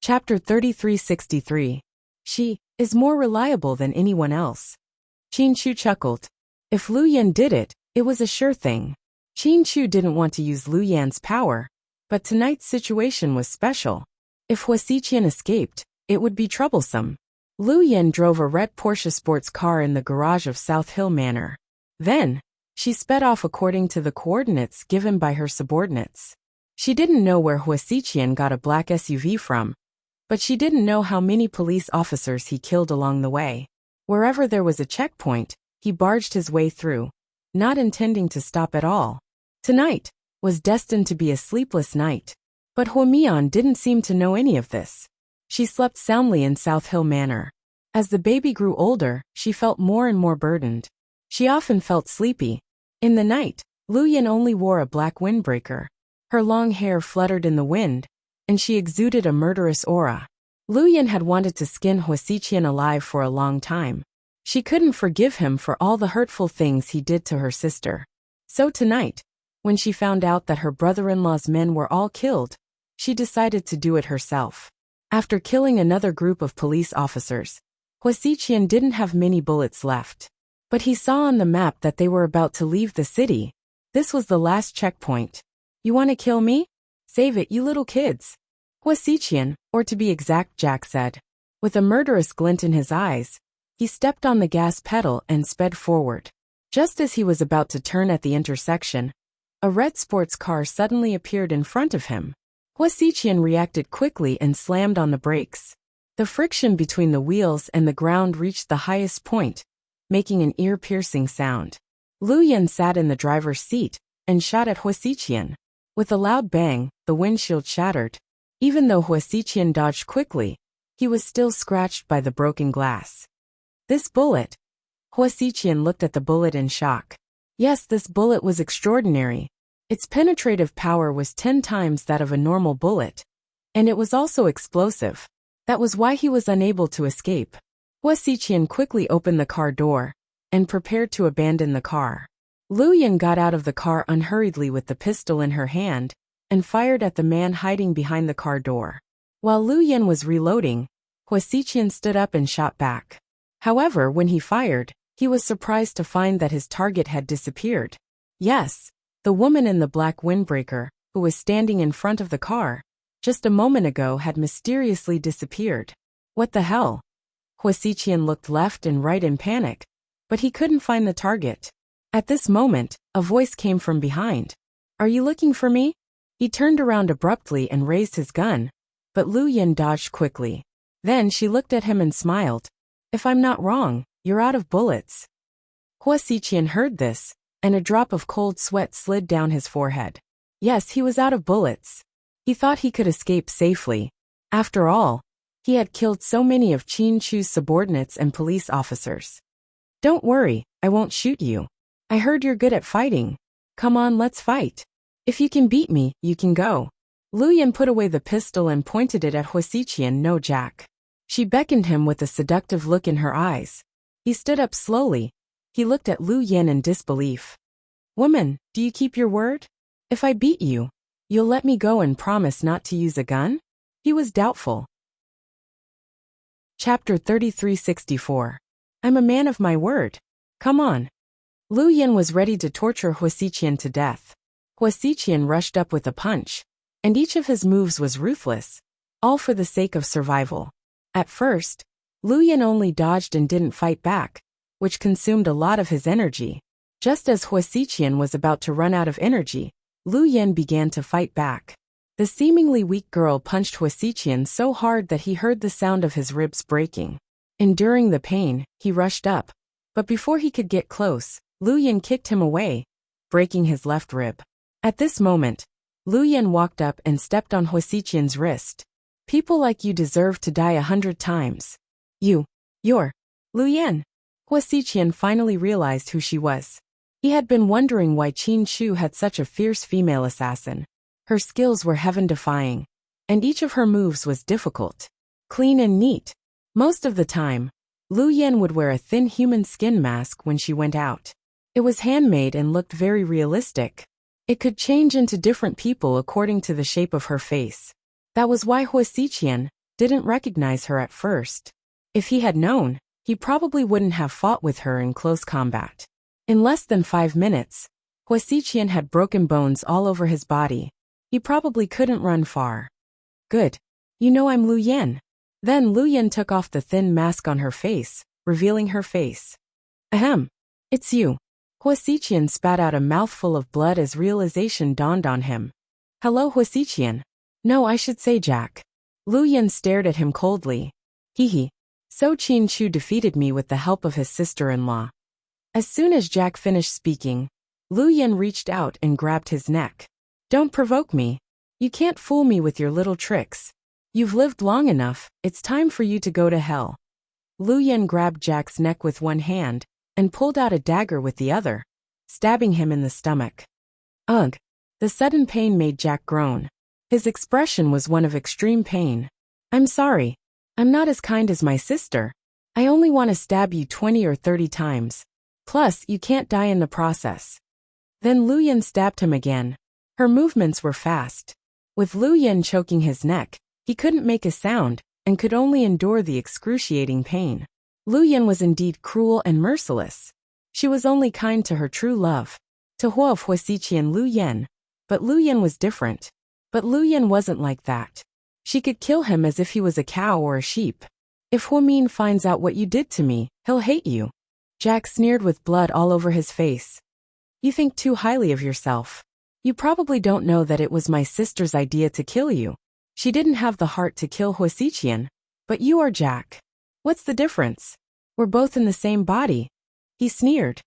Chapter 3363. She is more reliable than anyone else. Qin Chu chuckled. If Lu Yan did it, it was a sure thing. Qin Chu didn't want to use Lu Yan's power, but tonight's situation was special. If Hua Xiqian escaped, it would be troublesome. Lu Yan drove a red Porsche sports car in the garage of South Hill Manor. Then, she sped off according to the coordinates given by her subordinates. She didn't know where Hua Xiqian got a black SUV from, but she didn't know how many police officers he killed along the way. Wherever there was a checkpoint, he barged his way through, not intending to stop at all. Tonight was destined to be a sleepless night. But Hua Mian didn't seem to know any of this. She slept soundly in South Hill Manor. As the baby grew older, she felt more and more burdened. She often felt sleepy. In the night, Lu Yan only wore a black windbreaker. Her long hair fluttered in the wind, and she exuded a murderous aura. Lu Yan had wanted to skin Hua Xiqian alive for a long time. She couldn't forgive him for all the hurtful things he did to her sister. So tonight, when she found out that her brother-in-law's men were all killed, she decided to do it herself. After killing another group of police officers, Hua Xiqian didn't have many bullets left. But he saw on the map that they were about to leave the city. This was the last checkpoint. You want to kill me? Save it, you little kids. Hua Xiqian, or to be exact, Jack said. With a murderous glint in his eyes, he stepped on the gas pedal and sped forward. Just as he was about to turn at the intersection, a red sports car suddenly appeared in front of him. Hua Xiqian reacted quickly and slammed on the brakes. The friction between the wheels and the ground reached the highest point, making an ear-piercing sound. Lu Yan sat in the driver's seat and shot at Hua Xiqian. With a loud bang, the windshield shattered. Even though Hua Xiqian dodged quickly, he was still scratched by the broken glass. This bullet. Hua Xiqian looked at the bullet in shock. Yes, this bullet was extraordinary. Its penetrative power was 10 times that of a normal bullet. And it was also explosive. That was why he was unable to escape. Hua Xiqian quickly opened the car door and prepared to abandon the car. Lu Yan got out of the car unhurriedly with the pistol in her hand and fired at the man hiding behind the car door. While Lu Yan was reloading, Hua Xiqian stood up and shot back. However, when he fired, he was surprised to find that his target had disappeared. Yes, the woman in the black windbreaker, who was standing in front of the car, just a moment ago had mysteriously disappeared. What the hell? Hua Xiqian looked left and right in panic, but he couldn't find the target. At this moment, a voice came from behind. Are you looking for me? He turned around abruptly and raised his gun, but Lu Yan dodged quickly. Then she looked at him and smiled. If I'm not wrong, you're out of bullets. Hua Xiqian heard this, and a drop of cold sweat slid down his forehead. Yes, he was out of bullets. He thought he could escape safely. After all, he had killed so many of Qin Chu's subordinates and police officers. Don't worry, I won't shoot you. I heard you're good at fighting. Come on, let's fight. If you can beat me, you can go. Lu Yan put away the pistol and pointed it at Hua Xiqian. No, Jack. She beckoned him with a seductive look in her eyes. He stood up slowly. He looked at Lu Yan in disbelief. Woman, do you keep your word? If I beat you, you'll let me go and promise not to use a gun? He was doubtful. Chapter 3364. I'm a man of my word. Come on. Lu Yan was ready to torture Hua Xiqian to death. Hua Xiqian rushed up with a punch, and each of his moves was ruthless, all for the sake of survival. At first, Lu Yan only dodged and didn't fight back, which consumed a lot of his energy. Just as Hua Xiqian was about to run out of energy, Lu Yan began to fight back. The seemingly weak girl punched Hua Xiqian so hard that he heard the sound of his ribs breaking. Enduring the pain, he rushed up. But before he could get close, Lu Yan kicked him away, breaking his left rib. At this moment, Lu Yan walked up and stepped on Hua Xiqian's wrist. People like you deserve to die 100 times. You're Lu Yan. Hua Xiqian finally realized who she was. He had been wondering why Qin Chu had such a fierce female assassin. Her skills were heaven-defying, and each of her moves was difficult, clean and neat. Most of the time, Lu Yan would wear a thin human skin mask when she went out. It was handmade and looked very realistic. It could change into different people according to the shape of her face. That was why Hua Xiqian, didn't recognize her at first. If he had known, he probably wouldn't have fought with her in close combat. In less than 5 minutes, Huasiqian had broken bones all over his body. He probably couldn't run far. Good. You know I'm Lu Yan. Then Lu Yan took off the thin mask on her face, revealing her face. Ahem. It's you. Huasiqian spat out a mouthful of blood as realization dawned on him. Hello Huasiqian. No, I should say Jack. Lu Yan stared at him coldly. Hee. So Qin Chu defeated me with the help of his sister-in-law. As soon as Jack finished speaking, Lu Yan reached out and grabbed his neck. Don't provoke me. You can't fool me with your little tricks. You've lived long enough, it's time for you to go to hell. Lu Yan grabbed Jack's neck with one hand and pulled out a dagger with the other, stabbing him in the stomach. Ugh! The sudden pain made Jack groan. His expression was one of extreme pain. I'm sorry. I'm not as kind as my sister. I only want to stab you 20 or 30 times. Plus, you can't die in the process. Then Lu Yan stabbed him again. Her movements were fast. With Lu Yan choking his neck, he couldn't make a sound and could only endure the excruciating pain. Lu Yan was indeed cruel and merciless. She was only kind to her true love, to Huasiqian Lu Yan. But Lu Yan was different. But Lu Yan wasn't like that. She could kill him as if he was a cow or a sheep. If Huamin finds out what you did to me, he'll hate you. Jack sneered with blood all over his face. You think too highly of yourself. You probably don't know that it was my sister's idea to kill you. She didn't have the heart to kill Huasiqian, but you are Jack. What's the difference? We're both in the same body. He sneered.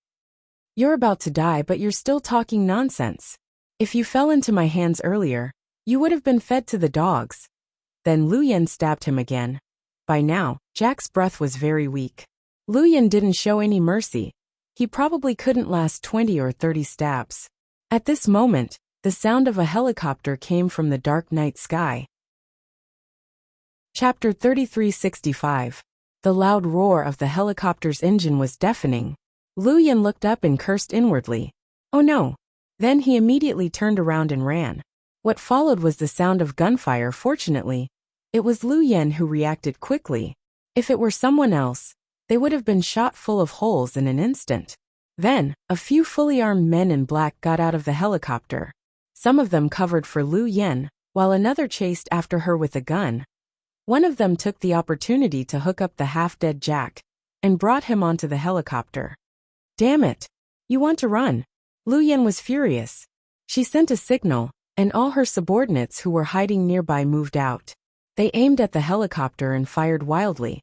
You're about to die, but you're still talking nonsense. If you fell into my hands earlier, you would have been fed to the dogs. Then Lu Yan stabbed him again. By now, Jack's breath was very weak. Lu Yan didn't show any mercy. He probably couldn't last 20 or 30 stabs. At this moment, the sound of a helicopter came from the dark night sky. Chapter 3365. The loud roar of the helicopter's engine was deafening. Lu Yan looked up and cursed inwardly. Oh no! Then he immediately turned around and ran. What followed was the sound of gunfire. Fortunately, it was Lu Yan who reacted quickly. If it were someone else, they would have been shot full of holes in an instant. Then, a few fully armed men in black got out of the helicopter. Some of them covered for Lu Yan, while another chased after her with a gun. One of them took the opportunity to hook up the half-dead Jack and brought him onto the helicopter. Damn it! You want to run? Lu Yan was furious. She sent a signal, and all her subordinates who were hiding nearby moved out. They aimed at the helicopter and fired wildly.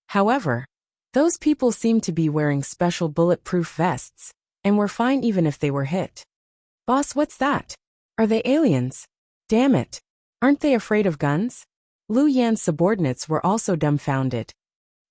However, those people seemed to be wearing special bulletproof vests, and were fine even if they were hit. Boss, what's that? Are they aliens? Damn it! Aren't they afraid of guns? Lu Yan's subordinates were also dumbfounded.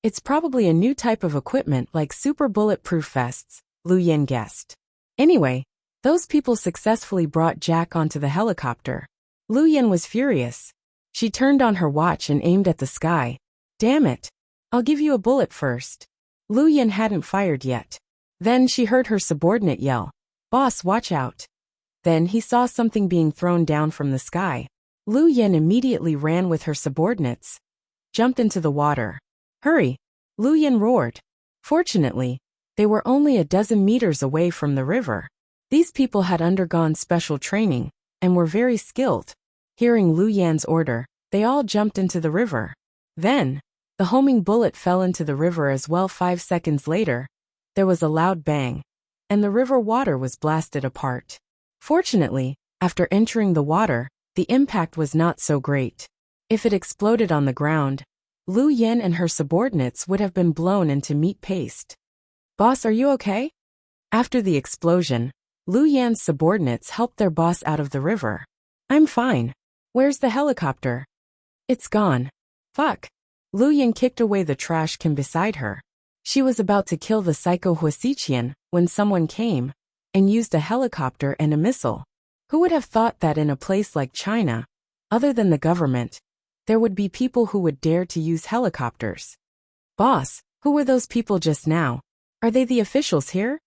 It's probably a new type of equipment like super bulletproof vests, Lu Yan guessed. Anyway, those people successfully brought Jack onto the helicopter. Lu Yan was furious. She turned on her watch and aimed at the sky. Damn it! I'll give you a bullet first. Lu Yan hadn't fired yet. Then she heard her subordinate yell, Boss, watch out. Then he saw something being thrown down from the sky. Lu Yan immediately ran with her subordinates, jumped into the water. Hurry! Lu Yan roared. Fortunately, they were only a dozen meters away from the river. These people had undergone special training and were very skilled. Hearing Lu Yan's order, they all jumped into the river. Then, the homing bullet fell into the river as well. 5 seconds later, there was a loud bang, and the river water was blasted apart. Fortunately, after entering the water, the impact was not so great. If it exploded on the ground, Lu Yan and her subordinates would have been blown into meat paste. Boss, are you okay? After the explosion, Lu Yan's subordinates helped their boss out of the river. I'm fine. Where's the helicopter? It's gone. Fuck. Lu Yan kicked away the trash can beside her. She was about to kill the psycho Huasiqian when someone came and used a helicopter and a missile. Who would have thought that in a place like China, other than the government, there would be people who would dare to use helicopters? Boss, who were those people just now? Are they the officials here?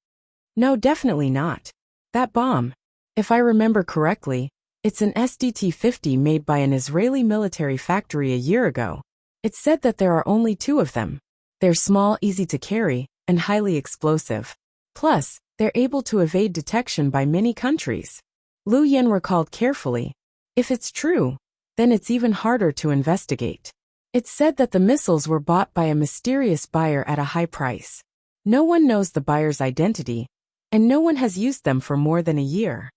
No, definitely not. That bomb, if I remember correctly, it's an SDT-50 made by an Israeli military factory a year ago. It's said that there are only 2 of them. They're small, easy to carry, and highly explosive. Plus, they're able to evade detection by many countries. Lu Yan recalled carefully. If it's true, then it's even harder to investigate. It's said that the missiles were bought by a mysterious buyer at a high price. No one knows the buyer's identity, and no one has used them for more than a year.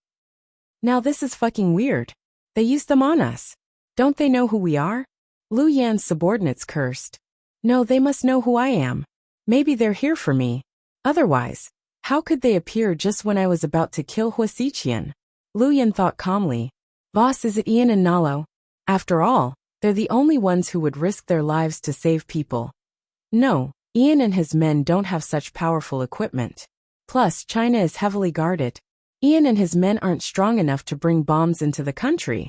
Now this is fucking weird. They used them on us. Don't they know who we are? Lu Yan's subordinates cursed. No, they must know who I am. Maybe they're here for me. Otherwise, how could they appear just when I was about to kill Hua Xiqian? Lu Yan thought calmly. Boss, is it Ian and Nalo? After all, they're the only ones who would risk their lives to save people. No, Ian and his men don't have such powerful equipment. Plus, China is heavily guarded. Ian and his men aren't strong enough to bring bombs into the country.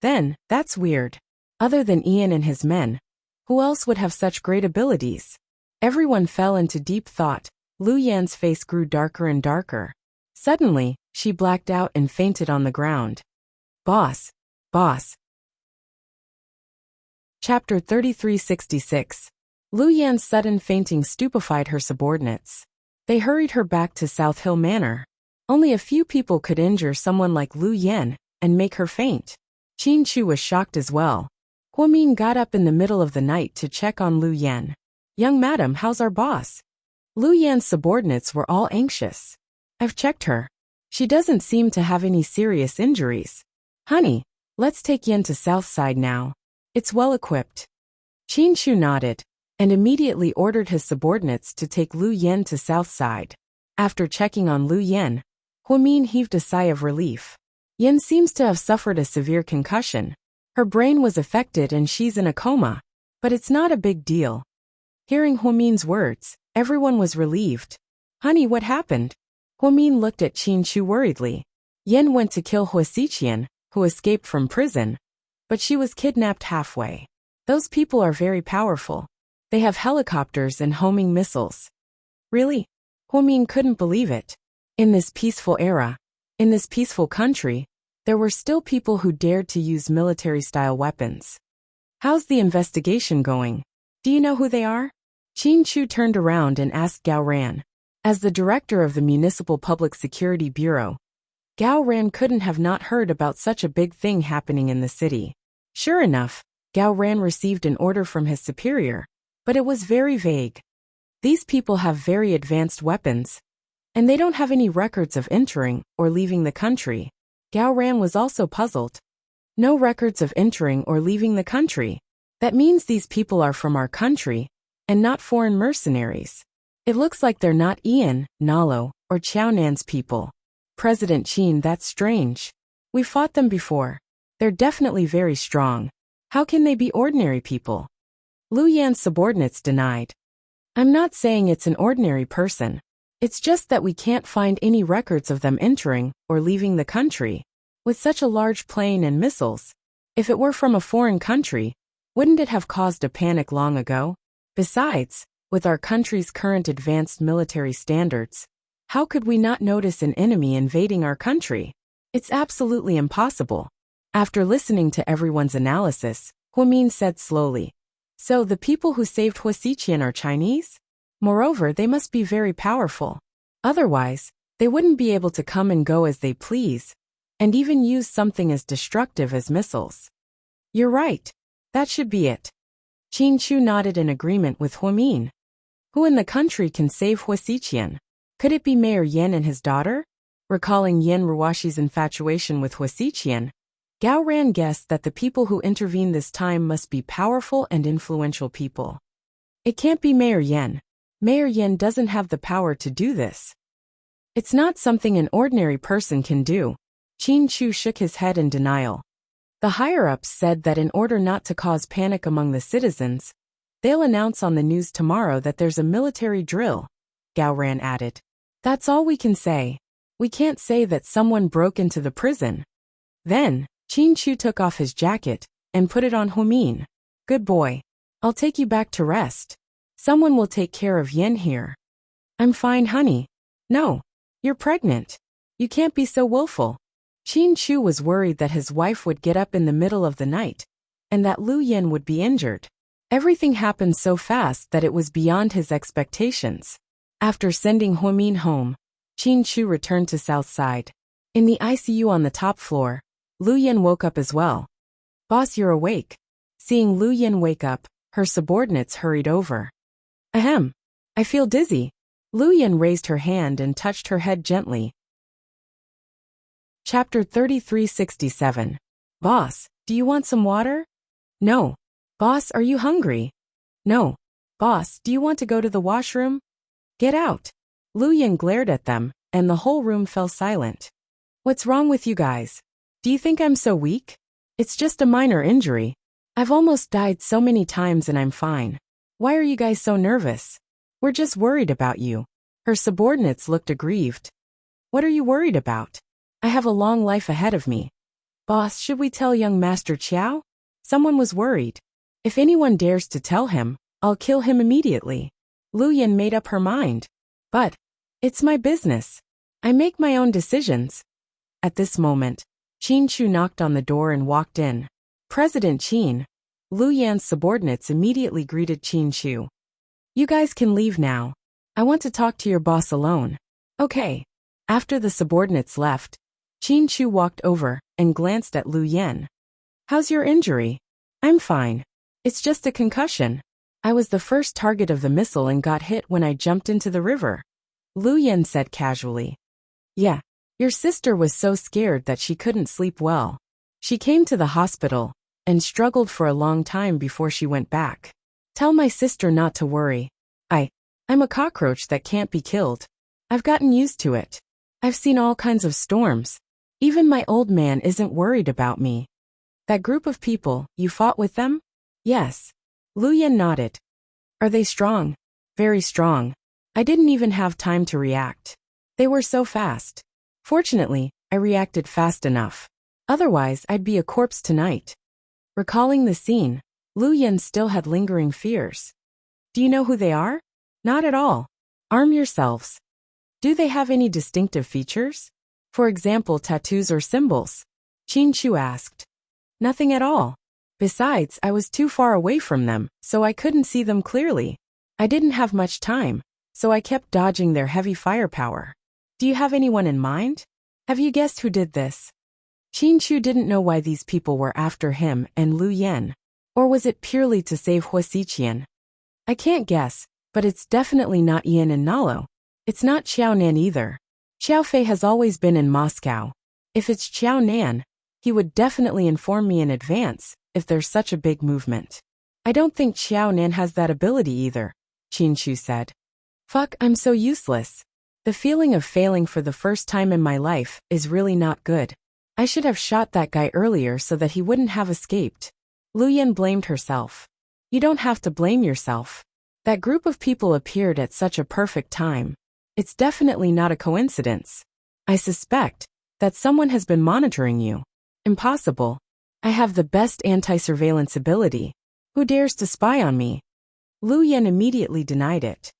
Then, that's weird. Other than Ian and his men, who else would have such great abilities? Everyone fell into deep thought. Lu Yan's face grew darker and darker. Suddenly, she blacked out and fainted on the ground. Boss. Boss. Chapter 3366. Lu Yan's sudden fainting stupefied her subordinates. They hurried her back to South Hill Manor. Only a few people could injure someone like Lu Yan and make her faint. Qin Chu was shocked as well. Hua Min got up in the middle of the night to check on Lu Yan. Young madam, how's our boss? Lu Yan's subordinates were all anxious. I've checked her. She doesn't seem to have any serious injuries. Honey, let's take Yan to South Side now. It's well equipped. Qin Chu nodded, and immediately ordered his subordinates to take Lu Yan to South Side. After checking on Lu Yan, Hua Min heaved a sigh of relief. Yan seems to have suffered a severe concussion. Her brain was affected and she's in a coma. But it's not a big deal. Hearing Hua Min's words, everyone was relieved. Honey, what happened? Hua Min looked at Qin Chu worriedly. Yan went to kill Hua Xiqian, who escaped from prison. But she was kidnapped halfway. Those people are very powerful. They have helicopters and homing missiles. Really? Hua Min couldn't believe it. In this peaceful era, in this peaceful country, there were still people who dared to use military-style weapons. How's the investigation going? Do you know who they are? Qin Chu turned around and asked Gao Ran. As the director of the Municipal Public Security Bureau, Gao Ran couldn't have not heard about such a big thing happening in the city. Sure enough, Gao Ran received an order from his superior, but it was very vague. These people have very advanced weapons, and they don't have any records of entering or leaving the country. Gao Ran was also puzzled. No records of entering or leaving the country. That means these people are from our country, and not foreign mercenaries. It looks like they're not Ian, Nalo, or Qiaonan's people. President Qin, that's strange. We fought them before. They're definitely very strong. How can they be ordinary people? Lu Yan's subordinates denied. I'm not saying it's an ordinary person. It's just that we can't find any records of them entering or leaving the country. With such a large plane and missiles, if it were from a foreign country, wouldn't it have caused a panic long ago? Besides, with our country's current advanced military standards, how could we not notice an enemy invading our country? It's absolutely impossible. After listening to everyone's analysis, Hua Min said slowly, so the people who saved Hua Xiqian are Chinese? Moreover, they must be very powerful. Otherwise, they wouldn't be able to come and go as they please, and even use something as destructive as missiles. You're right. That should be it. Qin Chu nodded in agreement with Hua Min. Who in the country can save Hua Xiqian? Could it be Mayor Yan and his daughter? Recalling Yan Ruwashi's infatuation with Hua Xiqian, Gao Ran guessed that the people who intervened this time must be powerful and influential people. It can't be Mayor Yan. Mayor Yan doesn't have the power to do this. It's not something an ordinary person can do. Qin Chu shook his head in denial. The higher-ups said that in order not to cause panic among the citizens, they'll announce on the news tomorrow that there's a military drill, Gao Ran added. That's all we can say. We can't say that someone broke into the prison. Then, Qin Chu took off his jacket and put it on Hua Min. Good boy. I'll take you back to rest. Someone will take care of Yan here. I'm fine, honey. No. You're pregnant. You can't be so willful. Qin Chu was worried that his wife would get up in the middle of the night, and that Lu Yan would be injured. Everything happened so fast that it was beyond his expectations. After sending Huimin home, Qin Chu returned to South Side. In the ICU on the top floor, Lu Yan woke up as well. "Boss, you're awake." Seeing Lu Yan wake up, her subordinates hurried over. "Ahem. I feel dizzy." Lu Yan raised her hand and touched her head gently. Chapter 3367. "Boss, do you want some water?" "No." "Boss, are you hungry?" "No." "Boss, do you want to go to the washroom?" "Get out." Lu Yan glared at them, and the whole room fell silent. "What's wrong with you guys? Do you think I'm so weak? It's just a minor injury. I've almost died so many times and I'm fine. Why are you guys so nervous? We're just worried about you." Her subordinates looked aggrieved. "What are you worried about? I have a long life ahead of me." "Boss, should we tell young Master Qiao?" Someone was worried. "If anyone dares to tell him, I'll kill him immediately." Lu Yan made up her mind. "But it's my business. I make my own decisions." At this moment, Qin Chu knocked on the door and walked in. "President Qin." Lu Yan's subordinates immediately greeted Qin Chu. "You guys can leave now. I want to talk to your boss alone." "Okay." After the subordinates left, Qin Chu walked over and glanced at Lu Yan. "How's your injury?" "I'm fine. It's just a concussion. I was the first target of the missile and got hit when I jumped into the river," Lu Yan said casually. "Yeah. Your sister was so scared that she couldn't sleep well. She came to the hospital and struggled for a long time before she went back. Tell my sister not to worry. I'm a cockroach that can't be killed. I've gotten used to it. I've seen all kinds of storms. Even my old man isn't worried about me." "That group of people, you fought with them?" "Yes." Lu Yan nodded. "Are they strong?" "Very strong. I didn't even have time to react. They were so fast. Fortunately, I reacted fast enough. Otherwise, I'd be a corpse tonight." Recalling the scene, Lu Yan still had lingering fears. "Do you know who they are?" "Not at all." "Arm yourselves." "Do they have any distinctive features? For example, tattoos or symbols?" Qin Chu asked. "Nothing at all. Besides, I was too far away from them, so I couldn't see them clearly. I didn't have much time, so I kept dodging their heavy firepower." "Do you have anyone in mind? Have you guessed who did this?" Qin Chu didn't know why these people were after him and Lu Yan. Or was it purely to save Huasiqian? "I can't guess, but it's definitely not Yan and Nalo. It's not Xiao Nan either. Xiao Fei has always been in Moscow. If it's Xiao Nan, he would definitely inform me in advance if there's such a big movement. I don't think Xiao Nan has that ability either," Qin Chu said. "Fuck, I'm so useless. The feeling of failing for the first time in my life is really not good. I should have shot that guy earlier so that he wouldn't have escaped." Lu Yan blamed herself. "You don't have to blame yourself. That group of people appeared at such a perfect time. It's definitely not a coincidence. I suspect that someone has been monitoring you." "Impossible. I have the best anti-surveillance ability. Who dares to spy on me?" Lu Yan immediately denied it.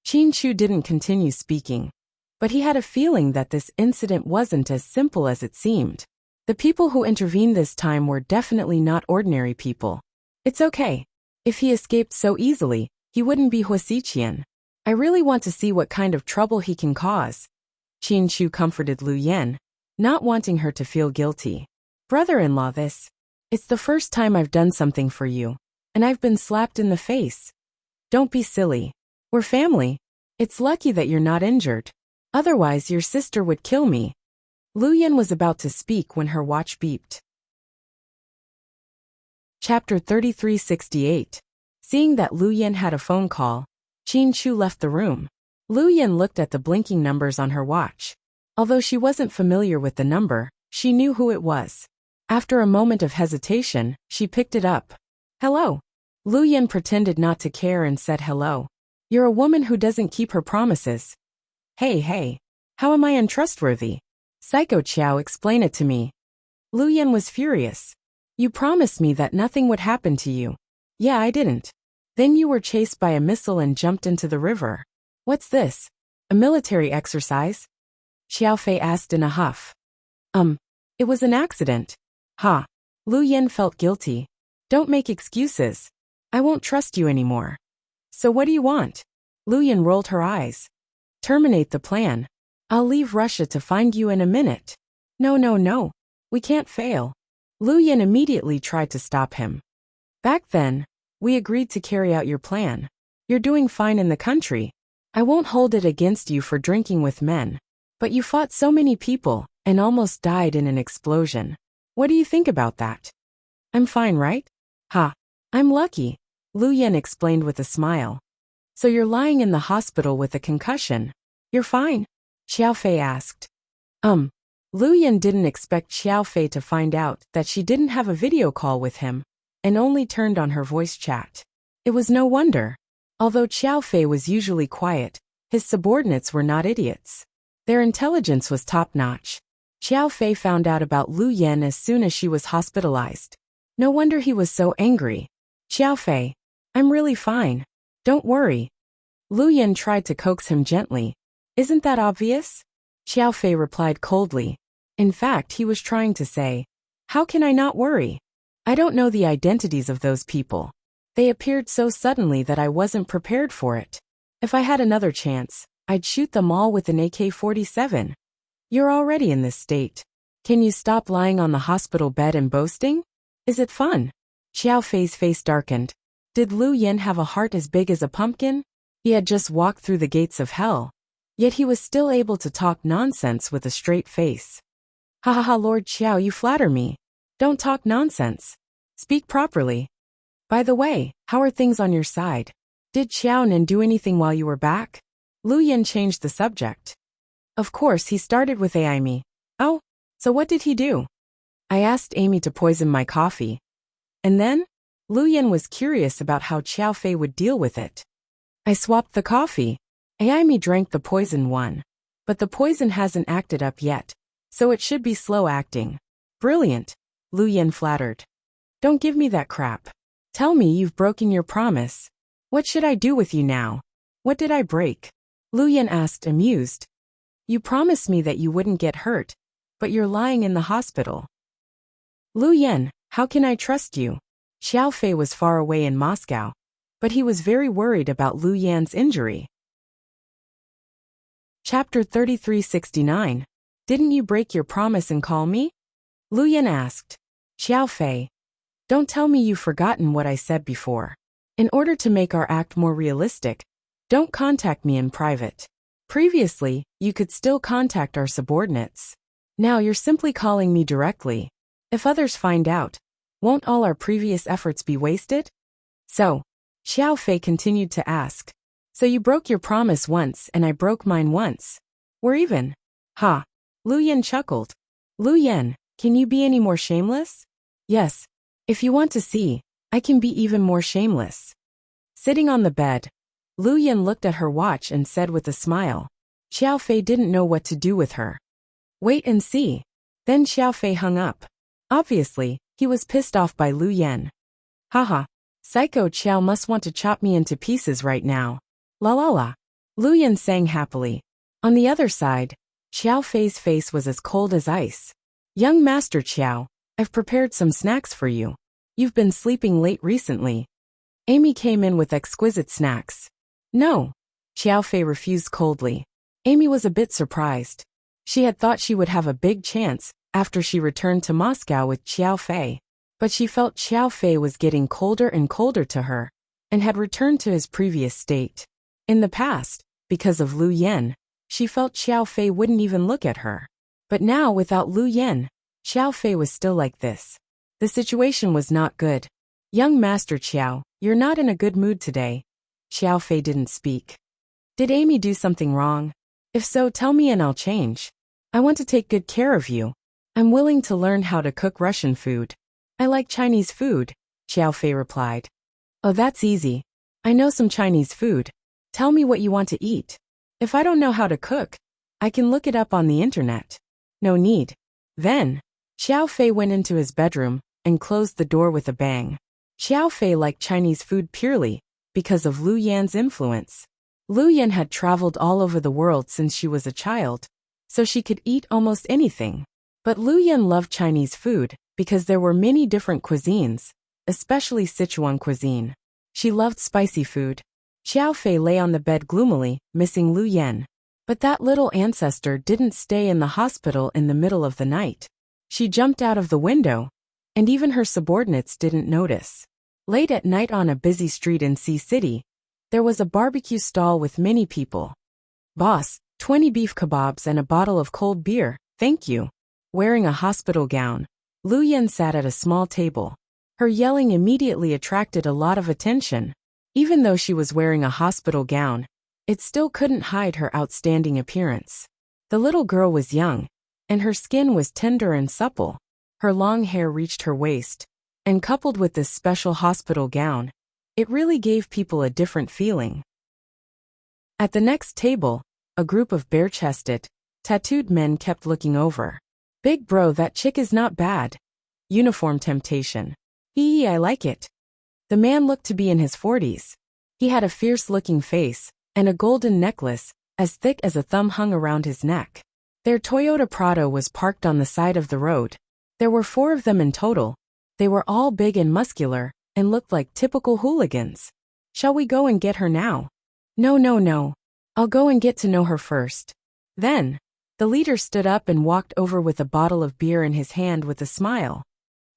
Qin Chu didn't continue speaking, but he had a feeling that this incident wasn't as simple as it seemed. The people who intervened this time were definitely not ordinary people. "It's okay. If he escaped so easily, he wouldn't be Huasiqian. I really want to see what kind of trouble he can cause." Qin Chu comforted Lu Yan, not wanting her to feel guilty. "Brother-in-law, it's the first time I've done something for you, and I've been slapped in the face. Don't be silly. We're family. It's lucky that you're not injured. Otherwise, your sister would kill me." Lu Yan was about to speak when her watch beeped. Chapter 3368. Seeing that Lu Yan had a phone call, Qin Chu left the room. Lu Yan looked at the blinking numbers on her watch. Although she wasn't familiar with the number, she knew who it was. After a moment of hesitation, she picked it up. "Hello." Lu Yan pretended not to care and said hello. "You're a woman who doesn't keep her promises." Hey, how am I untrustworthy? Psycho Qiao, explain it to me." Lu Yan was furious. "You promised me that nothing would happen to you." "Yeah, I didn't. Then you were chased by a missile and jumped into the river." "What's this? A military exercise?" Xiao Fei asked in a huff. It was an accident." "Ha." Lu Yan felt guilty. "Don't make excuses. I won't trust you anymore. So what do you want? Lu Yan rolled her eyes. Terminate the plan. I'll leave Russia to find you in a minute. No, no, no. We can't fail. Lu Yan immediately tried to stop him. Back then, we agreed to carry out your plan. You're doing fine in the country. I won't hold it against you for drinking with men. But you fought so many people and almost died in an explosion. What do you think about that? I'm fine, right? Ha. I'm lucky, Lu Yan explained with a smile. So you're lying in the hospital with a concussion. You're fine? Xiao Fei asked. Lu Yan didn't expect Xiao Fei to find out that she didn't have a video call with him and only turned on her voice chat. It was no wonder. Although Xiao Fei was usually quiet, his subordinates were not idiots. Their intelligence was top-notch. Xiao Fei found out about Lu Yan as soon as she was hospitalized. No wonder he was so angry. Xiao Fei, I'm really fine. Don't worry. Lu Yan tried to coax him gently. Isn't that obvious? Xiao Fei replied coldly. In fact, he was trying to say, how can I not worry? I don't know the identities of those people. They appeared so suddenly that I wasn't prepared for it. If I had another chance, I'd shoot them all with an AK-47. You're already in this state. Can you stop lying on the hospital bed and boasting? Is it fun? Xiao Fei's face darkened. Did Lu Yan have a heart as big as a pumpkin? He had just walked through the gates of hell. Yet he was still able to talk nonsense with a straight face. Ha ha ha, Lord Xiao, you flatter me. Don't talk nonsense. Speak properly. By the way, how are things on your side? Did Xiao Nan do anything while you were back? Lu Yan changed the subject. Of course, he started with Amy. Oh, so what did he do? I asked Amy to poison my coffee. And then? Lu Yan was curious about how Xiao Fei would deal with it. I swapped the coffee. Amy drank the poison one. But the poison hasn't acted up yet, so it should be slow acting. Brilliant, Lu Yan flattered. Don't give me that crap. Tell me you've broken your promise. What should I do with you now? What did I break? Lu Yan asked, amused. You promised me that you wouldn't get hurt, but you're lying in the hospital. Lu Yan, how can I trust you? Xiao Fei was far away in Moscow, but he was very worried about Lu Yan's injury. Chapter 3369. Didn't you break your promise and call me? Lu Yan asked. Xiao Fei, don't tell me you've forgotten what I said before. In order to make our act more realistic, don't contact me in private. Previously, you could still contact our subordinates. Now you're simply calling me directly. If others find out, won't all our previous efforts be wasted? So, Xiao Fei continued to ask. So you broke your promise once and I broke mine once. We're even. Ha. Lu Yan chuckled. Lu Yan, can you be any more shameless? Yes. If you want to see, I can be even more shameless. Sitting on the bed, Lu Yan looked at her watch and said with a smile. Xiao Fei didn't know what to do with her. Wait and see. Then Xiao Fei hung up. Obviously, he was pissed off by Lu Yan. Haha. Psycho Xiao must want to chop me into pieces right now. La la la. Lu Yan sang happily. On the other side, Xiao Fei's face was as cold as ice. Young Master Xiao, I've prepared some snacks for you. You've been sleeping late recently. Amy came in with exquisite snacks. No. Xiao Fei refused coldly. Amy was a bit surprised. She had thought she would have a big chance after she returned to Moscow with Xiao Fei. But she felt Xiao Fei was getting colder and colder to her, and had returned to his previous state. In the past, because of Lu Yan, she felt Xiao Fei wouldn't even look at her. But now without Lu Yan, Xiao Fei was still like this. The situation was not good. Young Master Xiao, you're not in a good mood today. Xiao Fei didn't speak. Did Amy do something wrong? If so, tell me and I'll change. I want to take good care of you. I'm willing to learn how to cook Russian food. I like Chinese food, Xiao Fei replied. Oh, that's easy. I know some Chinese food. Tell me what you want to eat. If I don't know how to cook, I can look it up on the internet. No need. Then, Xiao Fei went into his bedroom and closed the door with a bang. Xiao Fei liked Chinese food purely because of Lu Yan's influence. Lu Yan had traveled all over the world since she was a child, so she could eat almost anything. But Lu Yan loved Chinese food because there were many different cuisines, especially Sichuan cuisine. She loved spicy food. Xiao Fei lay on the bed gloomily, missing Lu Yan. But that little ancestor didn't stay in the hospital in the middle of the night. She jumped out of the window, and even her subordinates didn't notice. Late at night on a busy street in Sea City, there was a barbecue stall with many people. "Boss, 20 beef kebabs and a bottle of cold beer, thank you." Wearing a hospital gown, Lu Yan sat at a small table. Her yelling immediately attracted a lot of attention. Even though she was wearing a hospital gown, it still couldn't hide her outstanding appearance. The little girl was young, and her skin was tender and supple. Her long hair reached her waist, and coupled with this special hospital gown, it really gave people a different feeling. At the next table, a group of bare-chested, tattooed men kept looking over. "Big bro, that chick is not bad. Uniform temptation. I like it." The man looked to be in his 40s. He had a fierce-looking face, and a golden necklace, as thick as a thumb, hung around his neck. Their Toyota Prado was parked on the side of the road. There were 4 of them in total. They were all big and muscular, and looked like typical hooligans. "Shall we go and get her now?" No. I'll go and get to know her first. Then, the leader stood up and walked over with a bottle of beer in his hand with a smile.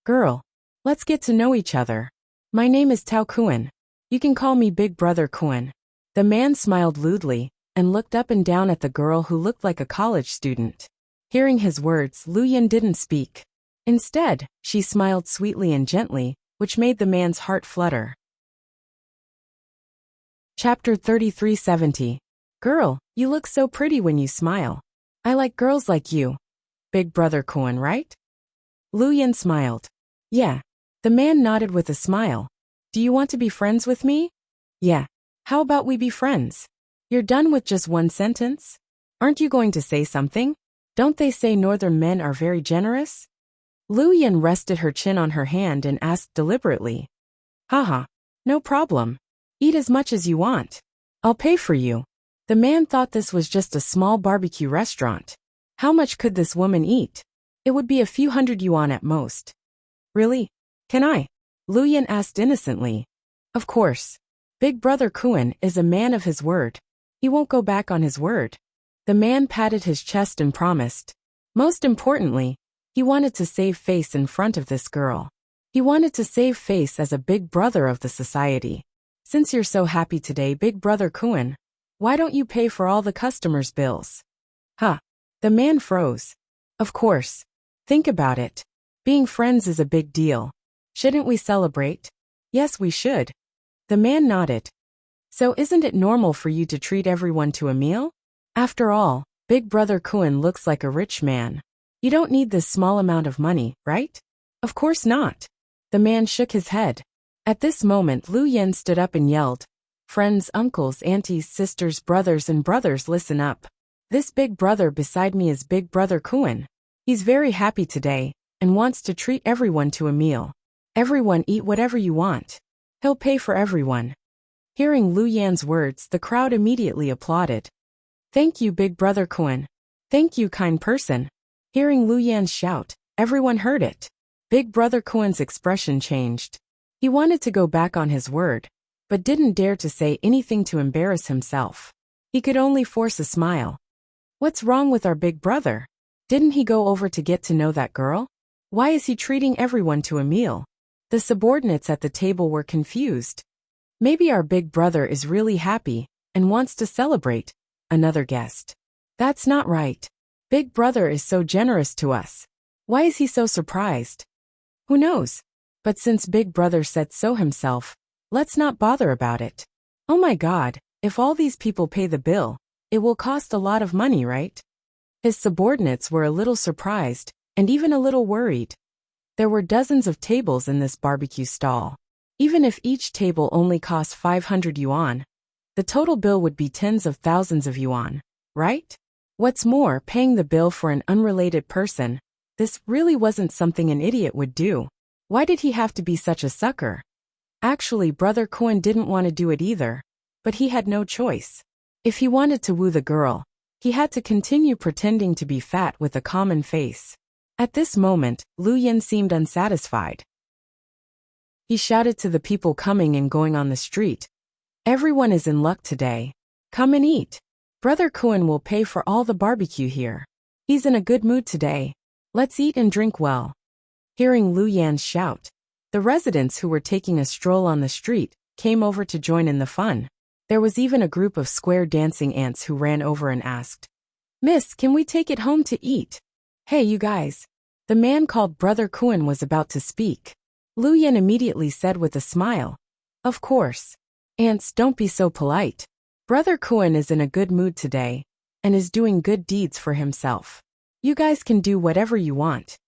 "Girl, let's get to know each other. My name is Tao Kuan. You can call me Big Brother Kuan." The man smiled lewdly, and looked up and down at the girl who looked like a college student. Hearing his words, Lu Yan didn't speak. Instead, she smiled sweetly and gently, which made the man's heart flutter. Chapter 3370. Girl, you look so pretty when you smile. I like girls like you. Big Brother Kuan, right? Lu Yan smiled. Yeah. The man nodded with a smile. Do you want to be friends with me? Yeah. How about we be friends? You're done with just one sentence? Aren't you going to say something? Don't they say northern men are very generous? Lu Yan rested her chin on her hand and asked deliberately. Haha. No problem. Eat as much as you want. I'll pay for you. The man thought this was just a small barbecue restaurant. How much could this woman eat? It would be a few hundred yuan at most. Really? Can I? Lu Yan asked innocently. Of course. Big Brother Kuan is a man of his word. He won't go back on his word. The man patted his chest and promised. Most importantly, he wanted to save face in front of this girl. He wanted to save face as a big brother of the society. Since you're so happy today, Big Brother Kuan, why don't you pay for all the customers' bills? Huh. The man froze. Of course. Think about it. Being friends is a big deal. Shouldn't we celebrate? Yes, we should. The man nodded. So isn't it normal for you to treat everyone to a meal? After all, Big Brother Kuan looks like a rich man. You don't need this small amount of money, right? Of course not. The man shook his head. At this moment, Lu Yan stood up and yelled, Friends, uncles, aunties, sisters, brothers, listen up. This big brother beside me is Big Brother Kuan. He's very happy today, and wants to treat everyone to a meal. Everyone eat whatever you want. He'll pay for everyone. Hearing Lu Yan's words, the crowd immediately applauded. Thank you, Big Brother Kuan. Thank you, kind person. Hearing Lu Yan's shout, everyone heard it. Big Brother Kuan's expression changed. He wanted to go back on his word, but didn't dare to say anything to embarrass himself. He could only force a smile. What's wrong with our big brother? Didn't he go over to get to know that girl? Why is he treating everyone to a meal? The subordinates at the table were confused. Maybe our big brother is really happy and wants to celebrate, another guessed. That's not right. Big brother is so generous to us. Why is he so surprised? Who knows? But since Big Brother said so himself, let's not bother about it. Oh my God, if all these people pay the bill, it will cost a lot of money, right? His subordinates were a little surprised, and even a little worried. There were dozens of tables in this barbecue stall. Even if each table only cost 500 yuan, the total bill would be tens of thousands of yuan, right? What's more, paying the bill for an unrelated person, this really wasn't something an idiot would do. Why did he have to be such a sucker? Actually, Brother Kuan didn't want to do it either, but he had no choice. If he wanted to woo the girl, he had to continue pretending to be fat with a common face. At this moment, Lu Yan seemed unsatisfied. He shouted to the people coming and going on the street. Everyone is in luck today. Come and eat. Brother Kuan will pay for all the barbecue here. He's in a good mood today. Let's eat and drink well. Hearing Lu Yan's shout, the residents who were taking a stroll on the street came over to join in the fun. There was even a group of square dancing ants who ran over and asked, "Miss, can we take it home to eat?" "Hey, you guys." The man called Brother Kuan was about to speak. Lu Yan immediately said with a smile, "Of course. Ants, don't be so polite. Brother Kuan is in a good mood today and is doing good deeds for himself. You guys can do whatever you want."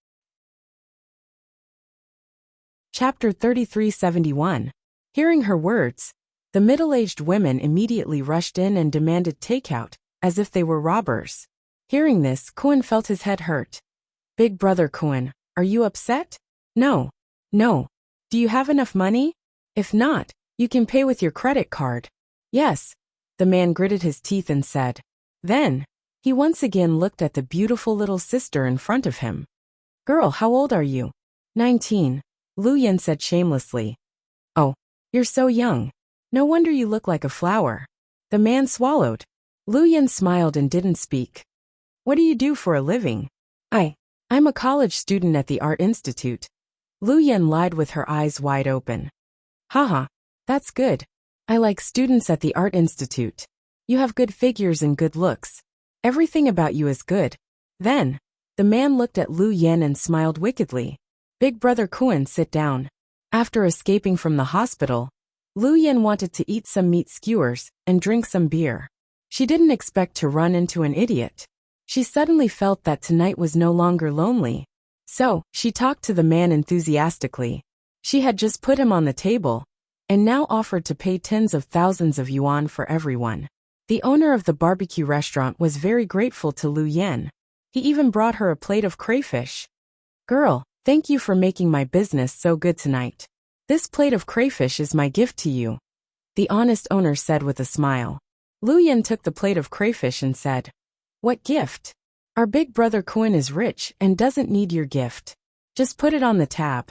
Chapter 3371. Hearing her words, the middle-aged women immediately rushed in and demanded takeout, as if they were robbers. Hearing this, Kuan felt his head hurt. "Big Brother Kuan, are you upset?" No. "Do you have enough money? If not, you can pay with your credit card." "Yes." The man gritted his teeth and said. Then, he once again looked at the beautiful little sister in front of him. "Girl, how old are you?" 19. Lu Yan said shamelessly. "Oh, you're so young. No wonder you look like a flower." The man swallowed. Lu Yan smiled and didn't speak. "What do you do for a living?" I'm a college student at the Art Institute." Lu Yan lied with her eyes wide open. "Haha, that's good. I like students at the Art Institute. You have good figures and good looks. Everything about you is good." Then, the man looked at Lu Yan and smiled wickedly. "Big Brother Kuan, sit down." After escaping from the hospital, Lu Yan wanted to eat some meat skewers and drink some beer. She didn't expect to run into an idiot. She suddenly felt that tonight was no longer lonely. So, she talked to the man enthusiastically. She had just put him on the table, and now offered to pay tens of thousands of yuan for everyone. The owner of the barbecue restaurant was very grateful to Lu Yan. He even brought her a plate of crayfish. "Girl, thank you for making my business so good tonight. This plate of crayfish is my gift to you," the honest owner said with a smile. Lu Yan took the plate of crayfish and said, "What gift? Our big brother Kuan is rich and doesn't need your gift. Just put it on the tab."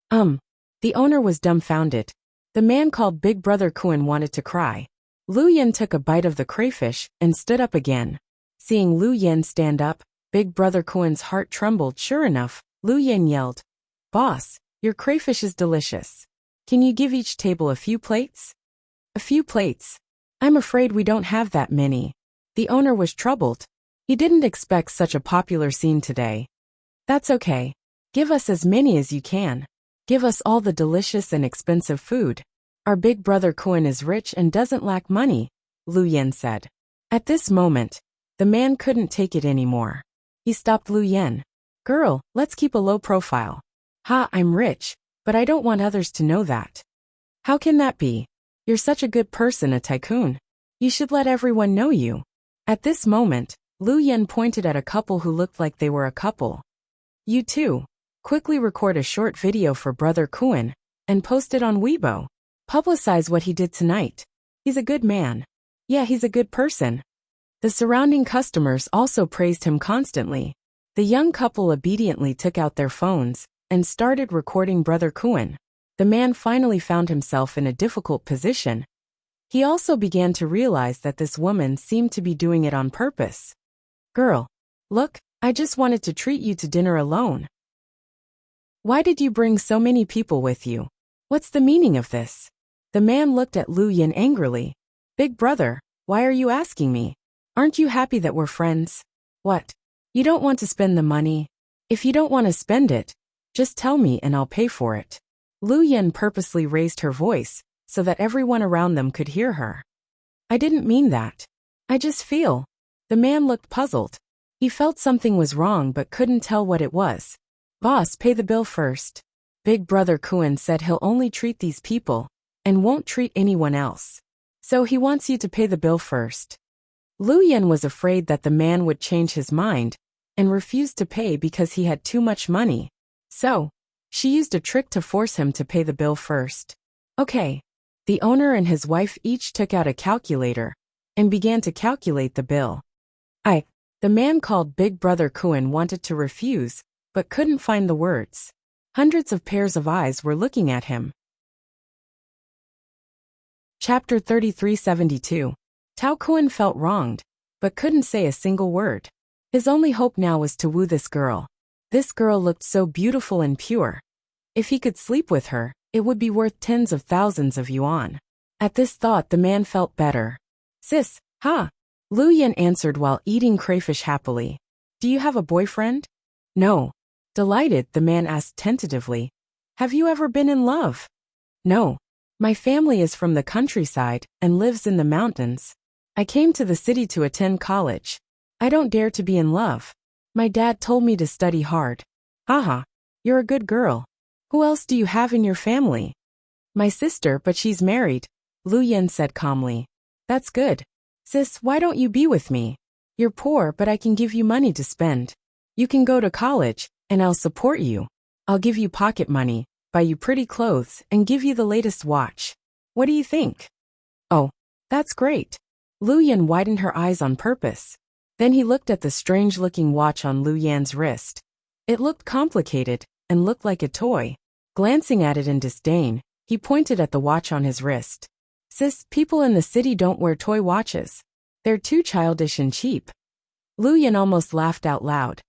The owner was dumbfounded. The man called Big Brother Kuan wanted to cry. Lu Yan took a bite of the crayfish and stood up again. Seeing Lu Yan stand up, Big Brother Kuan's heart trembled. Sure enough, Lu Yan yelled, "Boss, your crayfish is delicious. Can you give each table a few plates?" "A few plates? I'm afraid we don't have that many." The owner was troubled. He didn't expect such a popular scene today. "That's okay. Give us as many as you can. Give us all the delicious and expensive food. Our big brother Kuan is rich and doesn't lack money," Lu Yan said. At this moment, the man couldn't take it anymore. He stopped Lu Yan. "Girl, let's keep a low profile." I'm rich, but I don't want others to know that." "How can that be? You're such a good person, a tycoon. You should let everyone know you." At this moment, Lu Yan pointed at a couple who looked like they were a couple. "You too. Quickly record a short video for Brother Kuan and post it on Weibo. Publicize what he did tonight. He's a good man. Yeah, he's a good person." The surrounding customers also praised him constantly. The young couple obediently took out their phones and started recording Brother Kuan. The man finally found himself in a difficult position. He also began to realize that this woman seemed to be doing it on purpose. "Girl, look, I just wanted to treat you to dinner alone. Why did you bring so many people with you? What's the meaning of this?" The man looked at Lu Yan angrily. "Big brother, why are you asking me? Aren't you happy that we're friends? What? You don't want to spend the money? If you don't want to spend it, just tell me and I'll pay for it." Lu Yan purposely raised her voice so that everyone around them could hear her. "I didn't mean that. I just feel." The man looked puzzled. He felt something was wrong but couldn't tell what it was. "Boss, pay the bill first." Big Brother Kuan said he'll only treat these people and won't treat anyone else. So he wants you to pay the bill first. Lu Yan was afraid that the man would change his mind and refuse to pay because he had too much money. So, she used a trick to force him to pay the bill first. Okay. The owner and his wife each took out a calculator and began to calculate the bill. The man called Big Brother Kuan wanted to refuse, but couldn't find the words. Hundreds of pairs of eyes were looking at him. Chapter 3372. Tao Kuan felt wronged, but couldn't say a single word. His only hope now was to woo this girl. This girl looked so beautiful and pure. If he could sleep with her, it would be worth tens of thousands of yuan. At this thought the man felt better. Sis, ha! Lu Yan answered while eating crayfish happily. Do you have a boyfriend? No. Delighted, the man asked tentatively. Have you ever been in love? No. My family is from the countryside and lives in the mountains. I came to the city to attend college. I don't dare to be in love. My dad told me to study hard. Haha. You're a good girl. Who else do you have in your family? My sister, but she's married, Lu Yan said calmly. That's good. Sis, why don't you be with me? You're poor, but I can give you money to spend. You can go to college, and I'll support you. I'll give you pocket money, buy you pretty clothes, and give you the latest watch. What do you think? Oh, that's great. Lu Yan widened her eyes on purpose. Then he looked at the strange-looking watch on Lu Yan's wrist. It looked complicated and looked like a toy. Glancing at it in disdain, he pointed at the watch on his wrist. Sis, people in the city don't wear toy watches. They're too childish and cheap. Lu Yan almost laughed out loud.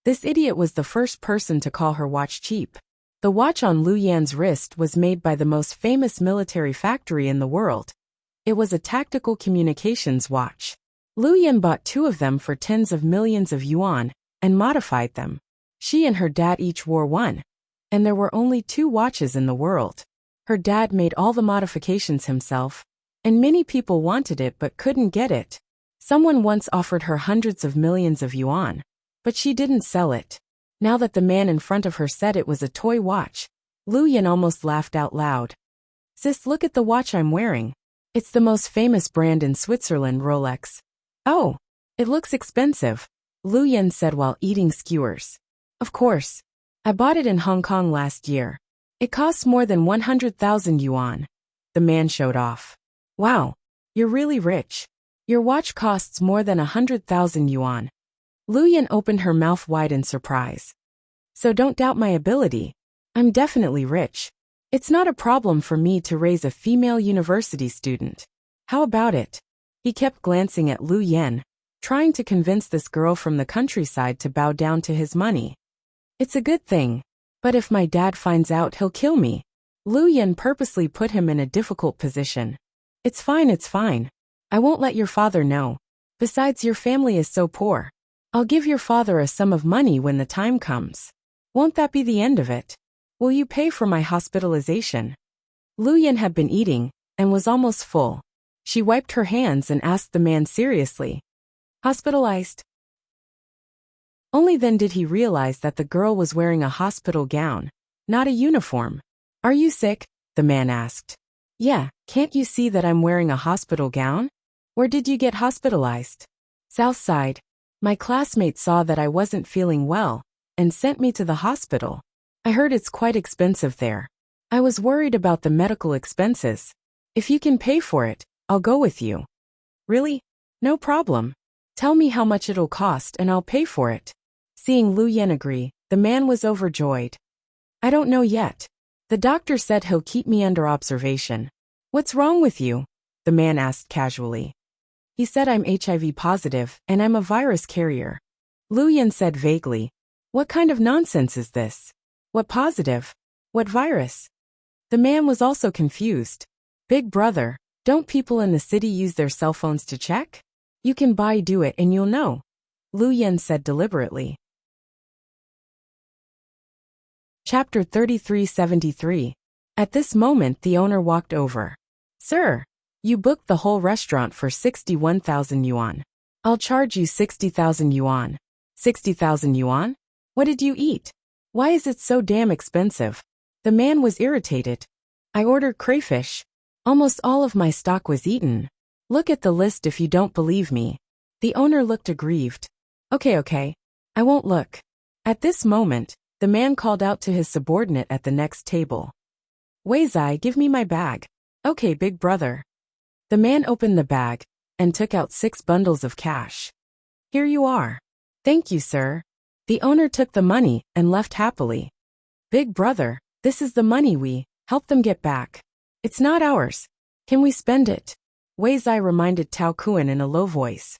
This idiot was the first person to call her watch cheap. The watch on Lu Yan's wrist was made by the most famous military factory in the world. It was a tactical communications watch. Lu Yan bought 2 of them for tens of millions of yuan and modified them. She and her dad each wore one. And there were only 2 watches in the world. Her dad made all the modifications himself, and many people wanted it but couldn't get it. Someone once offered her hundreds of millions of yuan, but she didn't sell it. Now that the man in front of her said it was a toy watch, Lu Yan almost laughed out loud. Sis, look at the watch I'm wearing. It's the most famous brand in Switzerland, Rolex. Oh, it looks expensive, Lu Yan said while eating skewers. Of course. I bought it in Hong Kong last year. It costs more than 100,000 yuan. The man showed off. Wow, you're really rich. Your watch costs more than 100,000 yuan. Lu Yan opened her mouth wide in surprise. So don't doubt my ability. I'm definitely rich. It's not a problem for me to raise a female university student. How about it? He kept glancing at Lu Yan, trying to convince this girl from the countryside to bow down to his money. It's a good thing. But if my dad finds out, he'll kill me. Lu Yan purposely put him in a difficult position. It's fine, it's fine. I won't let your father know. Besides, your family is so poor. I'll give your father a sum of money when the time comes. Won't that be the end of it? Will you pay for my hospitalization? Lu Yan had been eating, and was almost full. She wiped her hands and asked the man seriously. Hospitalized? Only then did he realize that the girl was wearing a hospital gown, not a uniform. Are you sick? The man asked. Yeah, can't you see that I'm wearing a hospital gown? Where did you get hospitalized? South Side. My classmate saw that I wasn't feeling well, and sent me to the hospital. I heard it's quite expensive there. I was worried about the medical expenses. If you can pay for it, I'll go with you. Really? No problem. Tell me how much it'll cost and I'll pay for it. Seeing Lu Yan agree, the man was overjoyed. I don't know yet. The doctor said he'll keep me under observation. What's wrong with you? The man asked casually. He said I'm HIV positive and I'm a virus carrier. Lu Yan said vaguely. What kind of nonsense is this? What positive? What virus? The man was also confused. Big brother, don't people in the city use their cell phones to check? You can do it and you'll know. Lu Yan said deliberately. Chapter 3373. At this moment the owner walked over. Sir, you booked the whole restaurant for 61,000 yuan. I'll charge you 60,000 yuan. 60,000 yuan? What did you eat? Why is it so damn expensive? The man was irritated. I ordered crayfish. Almost all of my stock was eaten. Look at the list if you don't believe me. The owner looked aggrieved. Okay. I won't look. At this moment, the man called out to his subordinate at the next table. Wei Zai, give me my bag. Okay, big brother. The man opened the bag and took out 6 bundles of cash. Here you are. Thank you, sir. The owner took the money and left happily. Big brother, this is the money we help them get back. It's not ours. Can we spend it? Wei Zai reminded Tao Kuan in a low voice.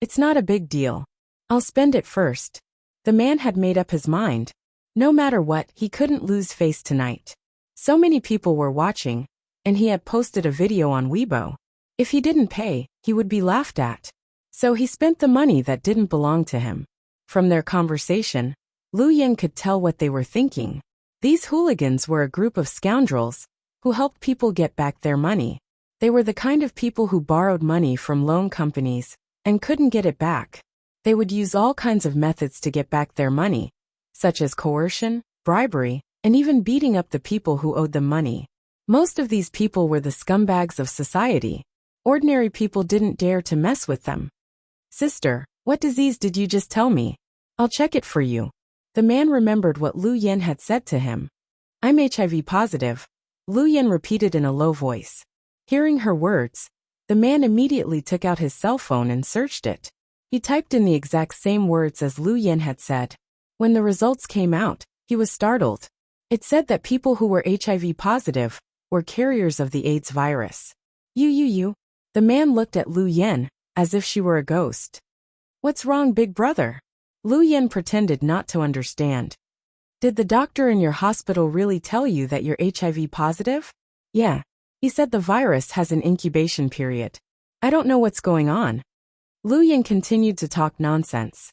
It's not a big deal. I'll spend it first. The man had made up his mind. No matter what, he couldn't lose face tonight. So many people were watching, and he had posted a video on Weibo. If he didn't pay, he would be laughed at. So he spent the money that didn't belong to him. From their conversation, Lu Yan could tell what they were thinking. These hooligans were a group of scoundrels who helped people get back their money. They were the kind of people who borrowed money from loan companies and couldn't get it back. They would use all kinds of methods to get back their money, such as coercion, bribery, and even beating up the people who owed them money. Most of these people were the scumbags of society. Ordinary people didn't dare to mess with them. Sister, what disease did you just tell me? I'll check it for you. The man remembered what Lu Yan had said to him. I'm HIV positive, Lu Yan repeated in a low voice. Hearing her words, the man immediately took out his cell phone and searched it. He typed in the exact same words as Lu Yan had said. When the results came out, he was startled. It said that people who were HIV positive were carriers of the AIDS virus. You. The man looked at Lu Yan as if she were a ghost. What's wrong, big brother? Lu Yan pretended not to understand. Did the doctor in your hospital really tell you that you're HIV positive? Yeah. He said the virus has an incubation period. I don't know what's going on. Lu Yan continued to talk nonsense.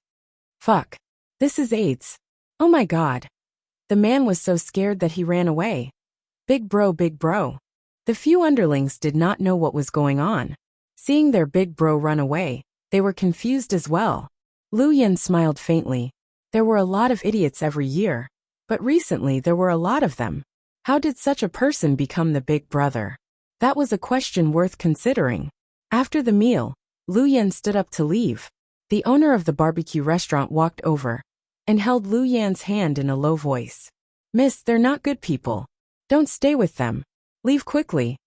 Fuck. This is AIDS. Oh my god. The man was so scared that he ran away. Big bro. The few underlings did not know what was going on. Seeing their big bro run away, they were confused as well. Lu Yan smiled faintly. There were a lot of idiots every year, but recently there were a lot of them. How did such a person become the big brother? That was a question worth considering. After the meal, Lu Yan stood up to leave. The owner of the barbecue restaurant walked over and held Lu Yan's hand in a low voice. Miss, they're not good people. Don't stay with them. Leave quickly.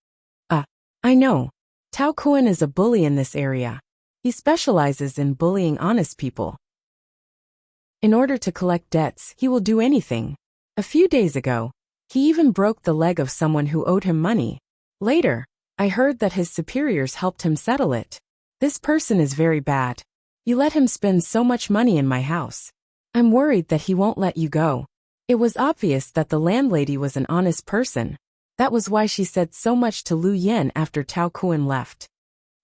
I know. Tao Kuan is a bully in this area. He specializes in bullying honest people. In order to collect debts, he will do anything. A few days ago, he even broke the leg of someone who owed him money. Later, I heard that his superiors helped him settle it. This person is very bad. You let him spend so much money in my house. I'm worried that he won't let you go. It was obvious that the landlady was an honest person. That was why she said so much to Lu Yan after Tao Kuan left.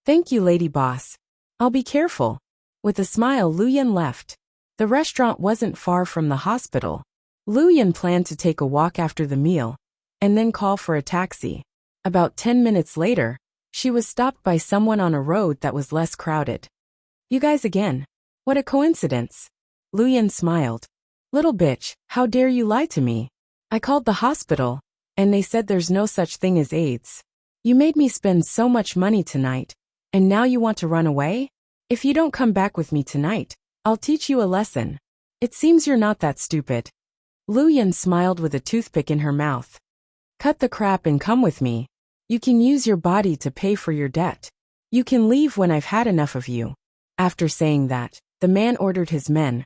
Thank you, lady boss. I'll be careful. With a smile, Lu Yan left. The restaurant wasn't far from the hospital. Lu Yan planned to take a walk after the meal and then call for a taxi. About 10 minutes later, she was stopped by someone on a road that was less crowded. You guys again? What a coincidence. Lu Yan smiled. Little bitch, how dare you lie to me? I called the hospital, and they said there's no such thing as AIDS. You made me spend so much money tonight, and now you want to run away? If you don't come back with me tonight, I'll teach you a lesson. It seems you're not that stupid. Lu Yan smiled with a toothpick in her mouth. Cut the crap and come with me. You can use your body to pay for your debt. You can leave when I've had enough of you. After saying that, the man ordered his men.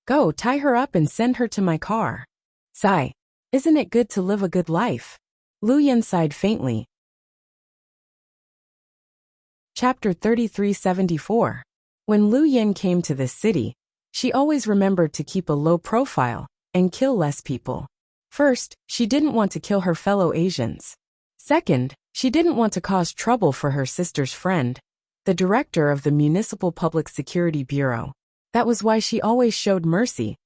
Go, tie her up and send her to my car. Sigh. Isn't it good to live a good life? Lu Yan sighed faintly. Chapter 3374. When Lu Yan came to this city, she always remembered to keep a low profile and kill less people. First, she didn't want to kill her fellow Asians. Second, she didn't want to cause trouble for her sister's friend, the director of the Municipal Public Security Bureau. That was why she always showed mercy.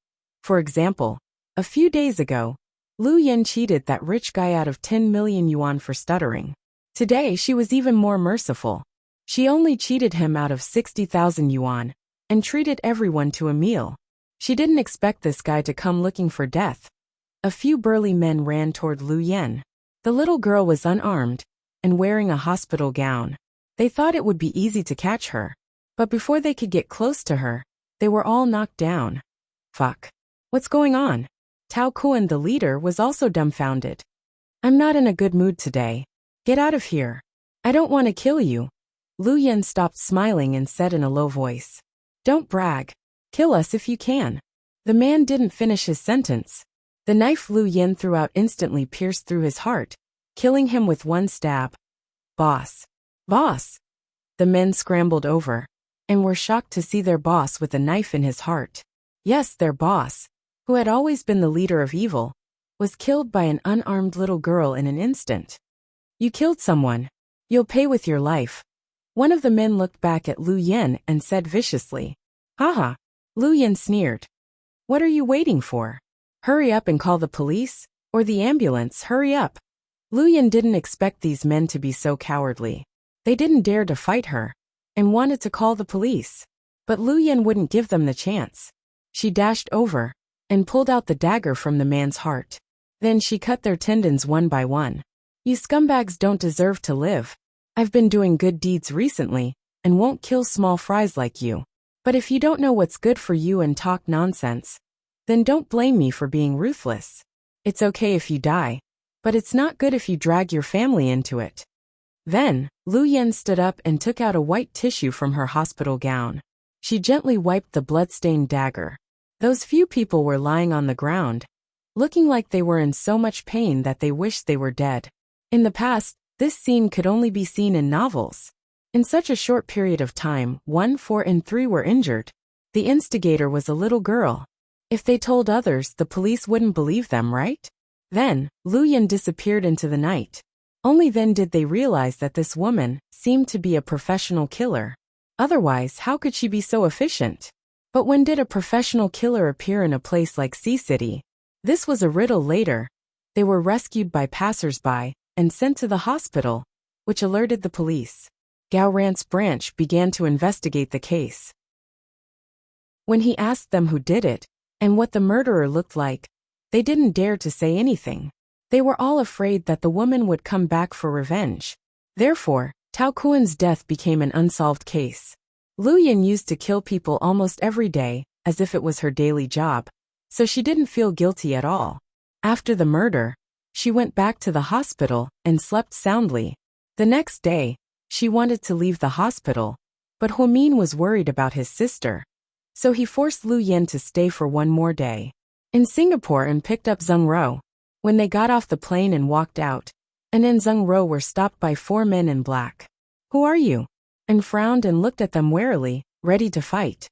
For example, a few days ago, Lu Yan cheated that rich guy out of 10 million yuan for stuttering. Today she was even more merciful. She only cheated him out of 60,000 yuan and treated everyone to a meal. She didn't expect this guy to come looking for death. A few burly men ran toward Lu Yan. The little girl was unarmed and wearing a hospital gown. They thought it would be easy to catch her, but before they could get close to her, they were all knocked down. Fuck. What's going on? Tao Kuan, the leader, was also dumbfounded. I'm not in a good mood today. Get out of here. I don't want to kill you. Lu Yan stopped smiling and said in a low voice. Don't brag. Kill us if you can. The man didn't finish his sentence. The knife Lu Yin threw out instantly pierced through his heart, killing him with one stab. Boss! Boss! The men scrambled over, and were shocked to see their boss with a knife in his heart. Yes, their boss, who had always been the leader of evil, was killed by an unarmed little girl in an instant. You killed someone. You'll pay with your life. One of the men looked back at Lu Yin and said viciously. Haha. Lu Yin sneered. What are you waiting for? Hurry up and call the police, or the ambulance, hurry up. Lu Yin didn't expect these men to be so cowardly. They didn't dare to fight her, and wanted to call the police. But Lu Yin wouldn't give them the chance. She dashed over, and pulled out the dagger from the man's heart. Then she cut their tendons one by one. You scumbags don't deserve to live. I've been doing good deeds recently, and won't kill small fries like you. But if you don't know what's good for you and talk nonsense, then don't blame me for being ruthless. It's okay if you die, but it's not good if you drag your family into it. Then, Lu Yin stood up and took out a white tissue from her hospital gown. She gently wiped the blood-stained dagger. Those few people were lying on the ground, looking like they were in so much pain that they wished they were dead. In the past, this scene could only be seen in novels. In such a short period of time, 1, 4, and 3 were injured. The instigator was a little girl. If they told others, the police wouldn't believe them, right? Then, Lu Yin disappeared into the night. Only then did they realize that this woman seemed to be a professional killer. Otherwise, how could she be so efficient? But when did a professional killer appear in a place like Sea City? This was a riddle later. They were rescued by passers-by and sent to the hospital, which alerted the police. Gao Rant's branch began to investigate the case. When he asked them who did it, and what the murderer looked like, they didn't dare to say anything. They were all afraid that the woman would come back for revenge. Therefore, Tao Kuan's death became an unsolved case. Lu Yin used to kill people almost every day, as if it was her daily job, so she didn't feel guilty at all. After the murder, she went back to the hospital and slept soundly. The next day, she wanted to leave the hospital, but Ho Min was worried about his sister. So he forced Lu Yin to stay for one more day in Singapore and picked up Zheng Ro. When they got off the plane and walked out, An and Zheng Ro were stopped by 4 men in black. Who are you? And frowned and looked at them warily, ready to fight.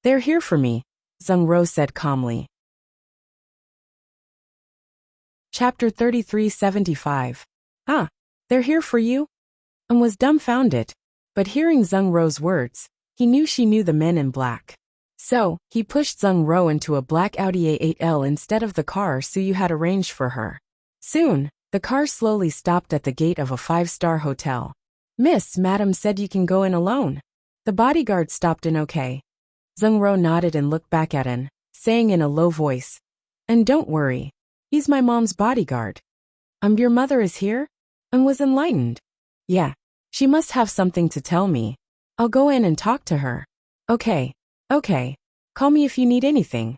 They're here for me, Zheng Ro said calmly. Chapter 3375. Ah, they're here for you? And was dumbfounded. But hearing Zheng Ro's words, he knew she knew the men in black. So, he pushed Zheng Ro into a black Audi A8L instead of the car Suyu had arranged for her. Soon, the car slowly stopped at the gate of a 5-star hotel. Miss, Madam said you can go in alone. The bodyguard stopped in okay. Zheng Ro nodded and looked back at An, saying in a low voice, And don't worry. He's my mom's bodyguard. Your mother is here? And was enlightened. Yeah. She must have something to tell me. I'll go in and talk to her. Okay. Okay. Call me if you need anything.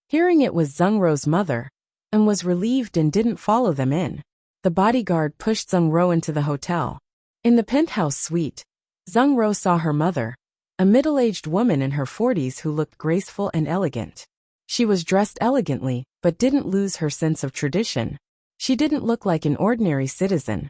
Hearing it was Zheng Ro's mother, and was relieved and didn't follow them in. The bodyguard pushed Zheng Ro into the hotel. In the penthouse suite, Zheng Ro saw her mother, a middle-aged woman in her 40s who looked graceful and elegant. She was dressed elegantly, but didn't lose her sense of tradition. She didn't look like an ordinary citizen.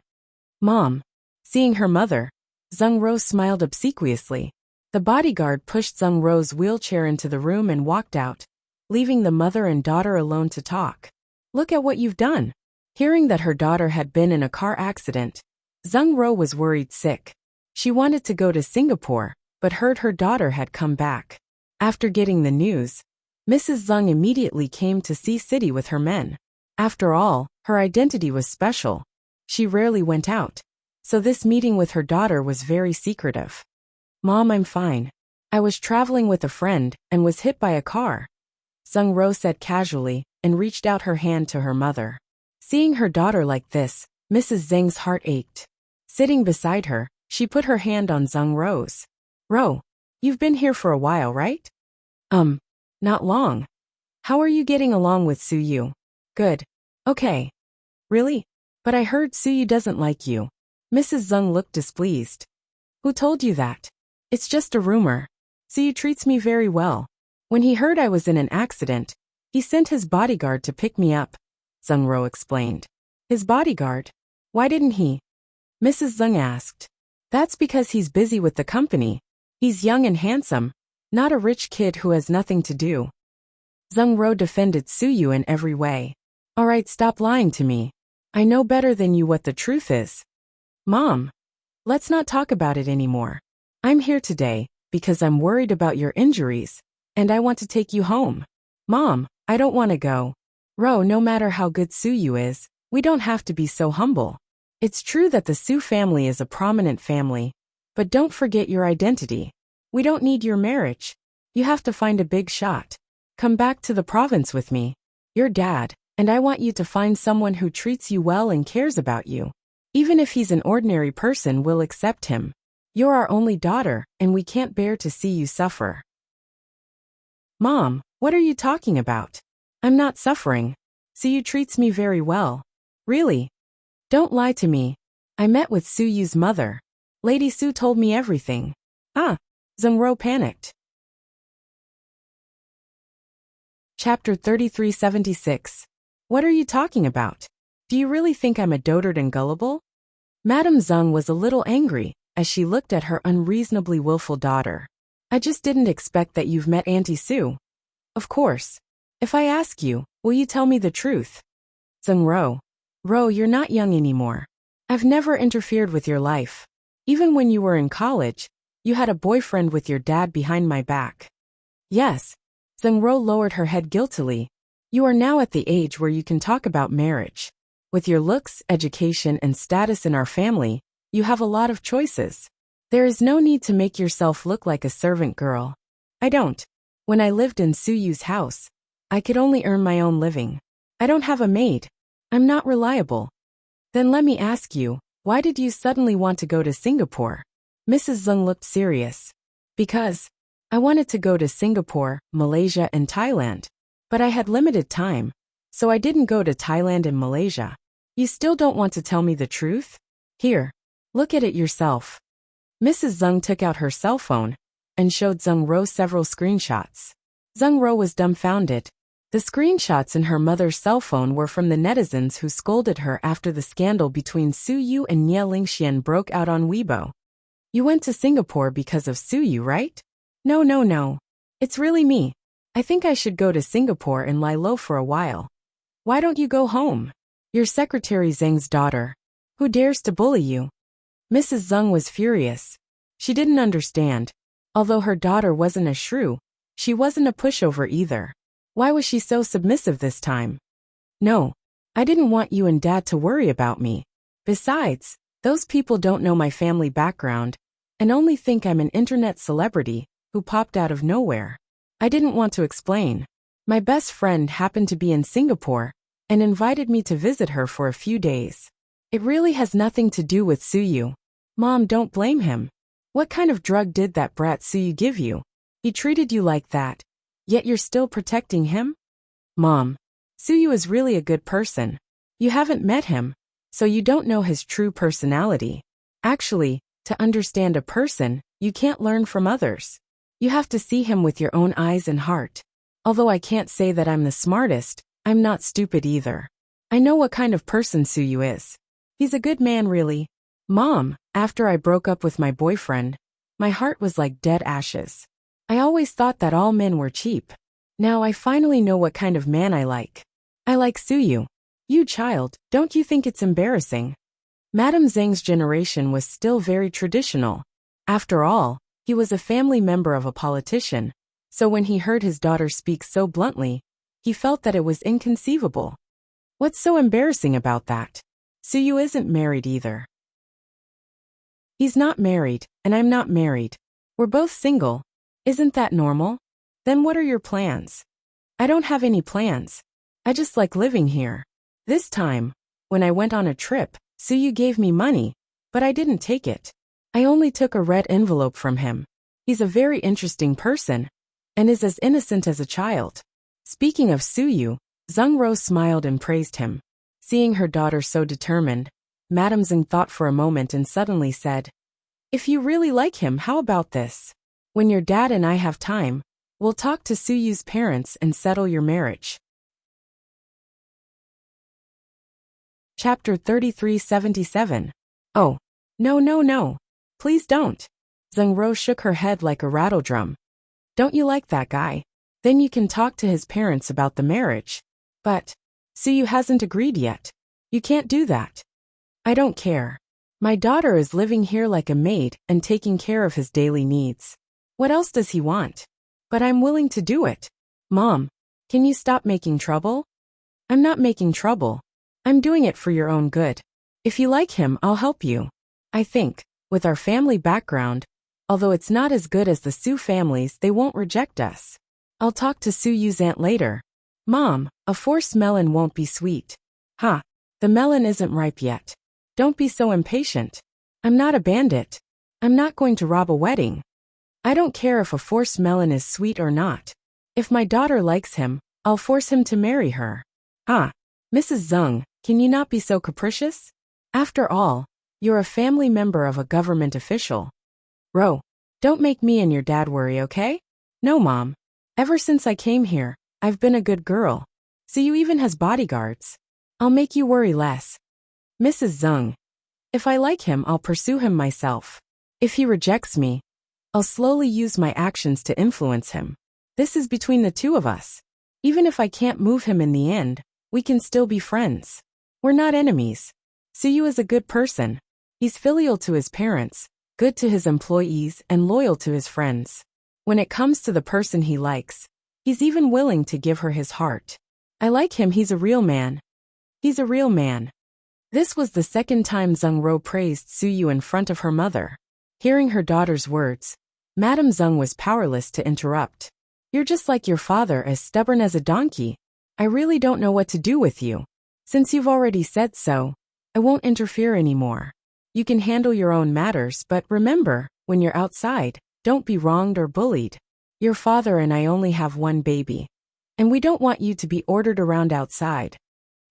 Mom. Seeing her mother, Zheng Ro smiled obsequiously. The bodyguard pushed Zheng Ro's wheelchair into the room and walked out, leaving the mother and daughter alone to talk. Look at what you've done. Hearing that her daughter had been in a car accident, Zheng Ro was worried sick. She wanted to go to Singapore, but heard her daughter had come back. After getting the news, Mrs. Zheng immediately came to Sea City with her men. After all, her identity was special. She rarely went out, so this meeting with her daughter was very secretive. Mom, I'm fine. I was traveling with a friend and was hit by a car, Zheng Ro said casually, and reached out her hand to her mother. Seeing her daughter like this, Mrs. Zheng's heart ached. Sitting beside her, she put her hand on Zheng Ro's. Ro, you've been here for a while, right? Not long. How are you getting along with Suyu? Good. Okay. Really? But I heard Suyu doesn't like you. Mrs. Zheng looked displeased. Who told you that? It's just a rumor. Suyu treats me very well. When he heard I was in an accident, He sent his bodyguard to pick me up, Zheng explained. His bodyguard? Why didn't he? Mrs. Zheng asked. That's because he's busy with the company. He's young and handsome, not a rich kid who has nothing to do. Zheng defended Suyu in every way. Alright, stop lying to me. I know better than you what the truth is. Mom, let's not talk about it anymore. I'm here today because I'm worried about your injuries, and I want to take you home. Mom, I don't want to go. No matter how good Suyu is, we don't have to be so humble. It's true that the Su family is a prominent family, but don't forget your identity. We don't need your marriage. You have to find a big shot. Come back to the province with me. Your dad, and I want you to find someone who treats you well and cares about you. Even if he's an ordinary person, we'll accept him. You're our only daughter, and we can't bear to see you suffer. Mom, what are you talking about? I'm not suffering. Suyu treats me very well. Really? Don't lie to me. I met with Suyu's mother. Lady Su told me everything. Zheng panicked. Chapter 3376. What are you talking about? Do you really think I'm a dotard and gullible? Madame Zheng was a little angry as she looked at her unreasonably willful daughter. I just didn't expect that you've met Auntie Su. Of course. If I ask you, will you tell me the truth? Zheng you're not young anymore. I've never interfered with your life. Even when you were in college, you had a boyfriend with your dad behind my back. Yes. Zheng lowered her head guiltily. You are now at the age where you can talk about marriage. With your looks, education, and status in our family, you have a lot of choices. There is no need to make yourself look like a servant girl. I don't. When I lived in Suyu's house, I could only earn my own living. I don't have a maid. I'm not reliable. Then let me ask you, why did you suddenly want to go to Singapore? Mrs. Zheng looked serious. Because I wanted to go to Singapore, Malaysia, and Thailand. But I had limited time, so I didn't go to Thailand and Malaysia. You still don't want to tell me the truth? Here, look at it yourself. Mrs. Zheng took out her cell phone and showed Zheng several screenshots. Zheng was dumbfounded. The screenshots in her mother's cell phone were from the netizens who scolded her after the scandal between Suyu and Nie Lingxian broke out on Weibo. You went to Singapore because of Suyu, right? No. It's really me. I think I should go to Singapore and lie low for a while. Why don't you go home? Your secretary Zheng's daughter. Who dares to bully you? Mrs. Zheng was furious. She didn't understand. Although her daughter wasn't a shrew, she wasn't a pushover either. Why was she so submissive this time? No, I didn't want you and Dad to worry about me. Besides, those people don't know my family background and only think I'm an internet celebrity who popped out of nowhere. I didn't want to explain. My best friend happened to be in Singapore and invited me to visit her for a few days. It really has nothing to do with Suyu. Mom, don't blame him. What kind of drug did that brat Suyu give you? He treated you like that, yet you're still protecting him? Mom, Suyu is really a good person. You haven't met him, so you don't know his true personality. Actually, to understand a person, you can't learn from others. You have to see him with your own eyes and heart. Although I can't say that I'm the smartest, I'm not stupid either. I know what kind of person Suyu is. He's a good man, really. Mom, after I broke up with my boyfriend, my heart was like dead ashes. I always thought that all men were cheap. Now I finally know what kind of man I like. I like Suyu. You child, don't you think it's embarrassing? Madame Zheng's generation was still very traditional. After all, he was a family member of a politician, so when he heard his daughter speak so bluntly, he felt that it was inconceivable. What's so embarrassing about that? Suyu isn't married either. He's not married, and I'm not married. We're both single. Isn't that normal? Then what are your plans? I don't have any plans. I just like living here. This time, when I went on a trip, Suyu gave me money, but I didn't take it. I only took a red envelope from him. He's a very interesting person, and is as innocent as a child. Speaking of Suyu, Zheng smiled and praised him. Seeing her daughter so determined, Madame Zheng thought for a moment and suddenly said, If you really like him, how about this? When your dad and I have time, we'll talk to Suyu's parents and settle your marriage. Chapter 3377. Oh. No, no, no. Please don't. Zheng-ro shook her head like a rattledrum. Don't you like that guy? Then you can talk to his parents about the marriage. But Suyu hasn't agreed yet. You can't do that. I don't care. My daughter is living here like a maid and taking care of his daily needs. What else does he want? But I'm willing to do it. Mom, can you stop making trouble? I'm not making trouble. I'm doing it for your own good. If you like him, I'll help you. I think, with our family background, although it's not as good as the Su families, they won't reject us. I'll talk to Suyu's aunt later. Mom, a forced melon won't be sweet. Ha, the melon isn't ripe yet. Don't be so impatient. I'm not a bandit. I'm not going to rob a wedding. I don't care if a forced melon is sweet or not. If my daughter likes him, I'll force him to marry her. Ah, Mrs. Zeng, can you not be so capricious? After all, you're a family member of a government official. Ro, don't make me and your dad worry, okay? No, Mom. Ever since I came here, I've been a good girl. Suyu even has bodyguards. I'll make you worry less. Mrs. Zeng. If I like him, I'll pursue him myself. If he rejects me, I'll slowly use my actions to influence him. This is between the two of us. Even if I can't move him in the end, we can still be friends. We're not enemies. Suyu is a good person. He's filial to his parents, good to his employees, and loyal to his friends. When it comes to the person he likes, he's even willing to give her his heart. I like him, he's a real man. He's a real man. This was the second time Zheng-ro praised Suyu in front of her mother. Hearing her daughter's words, Madame Zeng was powerless to interrupt. You're just like your father, as stubborn as a donkey. I really don't know what to do with you. Since you've already said so, I won't interfere anymore. You can handle your own matters, but remember, when you're outside, don't be wronged or bullied. Your father and I only have one baby. And we don't want you to be ordered around outside.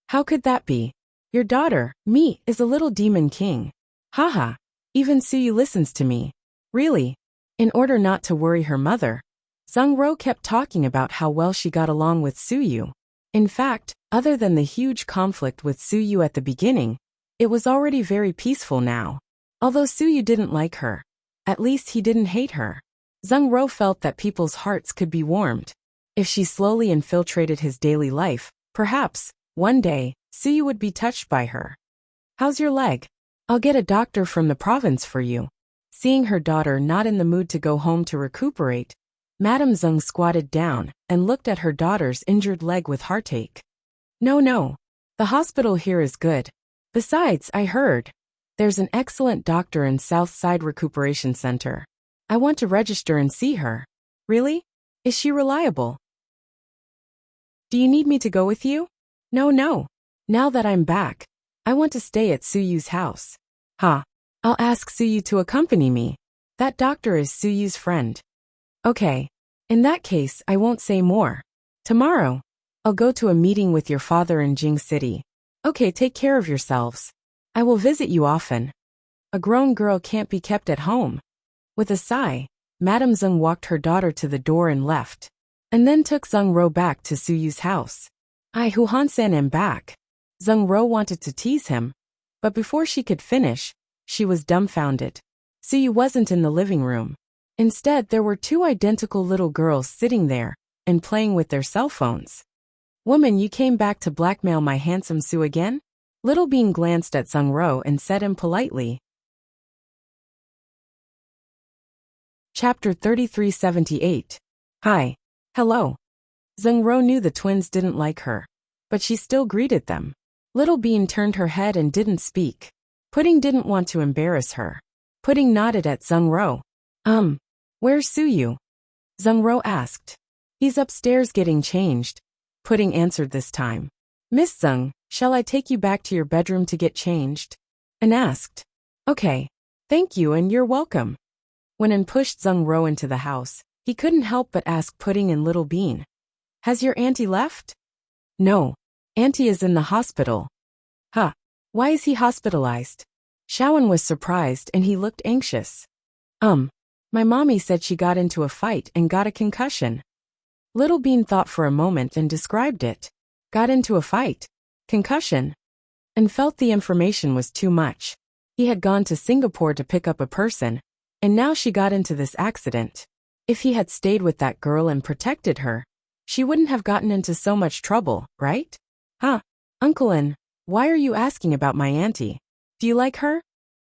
How could that be? Your daughter, me, is a little demon king. Haha. Even Suyu listens to me. Really? In order not to worry her mother, Zheng-ro kept talking about how well she got along with Suyu. In fact, other than the huge conflict with Suyu at the beginning, it was already very peaceful now. Although Suyu didn't like her, at least he didn't hate her. Zheng-ro felt that people's hearts could be warmed. If she slowly infiltrated his daily life, perhaps, one day, Suyu would be touched by her. How's your leg? I'll get a doctor from the province for you. Seeing her daughter not in the mood to go home to recuperate, Madame Zeng squatted down and looked at her daughter's injured leg with heartache. No. The hospital here is good. Besides, I heard there's an excellent doctor in Southside Recuperation Center. I want to register and see her. Really? Is she reliable? Do you need me to go with you? No. Now that I'm back, I want to stay at Suyu's house. I'll ask Suyu to accompany me. That doctor is Suyu's friend. Okay. In that case, I won't say more. Tomorrow, I'll go to a meeting with your father in Jing City. Okay, take care of yourselves. I will visit you often. A grown girl can't be kept at home. With a sigh, Madame Zeng walked her daughter to the door and left, and then took Zheng-ro back to Suyu's house. Hu Han-san am back. Zheng-ro wanted to tease him, but before she could finish, she was dumbfounded. Suyu wasn't in the living room. Instead, there were two identical little girls sitting there and playing with their cell phones. Woman, you came back to blackmail my handsome Su again? Little Bean glanced at Zheng-ro and said impolitely. Chapter 3378. Hi. Hello. Zheng-ro knew the twins didn't like her, but she still greeted them. Little Bean turned her head and didn't speak. Pudding didn't want to embarrass her. Pudding nodded at Zheng-ro. Where's Suyu? Zheng-ro asked. He's upstairs getting changed. Pudding answered this time. Miss Zeng, shall I take you back to your bedroom to get changed? And asked. Okay. Thank you and you're welcome. When An pushed Zheng-ro into the house, he couldn't help but ask Pudding and Little Bean. Has your auntie left? No. Auntie is in the hospital. Why is he hospitalized? Shawan was surprised and he looked anxious. My mommy said she got into a fight and got a concussion. Little Bean thought for a moment and described it. Got into a fight? Concussion? and felt the information was too much. He had gone to Singapore to pick up a person, and now she got into this accident. If he had stayed with that girl and protected her, she wouldn't have gotten into so much trouble, right? Huh? Uncle N, why are you asking about my auntie? Do you like her?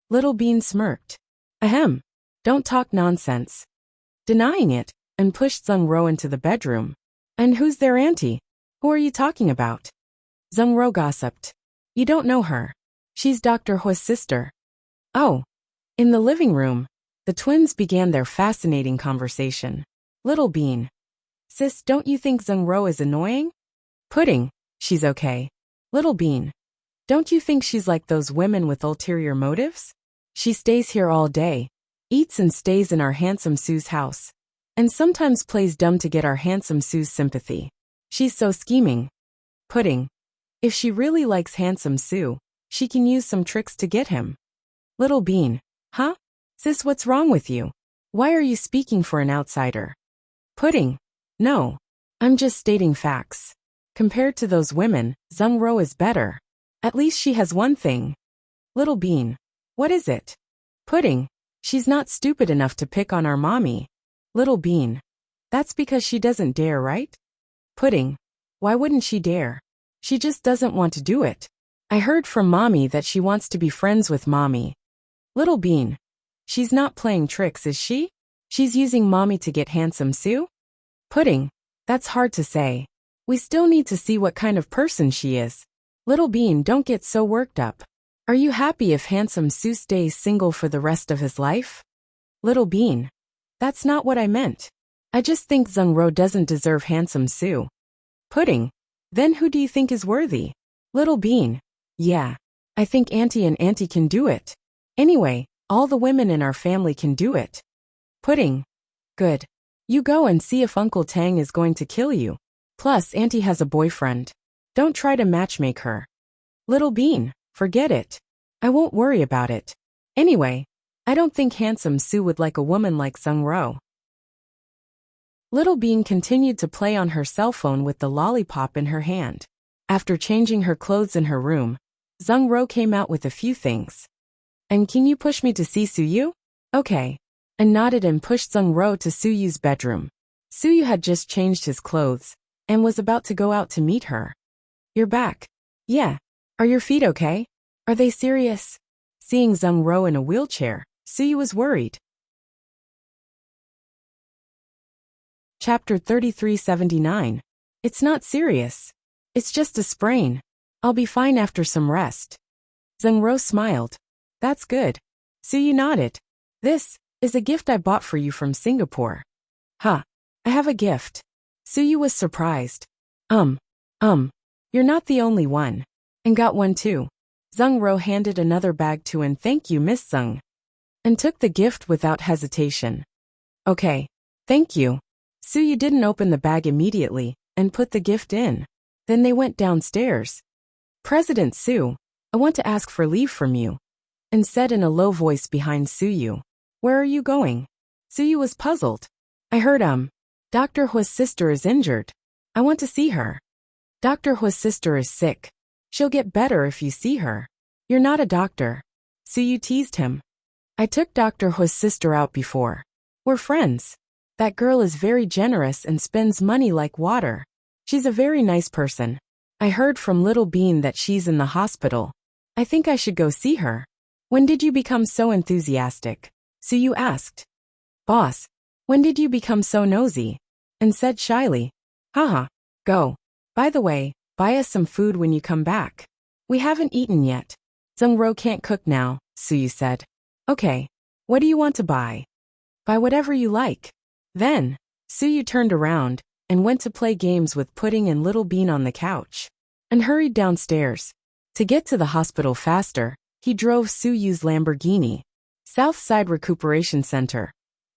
Little Bean smirked. Ahem. Don't talk nonsense. Denying it, and pushed Zheng Ro into the bedroom. And who's their auntie? Who are you talking about? Zheng Ro gossiped. You don't know her. She's Dr. Hu's sister. Oh. In the living room, the twins began their fascinating conversation. Little Bean. Sis, don't you think Zheng Ro is annoying? Pudding. She's okay. Little Bean. Don't you think she's like those women with ulterior motives? She stays here all day, eats and stays in our handsome Sue's house, and sometimes plays dumb to get our handsome Sue's sympathy. She's so scheming. Pudding. If she really likes handsome Sue, she can use some tricks to get him. Little Bean. Huh? Sis, what's wrong with you? Why are you speaking for an outsider? Pudding. No. I'm just stating facts. Compared to those women, Zheng Ro is better. At least she has one thing. Little Bean. What is it? Pudding. She's not stupid enough to pick on our mommy. Little Bean. That's because she doesn't dare, right? Pudding. Why wouldn't she dare? She just doesn't want to do it. I heard from mommy that she wants to be friends with mommy. Little Bean. She's not playing tricks, is she? She's using mommy to get handsome Sue? Pudding. That's hard to say. We still need to see what kind of person she is. Little Bean, don't get so worked up. Are you happy if handsome Sue stays single for the rest of his life? Little Bean. That's not what I meant. I just think Zheng Ro doesn't deserve handsome Sue. Pudding. Then who do you think is worthy? Little Bean. Yeah. I think Auntie and Auntie can do it. Anyway, all the women in our family can do it. Pudding. Good. You go and see if Uncle Tang is going to kill you. Plus, Auntie has a boyfriend. Don't try to matchmake her. Little Bean. Forget it. I won't worry about it. Anyway, I don't think handsome Sue would like a woman like Zheng Ro. Little Bean continued to play on her cell phone with the lollipop in her hand. After changing her clothes in her room, Zheng Ro came out with a few things. And can you push me to see Suyu? Okay. And nodded and pushed Zheng Ro to Suyu's bedroom. Suyu had just changed his clothes and was about to go out to meet her. You're back. Yeah. Are your feet okay? Are they serious? Seeing Zheng Ro in a wheelchair, Suyu was worried. Chapter 3379. It's not serious. It's just a sprain. I'll be fine after some rest. Zheng Ro smiled. That's good. Suyu nodded. This is a gift I bought for you from Singapore. Huh. I have a gift. Suyu was surprised. You're not the only one. And got one too. Zheng Ro handed another bag to and thank you, Miss Zheng. And took the gift without hesitation. Okay. Thank you. Suyu didn't open the bag immediately and put the gift in. Then they went downstairs. President Su, I want to ask for leave from you. And said in a low voice behind Suyu. Where are you going? Suyu was puzzled. I heard Dr. Hu's sister is injured. I want to see her. Dr. Hu's sister is sick. She'll get better if you see her. You're not a doctor. Suyu teased him. I took Dr. Hu's sister out before. We're friends. That girl is very generous and spends money like water. She's a very nice person. I heard from Little Bean that she's in the hospital. I think I should go see her. When did you become so enthusiastic? Suyu asked. Boss, when did you become so nosy? And said shyly. Haha. Go. By the way, buy us some food when you come back. We haven't eaten yet. Zheng Ro can't cook now, Suyu said. Okay. What do you want to buy? Buy whatever you like. Then, Suyu turned around and went to play games with Pudding and Little Bean on the couch. And hurried downstairs. To get to the hospital faster, he drove Suyu's Lamborghini. Southside Recuperation Center.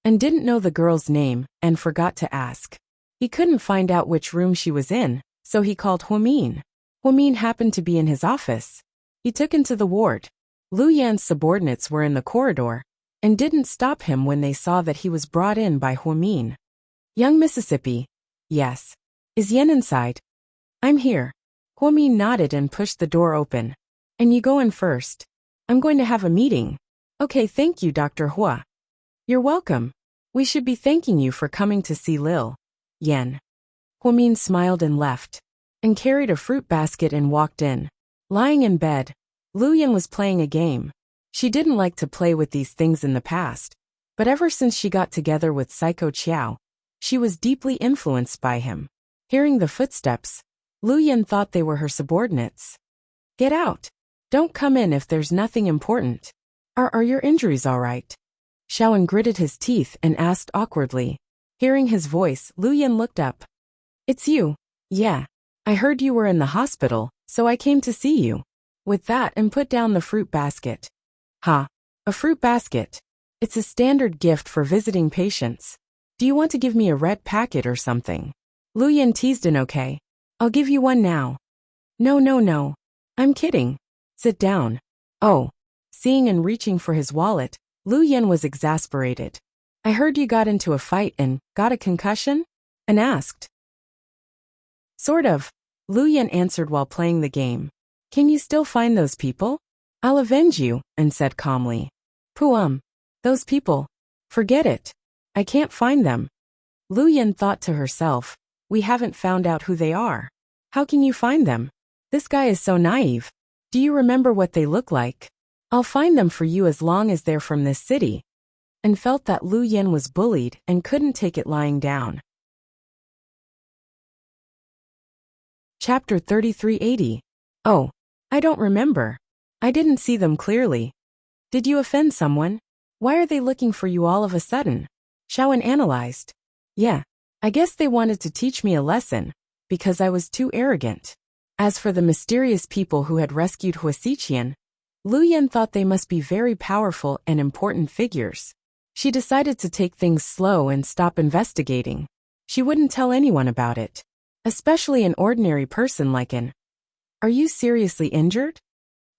And didn't know the girl's name and forgot to ask. He couldn't find out which room she was in, so he called Huamin. Huamin happened to be in his office. He took him to the ward. Lu Yan's subordinates were in the corridor and didn't stop him when they saw that he was brought in by Huamin. Young Mississippi. Yes. Is Yen inside? I'm here. Huamin nodded and pushed the door open. And you go in first. I'm going to have a meeting. Okay, thank you, Dr. Hua. You're welcome. We should be thanking you for coming to see Lil Yan. Huamin smiled and left, and carried a fruit basket and walked in. Lying in bed, Lu Yan was playing a game. She didn't like to play with these things in the past, but ever since she got together with Psycho Chiao, she was deeply influenced by him. Hearing the footsteps, Lu Yan thought they were her subordinates. Get out. Don't come in if there's nothing important. Are your injuries all right? Xiaoan gritted his teeth and asked awkwardly. Hearing his voice, Lu Yan looked up. It's you. Yeah. I heard you were in the hospital, so I came to see you. With that and put down the fruit basket. Ha. A fruit basket. It's a standard gift for visiting patients. Do you want to give me a red packet or something? Lu Yan teased an okay. I'll give you one now. No. I'm kidding. Sit down. Oh. Seeing and reaching for his wallet, Lu Yan was exasperated. I heard you got into a fight and got a concussion? And asked. Sort of. Lu Yan answered while playing the game. Can you still find those people? I'll avenge you, and said calmly. Those people. Forget it. I can't find them. Lu Yan thought to herself, we haven't found out who they are. How can you find them? This guy is so naive. Do you remember what they look like? I'll find them for you as long as they're from this city. And felt that Lu Yan was bullied and couldn't take it lying down. Chapter 3380. Oh, I don't remember. I didn't see them clearly. Did you offend someone? Why are they looking for you all of a sudden? Xiaoan analyzed. Yeah, I guess they wanted to teach me a lesson, because I was too arrogant. As for the mysterious people who had rescued Huasiqian, Lu Yan thought they must be very powerful and important figures. She decided to take things slow and stop investigating. She wouldn't tell anyone about it, especially an ordinary person like an. Are you seriously injured?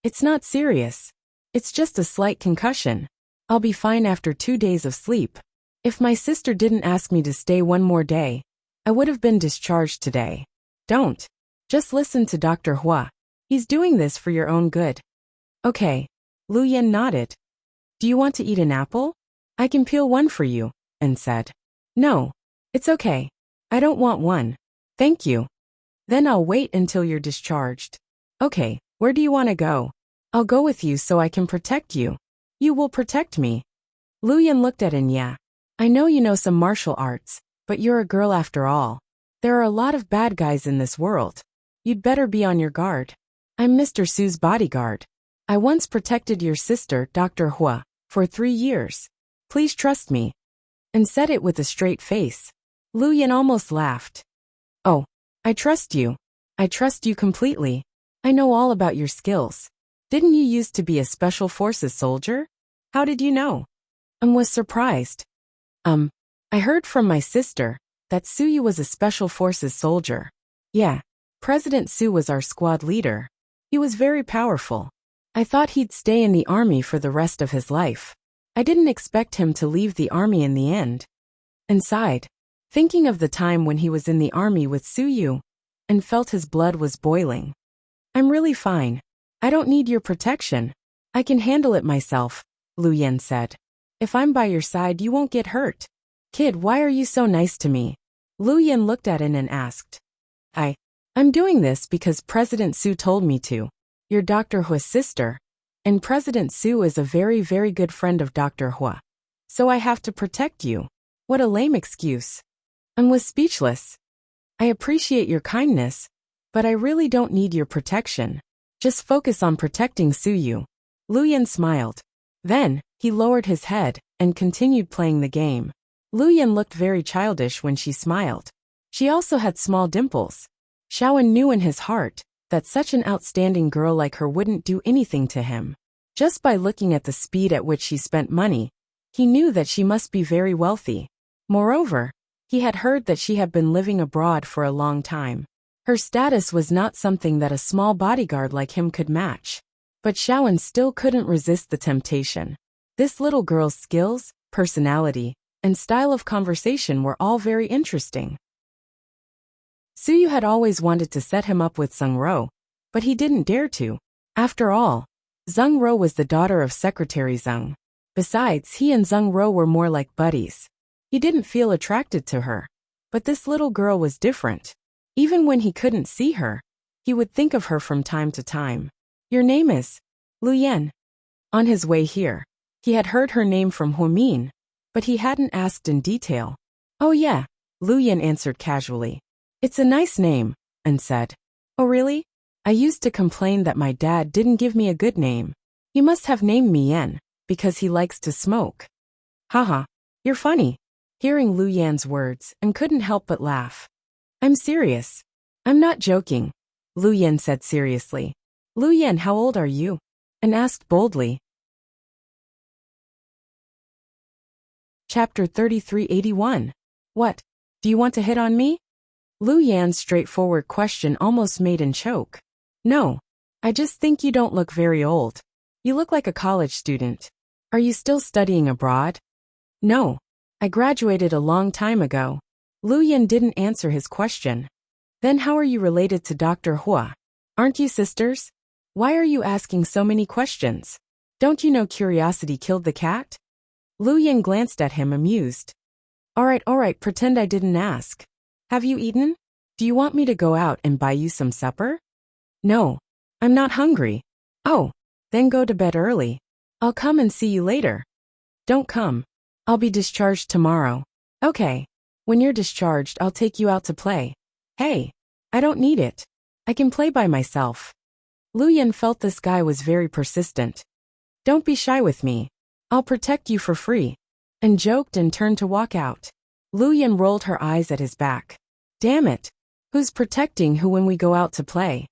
It's not serious. It's just a slight concussion. I'll be fine after 2 days of sleep. If my sister didn't ask me to stay one more day, I would have been discharged today. Don't. Just listen to Dr. Hua. He's doing this for your own good. Okay. Lu Yan nodded. Do you want to eat an apple? I can peel one for you, and said. No. It's okay. I don't want one. Thank you. Then I'll wait until you're discharged. Okay, where do you want to go? I'll go with you so I can protect you. You will protect me. Lu Yan looked at Anya. I know you know some martial arts, but you're a girl after all. There are a lot of bad guys in this world. You'd better be on your guard. I'm Mr. Su's bodyguard. I once protected your sister, Dr. Hua, for 3 years. Please trust me. And said it with a straight face. Lu Yan almost laughed. Oh, I trust you. I trust you completely. I know all about your skills. Didn't you used to be a special forces soldier? How did you know? Was surprised. I heard from my sister that Suyu was a special forces soldier. Yeah, President Su was our squad leader. He was very powerful. I thought he'd stay in the army for the rest of his life. I didn't expect him to leave the army in the end. And sighed, thinking of the time when he was in the army with Suyu, and felt his blood was boiling. I'm really fine. I don't need your protection. I can handle it myself, Lu Yan said. If I'm by your side, you won't get hurt. Kid, why are you so nice to me? Lu Yan looked at him and asked. I'm doing this because President Su told me to. You're Dr. Hua's sister, and President Su is a very, very good friend of Dr. Hua. So I have to protect you. What a lame excuse. I was speechless. I appreciate your kindness, but I really don't need your protection. Just focus on protecting Suyu. Lu Yan smiled. Then, he lowered his head and continued playing the game. Lu Yan looked very childish when she smiled. She also had small dimples. Xiaoan knew in his heart that such an outstanding girl like her wouldn't do anything to him. Just by looking at the speed at which she spent money, he knew that she must be very wealthy. Moreover, he had heard that she had been living abroad for a long time. Her status was not something that a small bodyguard like him could match. But Xiaoan still couldn't resist the temptation. This little girl's skills, personality, and style of conversation were all very interesting. Suyu had always wanted to set him up with Sung Ro, but he didn't dare to. After all, Zheng Ro was the daughter of Secretary Zheng. Besides, he and Zheng Ro were more like buddies. He didn't feel attracted to her. But this little girl was different. Even when he couldn't see her, he would think of her from time to time. Your name is Lu Yan. On his way here, he had heard her name from Huimin, but he hadn't asked in detail. Oh yeah, Lu Yan answered casually. It's a nice name, and said. Oh really? I used to complain that my dad didn't give me a good name. He must have named me Yan, because he likes to smoke. Haha, you're funny. Hearing Lu Yan's words, and couldn't help but laugh. I'm serious. I'm not joking, Lu Yan said seriously. Lu Yan, how old are you? And asked boldly. Chapter 3381. What? Do you want to hit on me? Lu Yan's straightforward question almost made him choke. No. I just think you don't look very old. You look like a college student. Are you still studying abroad? No. I graduated a long time ago. Lu Yan didn't answer his question. Then how are you related to Dr. Hua? Aren't you sisters? Why are you asking so many questions? Don't you know curiosity killed the cat? Lu Yan glanced at him amused. All right, pretend I didn't ask. Have you eaten? Do you want me to go out and buy you some supper? No. I'm not hungry. Oh, then go to bed early. I'll come and see you later. Don't come. I'll be discharged tomorrow. Okay. When you're discharged, I'll take you out to play. Hey, I don't need it. I can play by myself. Lu Yan felt this guy was very persistent. Don't be shy with me. I'll protect you for free. And joked and turned to walk out. Lu Yan rolled her eyes at his back. Damn it. Who's protecting who when we go out to play?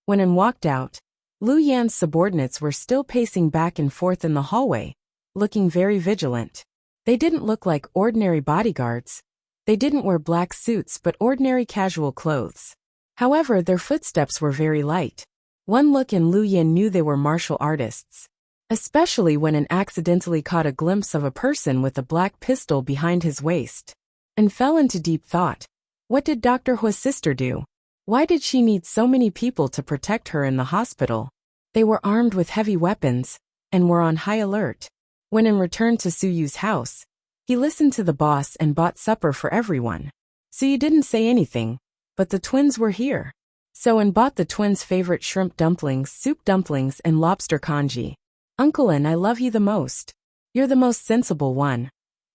When An walked out, Lu Yan's subordinates were still pacing back and forth in the hallway, looking very vigilant. They didn't look like ordinary bodyguards. They didn't wear black suits but ordinary casual clothes. However, their footsteps were very light. One look and Lu Yan knew they were martial artists. Especially when An accidentally caught a glimpse of a person with a black pistol behind his waist. And fell into deep thought. What did Dr. Hua's sister do? Why did she need so many people to protect her in the hospital? They were armed with heavy weapons, and were on high alert. When An returned to Suyu's house, he listened to the boss and bought supper for everyone. Suyu didn't say anything, but the twins were here. So An bought the twins' favorite shrimp dumplings, soup dumplings, and lobster congee. Uncle An, I love you the most. You're the most sensible one.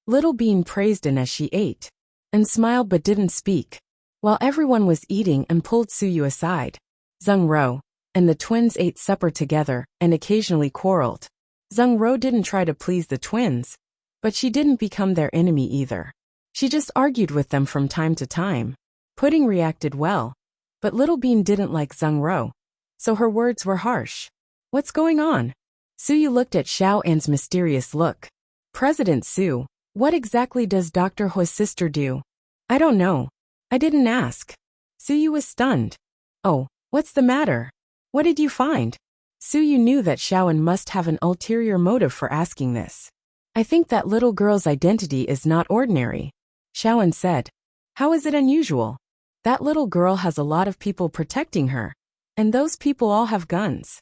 Little Bean praised An as she ate, and smiled but didn't speak. While everyone was eating and pulled Suyu aside, Zheng Ro and the twins ate supper together and occasionally quarreled. Zheng Ro didn't try to please the twins, but she didn't become their enemy either. She just argued with them from time to time. Pudding reacted well, but Little Bean didn't like Zheng Ro, so her words were harsh. What's going on? Suyu looked at Xiao An's mysterious look. President Su, what exactly does Dr. Hua's sister do? I don't know. I didn't ask. Suyu was stunned. Oh, what's the matter? What did you find? Suyu knew that Xiao An must have an ulterior motive for asking this. I think that little girl's identity is not ordinary, Xiao An said. How is it unusual? That little girl has a lot of people protecting her, and those people all have guns.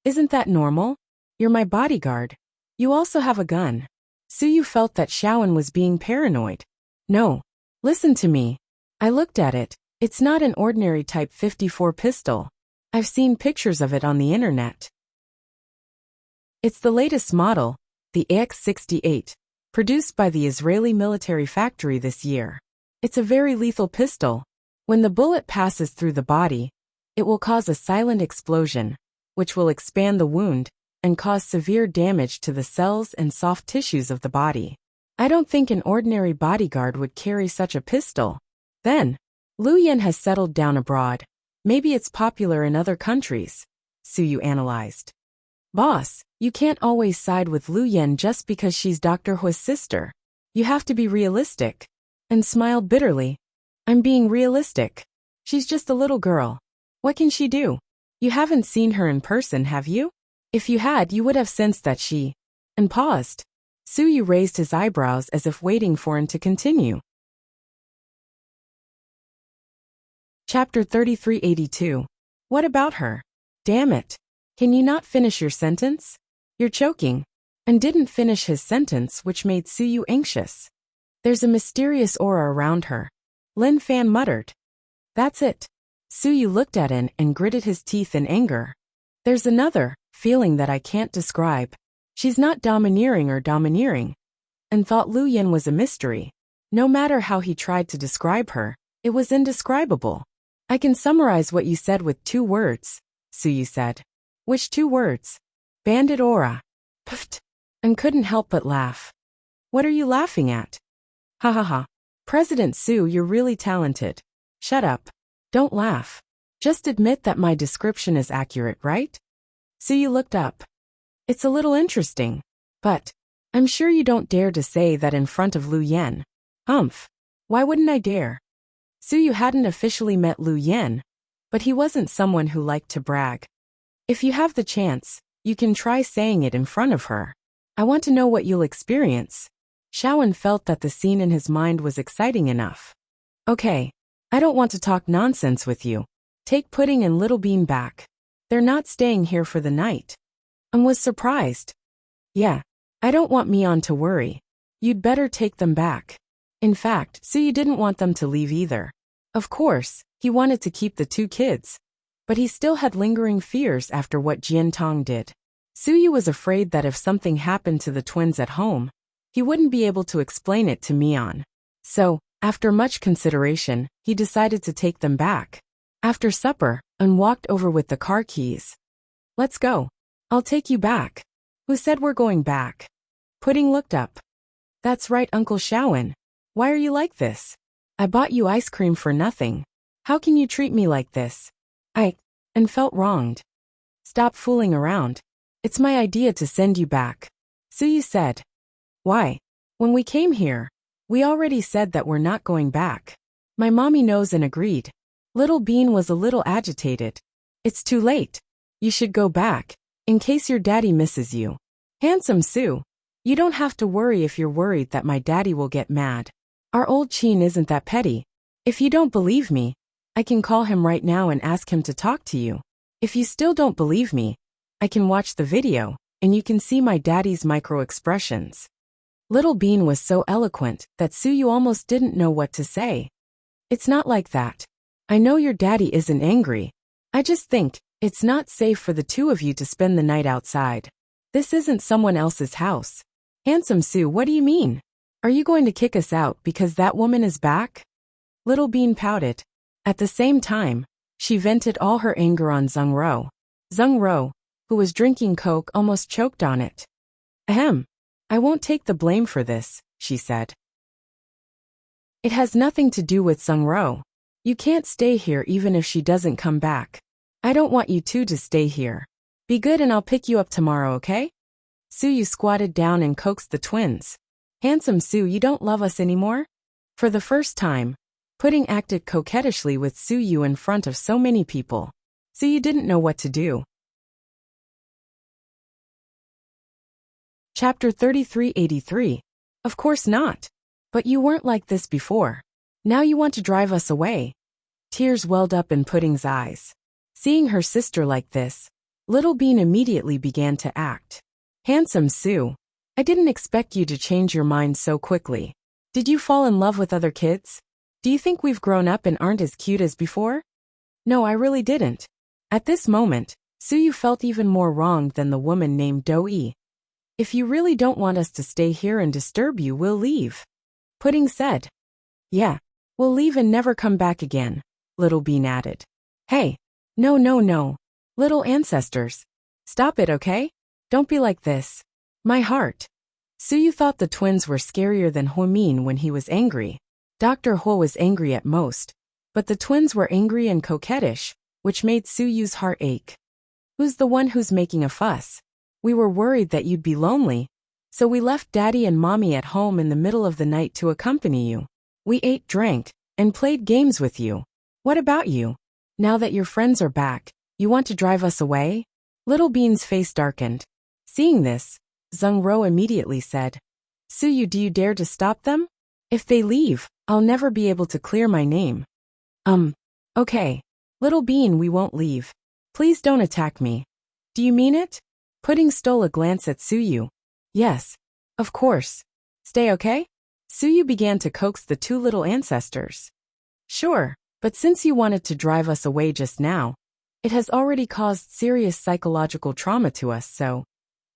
Isn't that normal? You're my bodyguard. You also have a gun. Suyu felt that Xiao An was being paranoid. No. Listen to me. I looked at it. It's not an ordinary Type 54 pistol. I've seen pictures of it on the internet. It's the latest model, the AX-68, produced by the Israeli military factory this year. It's a very lethal pistol. When the bullet passes through the body, it will cause a silent explosion, which will expand the wound and cause severe damage to the cells and soft tissues of the body. I don't think an ordinary bodyguard would carry such a pistol. Then, Lu Yan has settled down abroad. Maybe it's popular in other countries, Suyu analyzed. Boss, you can't always side with Lu Yan just because she's Dr. Hua's sister. You have to be realistic. And smiled bitterly. I'm being realistic. She's just a little girl. What can she do? You haven't seen her in person, have you? If you had, you would have sensed that she... And paused. Suyu raised his eyebrows as if waiting for him to continue. Chapter 3382. What about her? Damn it. Can you not finish your sentence? You're choking. And didn't finish his sentence, which made Suyu anxious. There's a mysterious aura around her. Lin Fan muttered. That's it. Suyu looked at him and gritted his teeth in anger. There's another feeling that I can't describe. She's not domineering, and thought Lu Yin was a mystery. No matter how he tried to describe her, it was indescribable. I can summarize what you said with 2 words, Suyu said. Which 2 words? Bandit aura. Puffed. And couldn't help but laugh. What are you laughing at? Ha ha ha. President Su, you're really talented. Shut up. Don't laugh. Just admit that my description is accurate, right? Suyu looked up. It's a little interesting. But I'm sure you don't dare to say that in front of Lu Yen. Humph. Why wouldn't I dare? Suyu hadn't officially met Lu Yen, but he wasn't someone who liked to brag. If you have the chance, you can try saying it in front of her. I want to know what you'll experience. Shaoan felt that the scene in his mind was exciting enough. Okay. I don't want to talk nonsense with you. Take Pudding and Little Bean back. They're not staying here for the night. And was surprised. Yeah. I don't want Mion to worry. You'd better take them back. In fact, Suyu didn't want them to leave either. Of course, he wanted to keep the 2 kids. But he still had lingering fears after what Jian Tong did. Suyu was afraid that if something happened to the twins at home, he wouldn't be able to explain it to Mion. So, after much consideration, he decided to take them back. After supper, and walked over with the car keys. Let's go. I'll take you back. Who said we're going back? Pudding looked up. That's right, Uncle Shaoan. Why are you like this? I bought you ice cream for nothing. How can you treat me like this? And felt wronged. Stop fooling around. It's my idea to send you back. Suyu said. Why? When we came here, we already said that we're not going back. My mommy knows and agreed. Little Bean was a little agitated. It's too late. You should go back, in case your daddy misses you. Handsome Su. You don't have to worry if you're worried that my daddy will get mad. Our old Chin isn't that petty. If you don't believe me, I can call him right now and ask him to talk to you. If you still don't believe me, I can watch the video, and you can see my daddy's micro-expressions. Little Bean was so eloquent that Suyu almost didn't know what to say. It's not like that. I know your daddy isn't angry. I just think it's not safe for the 2 of you to spend the night outside. This isn't someone else's house. Handsome Su, what do you mean? Are you going to kick us out because that woman is back? Little Bean pouted. At the same time, she vented all her anger on Zheng Ro. Zheng Ro, who was drinking Coke, almost choked on it. Ahem. I won't take the blame for this, she said. It has nothing to do with Zheng Ro. You can't stay here even if she doesn't come back. I don't want you 2 to stay here. Be good and I'll pick you up tomorrow, okay? Suyu squatted down and coaxed the twins. Handsome Su, you don't love us anymore? For the first time, Pudding acted coquettishly with Suyu in front of so many people. Suyu didn't know what to do. Chapter 3383. Of course not. But you weren't like this before. Now you want to drive us away. Tears welled up in Pudding's eyes. Seeing her sister like this, Little Bean immediately began to act. Handsome Su, I didn't expect you to change your mind so quickly. Did you fall in love with other kids? Do you think we've grown up and aren't as cute as before? No, I really didn't. At this moment, Suyu felt even more wronged than the woman named Do-yi. If you really don't want us to stay here and disturb you, we'll leave. Pudding said. Yeah, we'll leave and never come back again, Little Bean added. Hey, no. Little ancestors. Stop it, okay? Don't be like this. My heart. Suyu thought the twins were scarier than Huimin when he was angry. Dr. Huo was angry at most, but the twins were angry and coquettish, which made Suyu's heart ache. Who's the one who's making a fuss? We were worried that you'd be lonely, so we left Daddy and Mommy at home in the middle of the night to accompany you. We ate, drank, and played games with you. What about you? Now that your friends are back, you want to drive us away? Little Bean's face darkened. Seeing this, Zheng Ro immediately said, Suyu, do you dare to stop them? If they leave, I'll never be able to clear my name. Okay. Little Bean, we won't leave. Please don't attack me. Do you mean it? Pudding stole a glance at Suyu. Yes. Of course. Stay okay? Suyu began to coax the two little ancestors. Sure, but since you wanted to drive us away just now, it has already caused serious psychological trauma to us, so.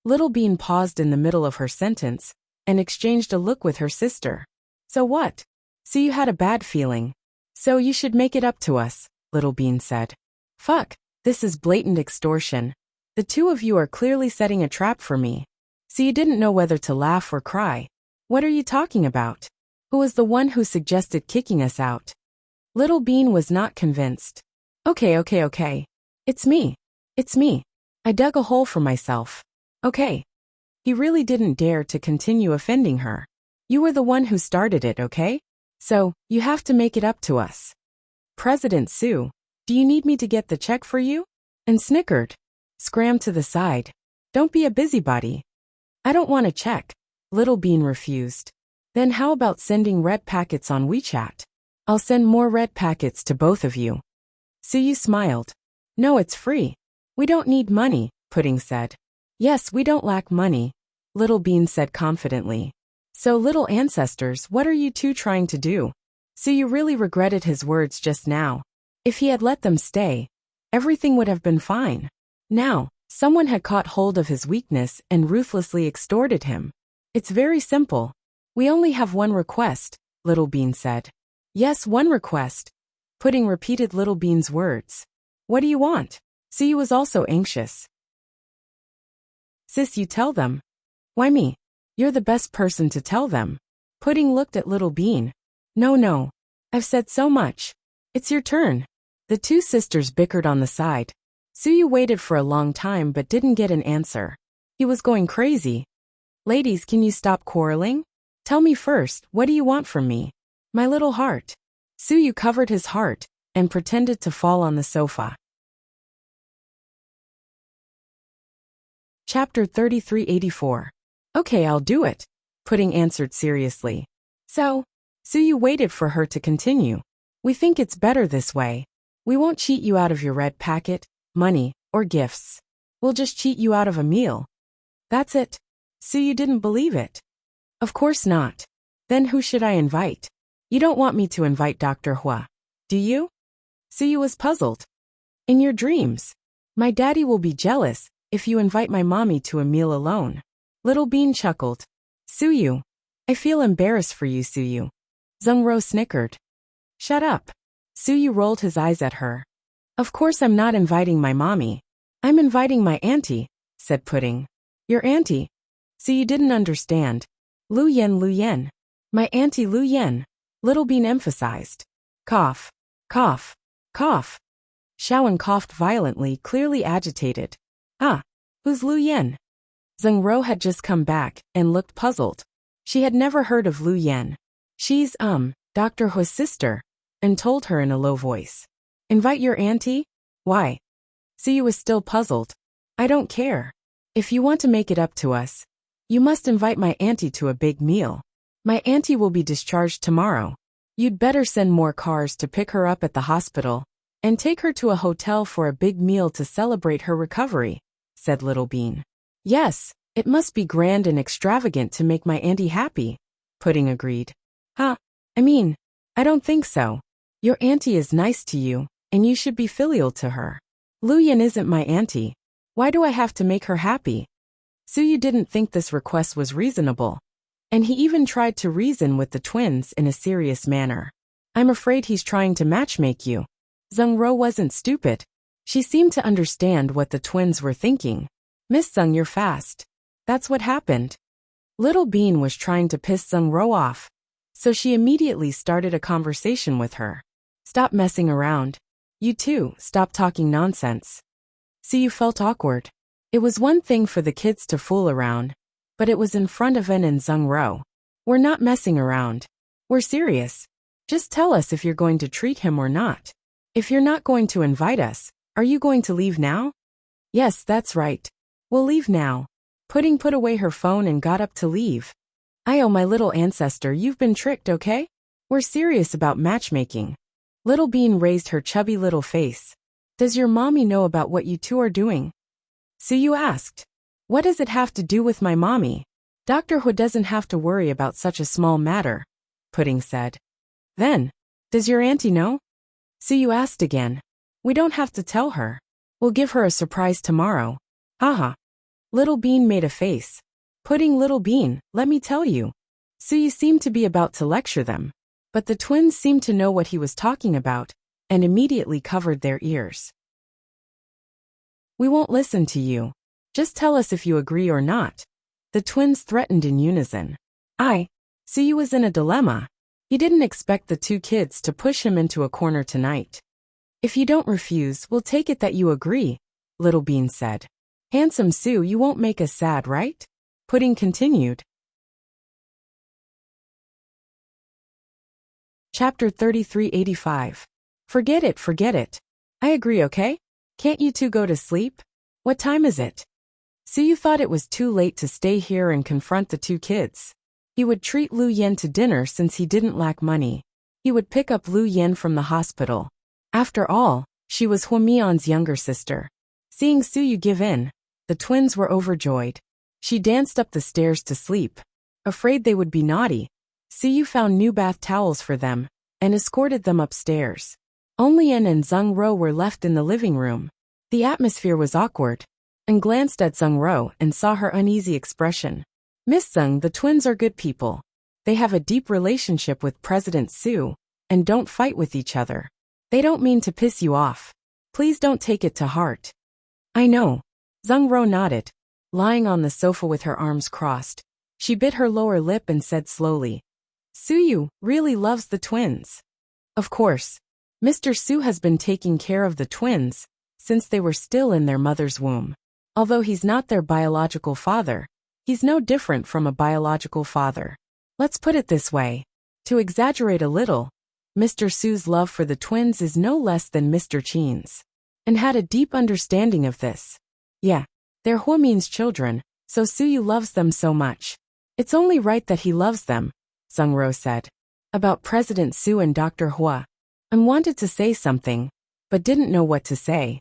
Little Bean paused in the middle of her sentence and exchanged a look with her sister. So what? So you had a bad feeling. So you should make it up to us, Little Bean said. Fuck, this is blatant extortion. The two of you are clearly setting a trap for me. So you didn't know whether to laugh or cry. What are you talking about? Who was the one who suggested kicking us out? Little Bean was not convinced. Okay. It's me. I dug a hole for myself. Okay. He really didn't dare to continue offending her. You were the one who started it, okay? So, you have to make it up to us. President Sue, do you need me to get the check for you? And snickered. Scram to the side. Don't be a busybody. I don't want a check. Little Bean refused. Then how about sending red packets on WeChat? I'll send more red packets to both of you. Suyu smiled. No, it's free. We don't need money, Pudding said. Yes, we don't lack money, Little Bean said confidently. So little ancestors, what are you two trying to do? Suyu really regretted his words just now. If he had let them stay, everything would have been fine. Now, someone had caught hold of his weakness and ruthlessly extorted him. It's very simple. We only have one request, Little Bean said. Yes, one request. Pudding repeated Little Bean's words. What do you want? Suyu was also anxious. Sis, you tell them. Why me? You're the best person to tell them. Pudding looked at Little Bean. No. I've said so much. It's your turn. The two sisters bickered on the side. Suyu waited for a long time but didn't get an answer. He was going crazy. Ladies, can you stop quarreling? Tell me first, what do you want from me? My little heart. Suyu covered his heart and pretended to fall on the sofa. Chapter 3384. Okay, I'll do it, Pudding answered seriously. So, Suyu waited for her to continue. We think it's better this way. We won't cheat you out of your red packet, money, or gifts. We'll just cheat you out of a meal. That's it. Suyu didn't believe it. Of course not. Then who should I invite? You don't want me to invite Dr. Hua, do you? Suyu was puzzled. In your dreams. My daddy will be jealous if you invite my mommy to a meal alone. Little Bean chuckled. Suyu. I feel embarrassed for you, Suyu. Zhengro snickered. Shut up. Suyu rolled his eyes at her. Of course I'm not inviting my mommy. I'm inviting my auntie, said Pudding. Your auntie? Suyu didn't understand. Lu Yen. My auntie Lu Yen. Little Bean emphasized. Cough. Cough. Cough. Shaowen coughed violently, clearly agitated. Ah, who's Lu Yen? Zhengro had just come back and looked puzzled. She had never heard of Lu Yen. She's, Dr. Hua's sister, and told her in a low voice. Invite your auntie? Why? Suyu was still puzzled. I don't care. If you want to make it up to us, you must invite my auntie to a big meal. My auntie will be discharged tomorrow. You'd better send more cars to pick her up at the hospital and take her to a hotel for a big meal to celebrate her recovery, said Little Bean. Yes, it must be grand and extravagant to make my auntie happy, Pudding agreed. Huh? I don't think so. Your auntie is nice to you, and you should be filial to her. Lu Yen isn't my auntie. Why do I have to make her happy? Suyu didn't think this request was reasonable, and he even tried to reason with the twins in a serious manner. I'm afraid he's trying to matchmake you. Zhengro wasn't stupid. She seemed to understand what the twins were thinking. Miss Zheng, you're fast. That's what happened. Little Bean was trying to piss Zhengro off, so she immediately started a conversation with her. Stop messing around. You two, stop talking nonsense. Suyu felt awkward. It was one thing for the kids to fool around, but it was in front of En and Zhengro. We're not messing around. We're serious. Just tell us if you're going to treat him or not. If you're not going to invite us, are you going to leave now? Yes, that's right. We'll leave now. Pudding put away her phone and got up to leave. Oh, my little ancestor, you've been tricked, okay? We're serious about matchmaking. Little Bean raised her chubby little face. Does your mommy know about what you two are doing? Suyu asked. What does it have to do with my mommy? Dr. Hu doesn't have to worry about such a small matter, Pudding said. Then, does your auntie know? Suyu asked again. We don't have to tell her. We'll give her a surprise tomorrow. Haha. Little Bean made a face. Pudding, Little Bean, let me tell you. Suyu seemed to be about to lecture them, but the twins seemed to know what he was talking about, and immediately covered their ears. We won't listen to you. Just tell us if you agree or not. The twins threatened in unison. Suyu was in a dilemma. He didn't expect the two kids to push him into a corner tonight. If you don't refuse, we'll take it that you agree, Little Bean said. Handsome Sue, you won't make us sad, right? Pudding continued. Chapter 3385. Forget it. I agree, okay? Can't you two go to sleep? What time is it? Suyu thought it was too late to stay here and confront the two kids. He would treat Lu Yan to dinner since he didn't lack money. He would pick up Lu Yan from the hospital. After all, she was Huamian's younger sister. Seeing Suyu give in, the twins were overjoyed. She danced up the stairs to sleep. Afraid they would be naughty, Suyu found new bath towels for them and escorted them upstairs. Only Yen and Zheng Ro were left in the living room. The atmosphere was awkward, and glanced at Zheng Ro and saw her uneasy expression. Miss Zheng, the twins are good people. They have a deep relationship with President Su, and don't fight with each other. They don't mean to piss you off. Please don't take it to heart. I know. Zheng Ro nodded, lying on the sofa with her arms crossed. She bit her lower lip and said slowly, Suyu really loves the twins. Of course. Mr. Su has been taking care of the twins since they were still in their mother's womb. Although he's not their biological father, he's no different from a biological father. Let's put it this way. To exaggerate a little, Mr. Su's love for the twins is no less than Mr. Qin's, and had a deep understanding of this. Yeah, they're Huomin's children, so Suyu loves them so much. It's only right that he loves them, Zheng Ro said. About President Su and Dr. Hua. I wanted to say something, but didn't know what to say.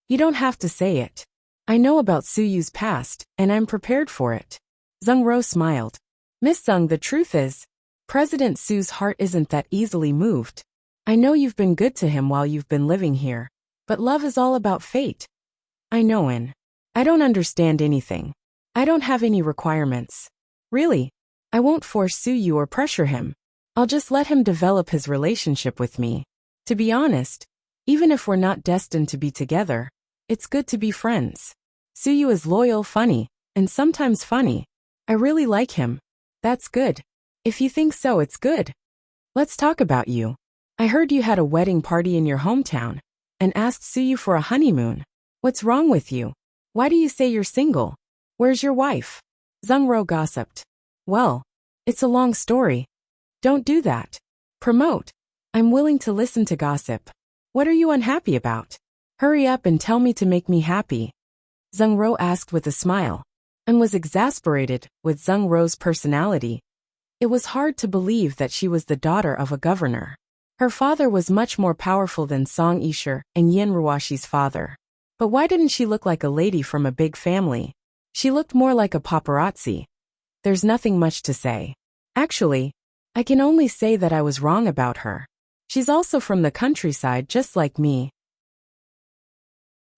You don't have to say it. I know about Suyu's past, and I'm prepared for it. Zheng Ro smiled. Miss Zheng, the truth is, President Su's heart isn't that easily moved. I know you've been good to him while you've been living here, but love is all about fate. I know, and I don't understand anything. I don't have any requirements. Really, I won't force Suyu or pressure him. I'll just let him develop his relationship with me. To be honest, even if we're not destined to be together, it's good to be friends. Suyu is loyal, funny, and sometimes funny. I really like him. That's good. If you think so, it's good. Let's talk about you. I heard you had a wedding party in your hometown and asked Suyu for a honeymoon. What's wrong with you? Why do you say you're single? Where's your wife? Zheng Ro gossiped. Well, it's a long story. Don't do that. Promote. I'm willing to listen to gossip. What are you unhappy about? Hurry up and tell me to make me happy. Zheng Ro asked with a smile, and was exasperated with Zheng Ro's personality. It was hard to believe that she was the daughter of a governor. Her father was much more powerful than Song Yisher and Yin Ruashi's father. But why didn't she look like a lady from a big family? She looked more like a paparazzi. There's nothing much to say. Actually, I can only say that I was wrong about her. She's also from the countryside just like me.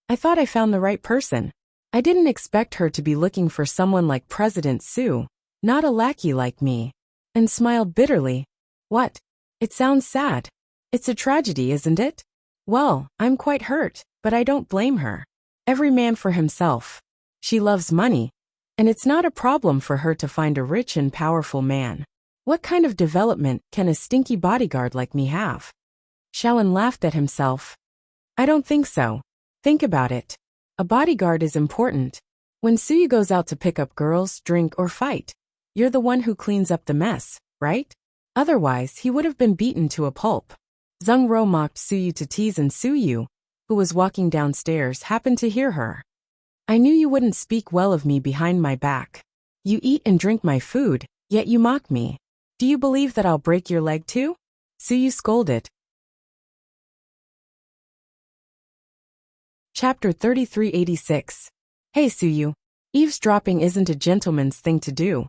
I thought I found the right person. I didn't expect her to be looking for someone like President Su, not a lackey like me. And smiled bitterly. What? It sounds sad. It's a tragedy, isn't it? Well, I'm quite hurt, but I don't blame her. Every man for himself. She loves money, and it's not a problem for her to find a rich and powerful man. What kind of development can a stinky bodyguard like me have? Shaolin laughed at himself. I don't think so. Think about it. A bodyguard is important. When Suyu goes out to pick up girls, drink, or fight, you're the one who cleans up the mess, right? Otherwise, he would have been beaten to a pulp. Zheng Ro mocked Suyu to tease, and Suyu, who was walking downstairs, happened to hear her. I knew you wouldn't speak well of me behind my back. You eat and drink my food, yet you mock me. Do you believe that I'll break your leg too? Suyu scolded. Chapter 3386. Hey Suyu. Eavesdropping isn't a gentleman's thing to do.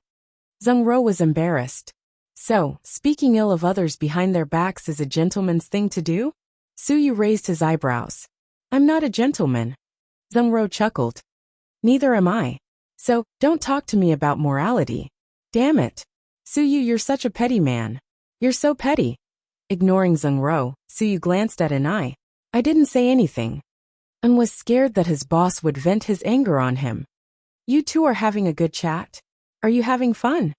Zheng Ro was embarrassed. So, speaking ill of others behind their backs is a gentleman's thing to do? Suyu raised his eyebrows. I'm not a gentleman. Zheng Ro chuckled. Neither am I. So, don't talk to me about morality. Damn it. Suyu, you're such a petty man. You're so petty. Ignoring Zheng Ro, Suyu glanced at Anai. I didn't say anything. And was scared that his boss would vent his anger on him. You two are having a good chat? Are you having fun?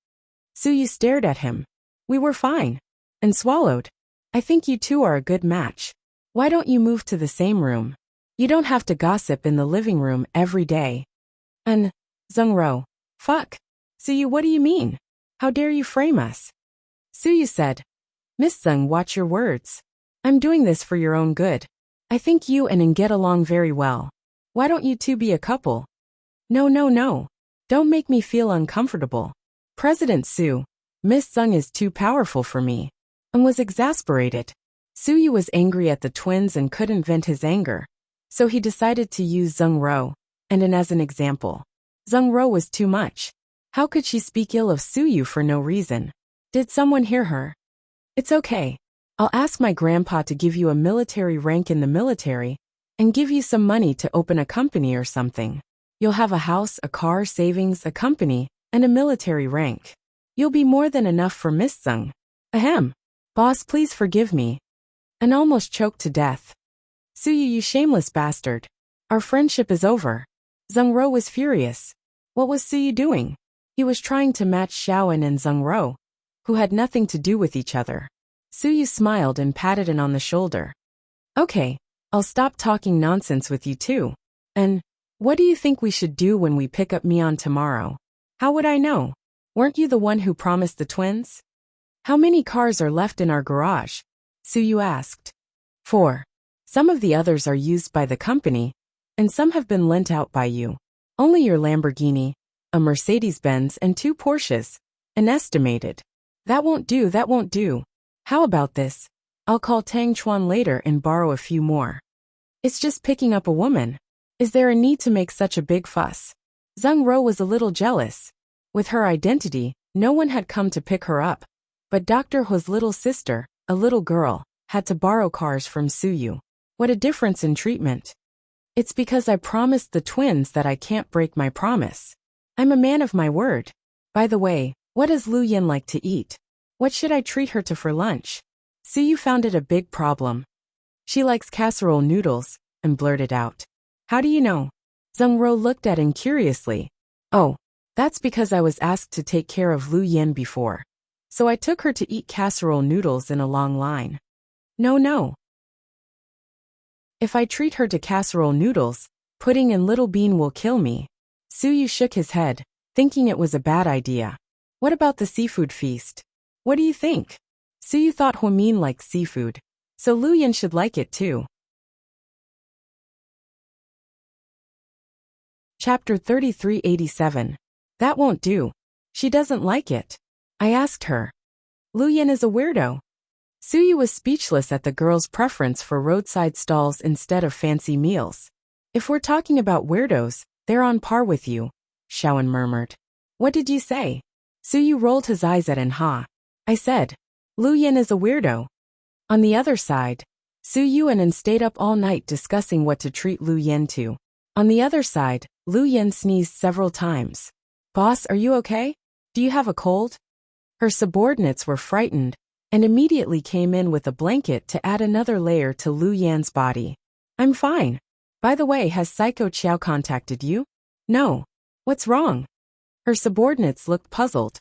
Suyu stared at him. We were fine. And swallowed. I think you two are a good match. Why don't you move to the same room? You don't have to gossip in the living room every day. And, Zheng Ro. Fuck. Suyu, what do you mean? How dare you frame us? Suyu said. Miss Zheng, watch your words. I'm doing this for your own good. I think you and N get along very well. Why don't you two be a couple? No. Don't make me feel uncomfortable. President Su, Miss Zheng is too powerful for me. And was exasperated. Suyu was angry at the twins and couldn't vent his anger. So he decided to use Zheng Ro, and N as an example. Zheng Ro was too much. How could she speak ill of Suyu for no reason? Did someone hear her? It's okay. I'll ask my grandpa to give you a military rank in the military, and give you some money to open a company or something. You'll have a house, a car, savings, a company, and a military rank. You'll be more than enough for Miss Zheng. Ahem. Boss, please forgive me. And almost choked to death. Suyu, you shameless bastard. Our friendship is over. Zheng Ro was furious. What was Suyu doing? He was trying to match Xiaoan and Zheng Ro, who had nothing to do with each other. Suyu smiled and patted N on the shoulder. Okay, I'll stop talking nonsense with you too. And, what do you think we should do when we pick up Mion tomorrow? How would I know? Weren't you the one who promised the twins? How many cars are left in our garage? Suyu asked. 4. Some of the others are used by the company, and some have been lent out by you. Only your Lamborghini, a Mercedes-Benz and 2 Porsches, an estimated. That won't do. How about this? I'll call Tang Chuan later and borrow a few more. It's just picking up a woman. Is there a need to make such a big fuss? Zheng Ro was a little jealous. With her identity, no one had come to pick her up. But Dr. Hu's little sister, a little girl, had to borrow cars from Suyu. What a difference in treatment. It's because I promised the twins that I can't break my promise. I'm a man of my word. By the way, what does Lu Yan like to eat? What should I treat her to for lunch? Suyu found it a big problem. She likes casserole noodles, and blurted out. How do you know? Zheng Ro looked at him curiously. Oh, that's because I was asked to take care of Lu Yan before. So I took her to eat casserole noodles in a long line. No. If I treat her to casserole noodles, pudding and little bean will kill me. Suyu shook his head, thinking it was a bad idea. What about the seafood feast? What do you think? Suyu thought Huamin liked seafood, so Lu Yan should like it too. Chapter 3387. That won't do. She doesn't like it. I asked her. Lu Yan is a weirdo. Suyu was speechless at the girl's preference for roadside stalls instead of fancy meals. If we're talking about weirdos, they're on par with you, Xiaoan murmured. What did you say? Suyu rolled his eyes at Nha. I said, Lu Yan is a weirdo. On the other side, Suyu and N stayed up all night discussing what to treat Lu Yan to. On the other side, Lu Yan sneezed several times. Boss, are you okay? Do you have a cold? Her subordinates were frightened, and immediately came in with a blanket to add another layer to Lu Yan's body. I'm fine. By the way, has Psycho Qiao contacted you? No. What's wrong? Her subordinates looked puzzled.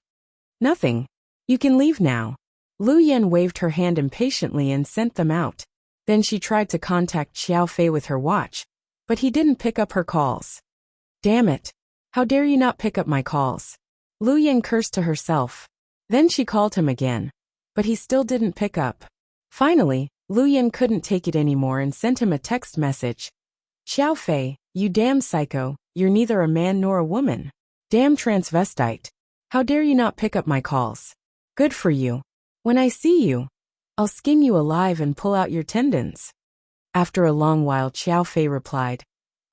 Nothing. You can leave now. Lu Yan waved her hand impatiently and sent them out. Then she tried to contact Xiao Fei with her watch, but he didn't pick up her calls. Damn it. How dare you not pick up my calls? Lu Yan cursed to herself. Then she called him again, but he still didn't pick up. Finally, Lu Yan couldn't take it anymore and sent him a text message. Xiao Fei, you damn psycho, you're neither a man nor a woman. Damn transvestite. How dare you not pick up my calls? Good for you. When I see you, I'll skin you alive and pull out your tendons. After a long while, Xiao Fei replied,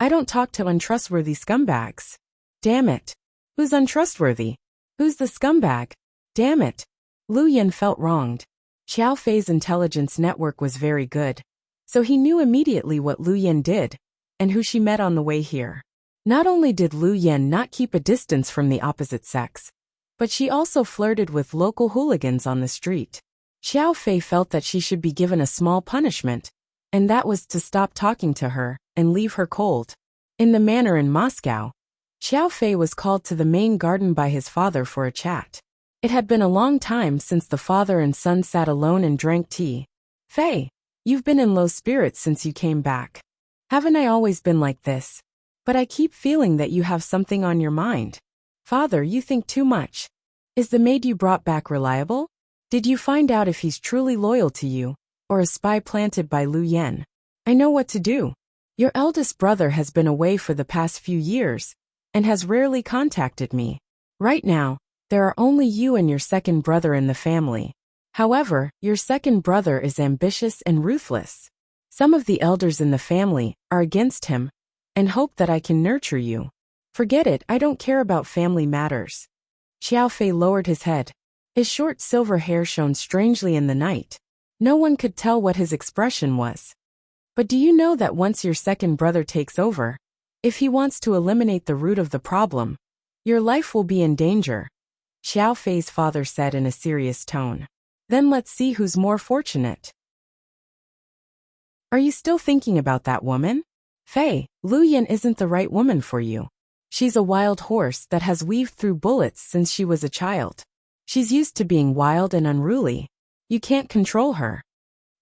I don't talk to untrustworthy scumbags. Damn it. Who's untrustworthy? Who's the scumbag? Damn it. Lu Yan felt wronged. Xiao Fei's intelligence network was very good, so he knew immediately what Lu Yan did, and who she met on the way here. Not only did Lu Yan not keep a distance from the opposite sex, but she also flirted with local hooligans on the street. Xiao Fei felt that she should be given a small punishment, and that was to stop talking to her and leave her cold. In the manor in Moscow, Xiao Fei was called to the main garden by his father for a chat. It had been a long time since the father and son sat alone and drank tea. Fei, you've been in low spirits since you came back. Haven't I always been like this? But I keep feeling that you have something on your mind. Father, you think too much. Is the maid you brought back reliable? Did you find out if he's truly loyal to you, or a spy planted by Lu Yan? I know what to do. Your eldest brother has been away for the past few years, and has rarely contacted me. Right now, there are only you and your second brother in the family. However, your second brother is ambitious and ruthless. Some of the elders in the family are against him, and hope that I can nurture you. Forget it, I don't care about family matters. Xiao Fei lowered his head. His short silver hair shone strangely in the night. No one could tell what his expression was. But do you know that once your second brother takes over, if he wants to eliminate the root of the problem, your life will be in danger? Xiao Fei's father said in a serious tone. Then let's see who's more fortunate. Are you still thinking about that woman? Fei, Lu Yan isn't the right woman for you. She's a wild horse that has weaved through bullets since she was a child. She's used to being wild and unruly. You can't control her.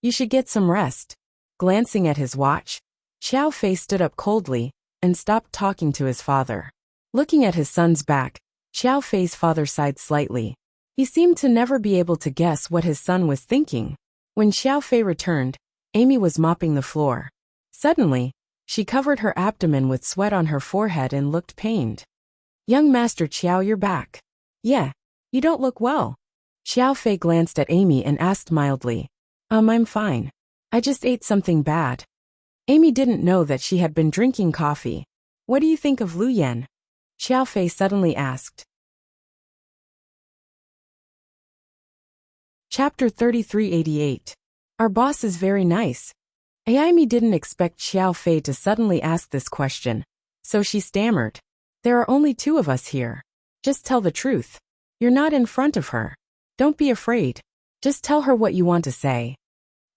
You should get some rest. Glancing at his watch, Xiao Fei stood up coldly and stopped talking to his father. Looking at his son's back, Xiao Fei's father sighed slightly. He seemed to never be able to guess what his son was thinking. When Xiao Fei returned, Amy was mopping the floor. Suddenly, she covered her abdomen with sweat on her forehead and looked pained. Young Master Qiao, you're back. Yeah, you don't look well. Xiao Fei glanced at Amy and asked mildly. I'm fine. I just ate something bad. Amy didn't know that she had been drinking coffee. What do you think of Lu Yan? Xiao Fei suddenly asked. Chapter 3388. Our boss is very nice. Amy didn't expect Xiao Fei to suddenly ask this question, so she stammered. There are only two of us here. Just tell the truth. You're not in front of her. Don't be afraid. Just tell her what you want to say.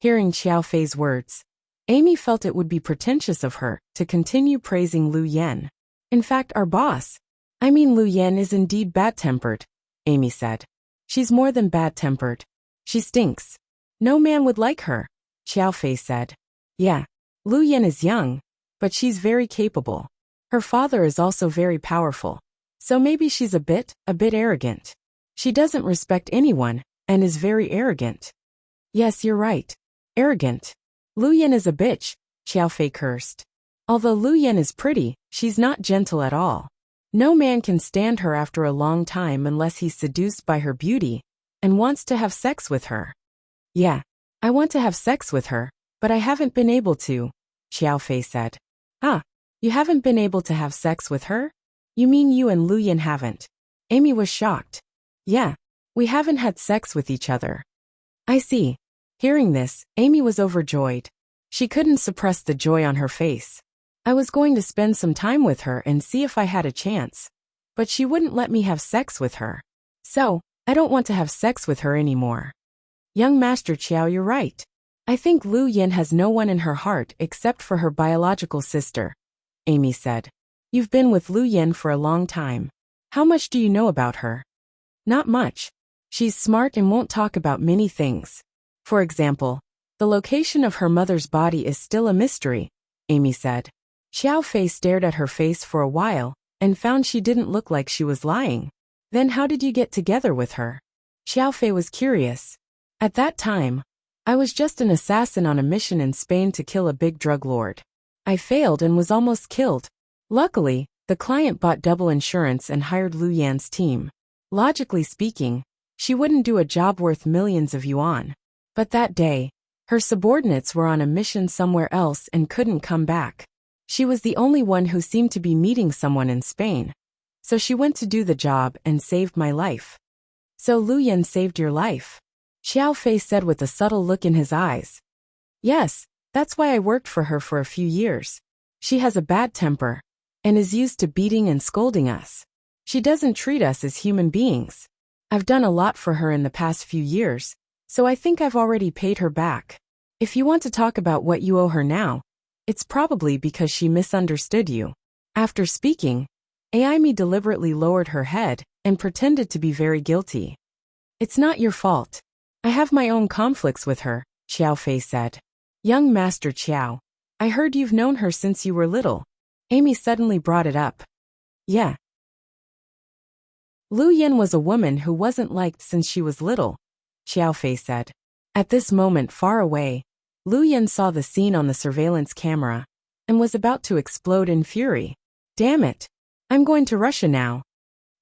Hearing Xiao Fei's words, Amy felt it would be pretentious of her to continue praising Lu Yan. In fact, our boss, Lu Yan is indeed bad-tempered, Amy said. She's more than bad-tempered. She stinks. No man would like her, Xiao Fei said. Yeah, Lu Yan is young, but she's very capable. Her father is also very powerful, so maybe she's a bit arrogant. She doesn't respect anyone, and is very arrogant. Yes, you're right. Arrogant. Lu Yan is a bitch, Xiao Fei cursed. Although Lu Yan is pretty, she's not gentle at all. No man can stand her after a long time unless he's seduced by her beauty, and wants to have sex with her. Yeah, I want to have sex with her, but I haven't been able to, Xiao Fei said. Ah, you haven't been able to have sex with her? You mean you and Lu Yan haven't? Amy was shocked. Yeah, we haven't had sex with each other. I see. Hearing this, Amy was overjoyed. She couldn't suppress the joy on her face. I was going to spend some time with her and see if I had a chance, but she wouldn't let me have sex with her. So, I don't want to have sex with her anymore. Young Master Qiao, you're right. I think Lu Yan has no one in her heart except for her biological sister, Amy said. You've been with Lu Yan for a long time. How much do you know about her? Not much. She's smart and won't talk about many things. For example, the location of her mother's body is still a mystery, Amy said. Xiao Fei stared at her face for a while, and found she didn't look like she was lying. Then how did you get together with her? Xiao Fei was curious. At that time, I was just an assassin on a mission in Spain to kill a big drug lord. I failed and was almost killed. Luckily, the client bought double insurance and hired Lu Yan's team. Logically speaking, she wouldn't do a job worth millions of yuan. But that day, her subordinates were on a mission somewhere else and couldn't come back. She was the only one who seemed to be meeting someone in Spain. So she went to do the job and saved my life. So Lu Yan saved your life? Xiao Fei said with a subtle look in his eyes. Yes, that's why I worked for her for a few years. She has a bad temper and is used to beating and scolding us. She doesn't treat us as human beings. I've done a lot for her in the past few years, so I think I've already paid her back. If you want to talk about what you owe her now, it's probably because she misunderstood you. After speaking, Aimi deliberately lowered her head and pretended to be very guilty. It's not your fault. I have my own conflicts with her, Xiao Fei said. Young Master Qiao, I heard you've known her since you were little. Amy suddenly brought it up. Yeah. Lu Yan was a woman who wasn't liked since she was little, Xiao Fei said. At this moment far away, Lu Yan saw the scene on the surveillance camera and was about to explode in fury. Damn it! I'm going to Russia now.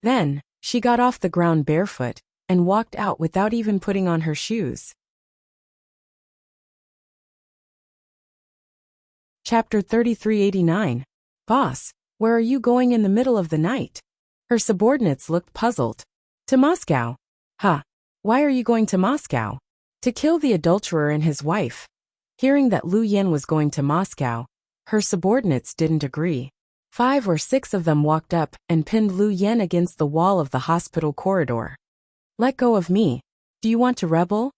Then, she got off the ground barefoot and walked out without even putting on her shoes. Chapter 3389. Boss, where are you going in the middle of the night? Her subordinates looked puzzled. To Moscow. Huh. Why are you going to Moscow? To kill the adulterer and his wife. Hearing that Lu Yan was going to Moscow, her subordinates didn't agree. 5 or 6 of them walked up and pinned Lu Yan against the wall of the hospital corridor. Let go of me. Do you want to rebel?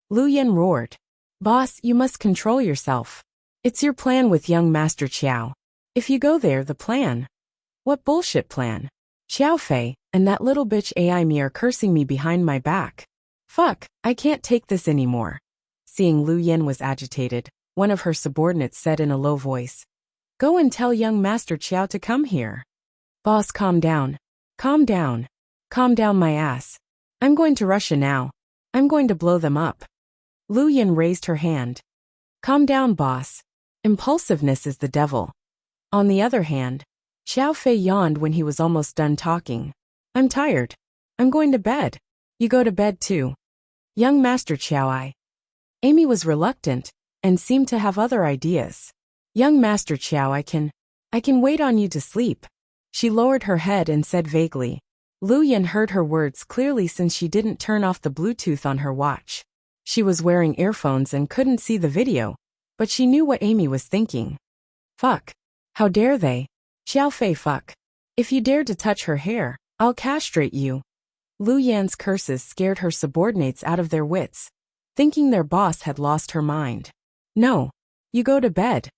Lu Yan roared. Boss, you must control yourself. It's your plan with young Master Qiao. If you go there, the plan. What bullshit plan? Xiao Fei and that little bitch Aimi are cursing me behind my back. Fuck, I can't take this anymore. Seeing Lu Yan was agitated, one of her subordinates said in a low voice. Go and tell young Master Qiao to come here. Boss, calm down. Calm down. Calm down my ass. I'm going to Russia now. I'm going to blow them up. Lu Yan raised her hand. Calm down, boss. Impulsiveness is the devil. On the other hand, Xiao Fei yawned when he was almost done talking. I'm tired. I'm going to bed. You go to bed too. Young Master Qiao. Amy was reluctant and seemed to have other ideas. Young Master Qiao, I can wait on you to sleep. She lowered her head and said vaguely. Lu Yan heard her words clearly since she didn't turn off the Bluetooth on her watch. She was wearing earphones and couldn't see the video, but she knew what Amy was thinking. Fuck. How dare they? Xiao Fei, fuck. If you dare to touch her hair, I'll castrate you. Lu Yan's curses scared her subordinates out of their wits, thinking their boss had lost her mind. No. You go to bed.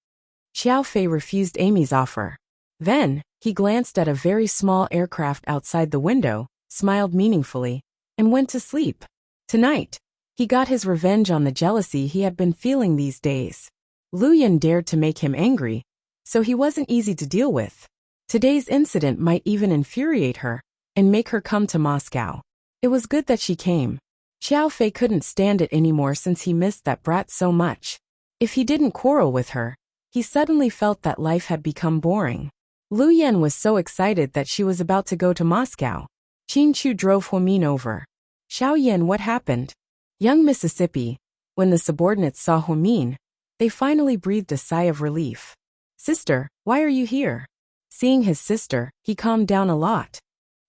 Xiao Fei refused Amy's offer. Then, he glanced at a very small aircraft outside the window, smiled meaningfully, and went to sleep. Tonight, he got his revenge on the jealousy he had been feeling these days. Lu Yan dared to make him angry, so he wasn't easy to deal with. Today's incident might even infuriate her and make her come to Moscow. It was good that she came. Xiao Fei couldn't stand it anymore since he missed that brat so much. If he didn't quarrel with her, he suddenly felt that life had become boring. Lu Yan was so excited that she was about to go to Moscow. Qin Chu drove Huamin over. Xiao Yan, what happened? Young Mississippi. When the subordinates saw Huamin, they finally breathed a sigh of relief. Sister, why are you here? Seeing his sister, he calmed down a lot.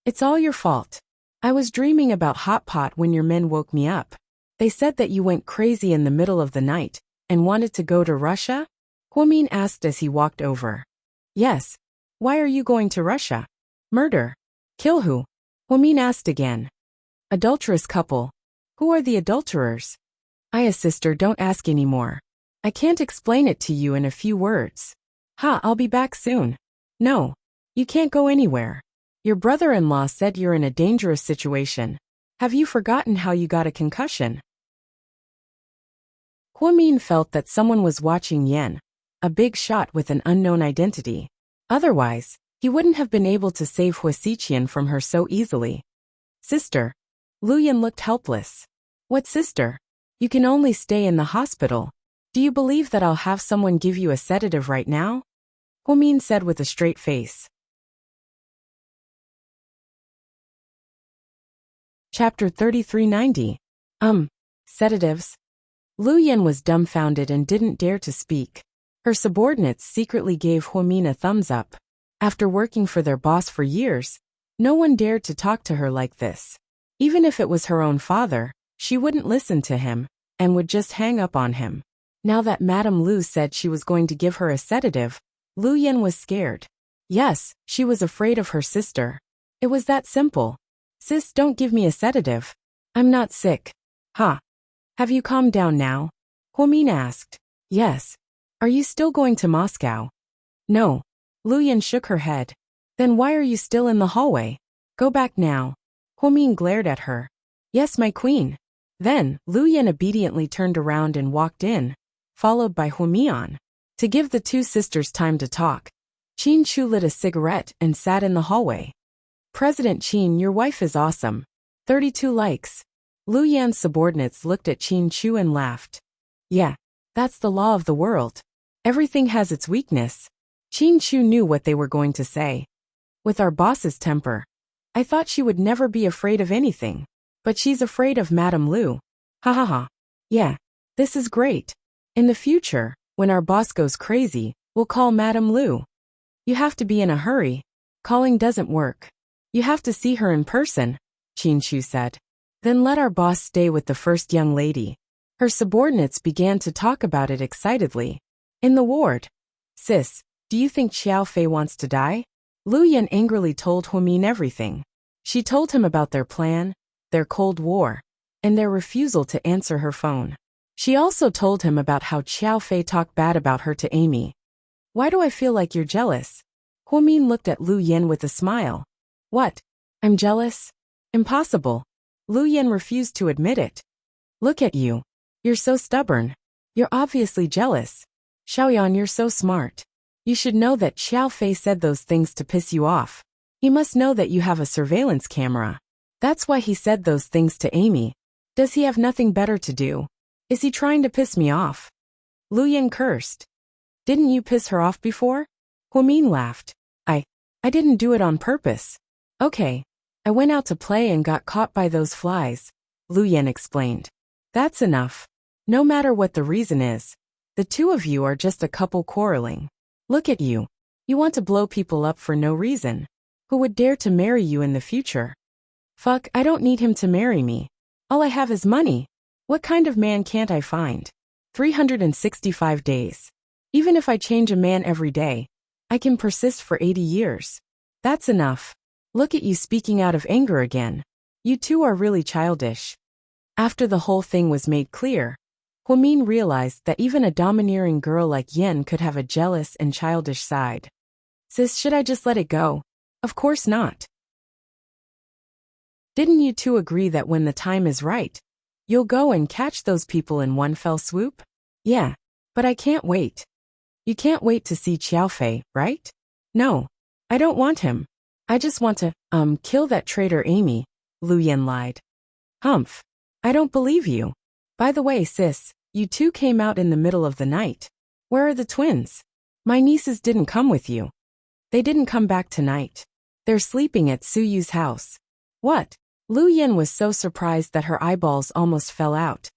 It's all your fault. I was dreaming about Hot Pot when your men woke me up. They said that you went crazy in the middle of the night and wanted to go to Russia? Huamin asked as he walked over. Yes. Why are you going to Russia? Murder. Kill who? Huamin asked again. Adulterous couple. Who are the adulterers? Sister, don't ask anymore. I can't explain it to you in a few words. I'll be back soon. No. You can't go anywhere. Your brother-in-law said you're in a dangerous situation. Have you forgotten how you got a concussion? Huamin felt that someone was watching Yan, a big shot with an unknown identity. Otherwise, he wouldn't have been able to save Huasiqian from her so easily. Sister. Lu Yan looked helpless. What sister? You can only stay in the hospital. Do you believe that I'll have someone give you a sedative right now? Huamin said with a straight face. Chapter 3390. Sedatives. Lu Yan was dumbfounded and didn't dare to speak. Her subordinates secretly gave Huomin a thumbs up. After working for their boss for years, no one dared to talk to her like this. Even if it was her own father, she wouldn't listen to him, and would just hang up on him. Now that Madame Lu said she was going to give her a sedative, Lu Yan was scared. Yes, she was afraid of her sister. It was that simple. Sis, don't give me a sedative. I'm not sick. Huh? Have you calmed down now? Huomin asked. Yes. Are you still going to Moscow? No. Lu Yan shook her head. Then why are you still in the hallway? Go back now. Huomin glared at her. Yes, my queen. Then, Lu Yan obediently turned around and walked in, followed by Huomian. To give the two sisters time to talk, Qin Chu lit a cigarette and sat in the hallway. President Qin, your wife is awesome. 32 likes. Lu Yan's subordinates looked at Qin Chu and laughed. Yeah, that's the law of the world. Everything has its weakness. Qin Chu knew what they were going to say. With our boss's temper, I thought she would never be afraid of anything. But she's afraid of Madame Lu. Ha ha ha. Yeah, this is great. In the future, when our boss goes crazy, we'll call Madame Lu. You have to be in a hurry. Calling doesn't work. You have to see her in person, Qin Chu said. Then let our boss stay with the first young lady. Her subordinates began to talk about it excitedly. In the ward. Sis, do you think Xiao Fei wants to die? Lu Yan angrily told Huomin everything. She told him about their plan, their Cold War, and their refusal to answer her phone. She also told him about how Xiao Fei talked bad about her to Amy. Why do I feel like you're jealous? Huomin looked at Lu Yan with a smile. What? I'm jealous? Impossible. Lu Yan refused to admit it. Look at you. You're so stubborn. You're obviously jealous. Xiaoyan, you're so smart. You should know that Xiao Fei said those things to piss you off. He must know that you have a surveillance camera. That's why he said those things to Amy. Does he have nothing better to do? Is he trying to piss me off? Lu Yan cursed. Didn't you piss her off before? Huomin laughed. I didn't do it on purpose. Okay. I went out to play and got caught by those flies, Lu Yan explained. That's enough. No matter what the reason is, the two of you are just a couple quarreling. Look at you. You want to blow people up for no reason. Who would dare to marry you in the future? Fuck, I don't need him to marry me. All I have is money. What kind of man can't I find? 365 days. Even if I change a man every day, I can persist for 80 years. That's enough. Look at you speaking out of anger again. You two are really childish. After the whole thing was made clear, Huomin realized that even a domineering girl like Yen could have a jealous and childish side. Sis, should I just let it go? Of course not. Didn't you two agree that when the time is right, you'll go and catch those people in one fell swoop? Yeah, but I can't wait. You can't wait to see Xiao Fei, right? No, I don't want him. I just want to, kill that traitor Amy, Lu Yan lied. Humph. I don't believe you. By the way, sis, you two came out in the middle of the night. Where are the twins? My nieces didn't come with you. They didn't come back tonight. They're sleeping at Su Yu's house. What? Lu Yan was so surprised that her eyeballs almost fell out.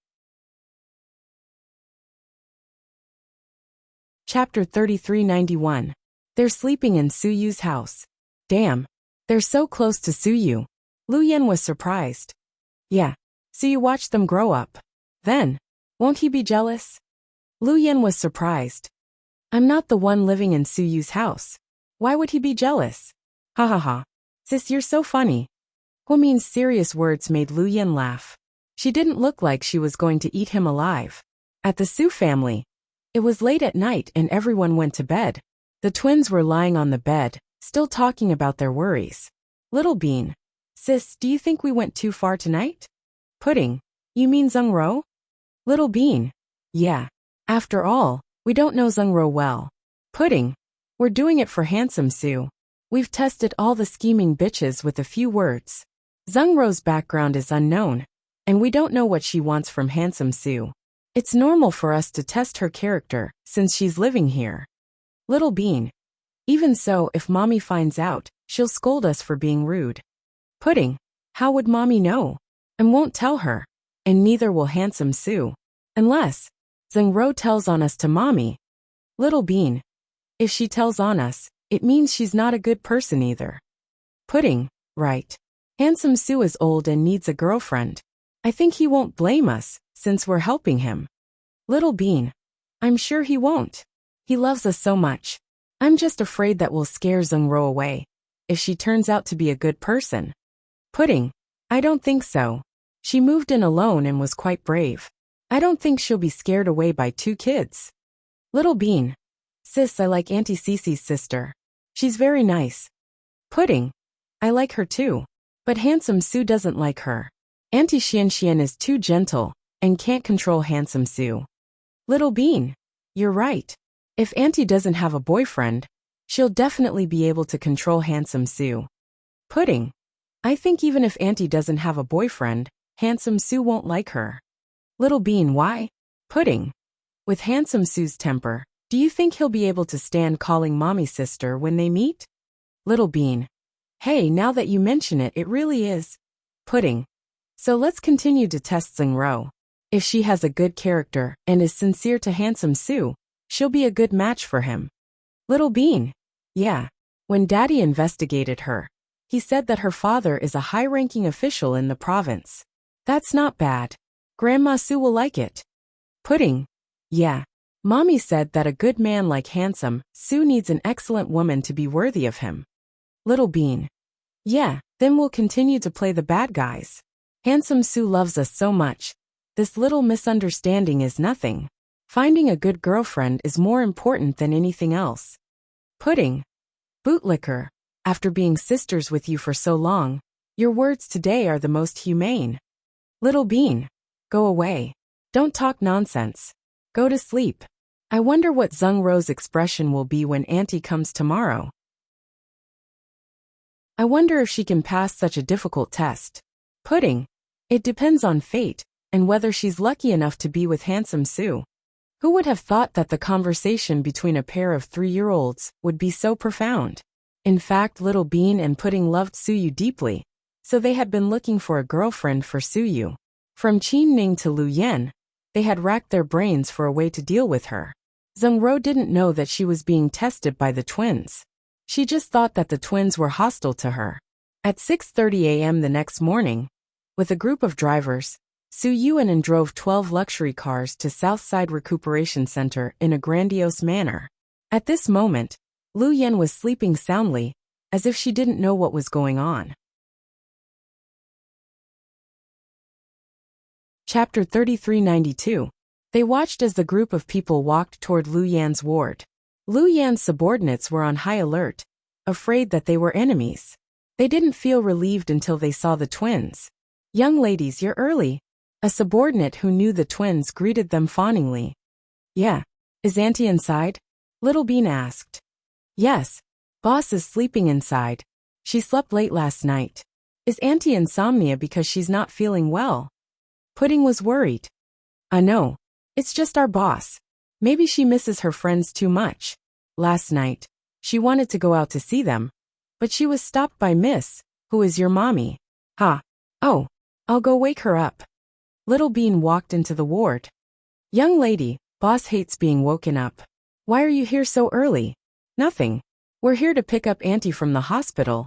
Chapter 3391. They're sleeping in Su Yu's house. Damn. They're so close to Su Yu. Lu Yan was surprised. Yeah. So you watched them grow up. Then, won't he be jealous? Lu Yan was surprised. I'm not the one living in Su Yu's house. Why would he be jealous? Ha ha ha. Sis, you're so funny. Huomin's serious words made Lu Yan laugh. She didn't look like she was going to eat him alive. At the Su family, it was late at night and everyone went to bed. The twins were lying on the bed, still talking about their worries. Little Bean. Sis, do you think we went too far tonight? Pudding. You mean Zhengro? Little Bean. Yeah. After all, we don't know Zhengro well. Pudding. We're doing it for handsome Su. We've tested all the scheming bitches with a few words. Zhengro's background is unknown, and we don't know what she wants from handsome Su. It's normal for us to test her character, since she's living here. Little Bean. Even so, if Mommy finds out, she'll scold us for being rude. Pudding. How would Mommy know? And won't tell her. And neither will handsome Su. Unless Zhengro tells on us to Mommy. Little Bean. If she tells on us, it means she's not a good person either. Pudding. Right. Handsome Sue is old and needs a girlfriend. I think he won't blame us, since we're helping him. Little Bean. I'm sure he won't. He loves us so much. I'm just afraid that we'll scare Zhengro away, if she turns out to be a good person. Pudding. I don't think so. She moved in alone and was quite brave. I don't think she'll be scared away by 2 kids. Little Bean. Sis, I like Auntie Cece's sister. She's very nice. Pudding. I like her too. But Handsome Sue doesn't like her. Auntie Xian is too gentle, and can't control Handsome Sue. Little Bean. You're right. If Auntie doesn't have a boyfriend, she'll definitely be able to control Handsome Sue. Pudding. I think even if Auntie doesn't have a boyfriend, Handsome Sue won't like her. Little Bean. Why? Pudding. With Handsome Sue's temper, do you think he'll be able to stand calling Mommy sister when they meet? Little Bean. Hey, now that you mention it, it really is. Pudding. So let's continue to test Zhengro. If she has a good character and is sincere to Handsome Sue, she'll be a good match for him. Little Bean. Yeah. When Daddy investigated her, he said that her father is a high-ranking official in the province. That's not bad. Grandma Sue will like it. Pudding. Yeah. Mommy said that a good man like Handsome Sue needs an excellent woman to be worthy of him. Little Bean. Yeah, then we'll continue to play the bad guys. Handsome Sue loves us so much. This little misunderstanding is nothing. Finding a good girlfriend is more important than anything else. Pudding. Bootlicker. After being sisters with you for so long, your words today are the most humane. Little Bean. Go away. Don't talk nonsense. Go to sleep. I wonder what Zhengrou's expression will be when Auntie comes tomorrow. I wonder if she can pass such a difficult test. Pudding. It depends on fate, and whether she's lucky enough to be with Handsome Sue. Who would have thought that the conversation between a pair of 3-year-olds would be so profound? In fact, Little Bean and Pudding loved Suyu deeply, so they had been looking for a girlfriend for Suyu. From Qin Ning to Lu Yan, they had racked their brains for a way to deal with her. Zhengro didn't know that she was being tested by the twins. She just thought that the twins were hostile to her. At 6:30 a.m. the next morning, with a group of drivers, Su Yuan drove 12 luxury cars to Southside Recuperation Center in a grandiose manner. At this moment, Lu Yan was sleeping soundly, as if she didn't know what was going on. Chapter 3392. They watched as the group of people walked toward Lu Yan's ward. Lu Yan's subordinates were on high alert, afraid that they were enemies. They didn't feel relieved until they saw the twins. "Young ladies, you're early." A subordinate who knew the twins greeted them fawningly. "Yeah. Is Auntie inside?" Little Bean asked. "Yes. Boss is sleeping inside. She slept late last night. Is Auntie insomnia because she's not feeling well?" Pudding was worried. No. It's just our boss. Maybe she misses her friends too much. Last night, she wanted to go out to see them, but she was stopped by Miss, who is your mommy. Ha. Oh, I'll go wake her up." Little Bean walked into the ward. "Young lady, boss hates being woken up. Why are you here so early?" "Nothing. We're here to pick up Auntie from the hospital,"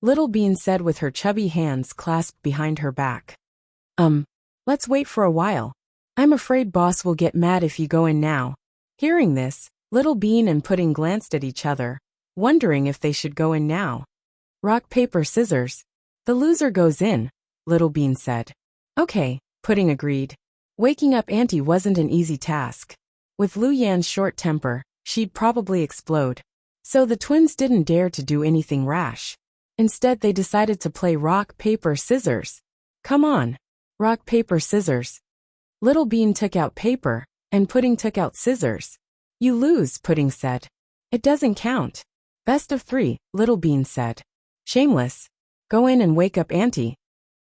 Little Bean said with her chubby hands clasped behind her back. Let's wait for a while. I'm afraid boss will get mad if you go in now." Hearing this, Little Bean and Pudding glanced at each other, wondering if they should go in now. "Rock, paper, scissors. The loser goes in," Little Bean said. "Okay," Pudding agreed. Waking up Auntie wasn't an easy task. With Lu Yan's short temper, she'd probably explode. So the twins didn't dare to do anything rash. Instead, they decided to play rock, paper, scissors. "Come on. Rock, paper, scissors." Little Bean took out paper, and Pudding took out scissors. "You lose," Pudding said. "It doesn't count." "Best of 3, Little Bean said. "Shameless. Go in and wake up Auntie."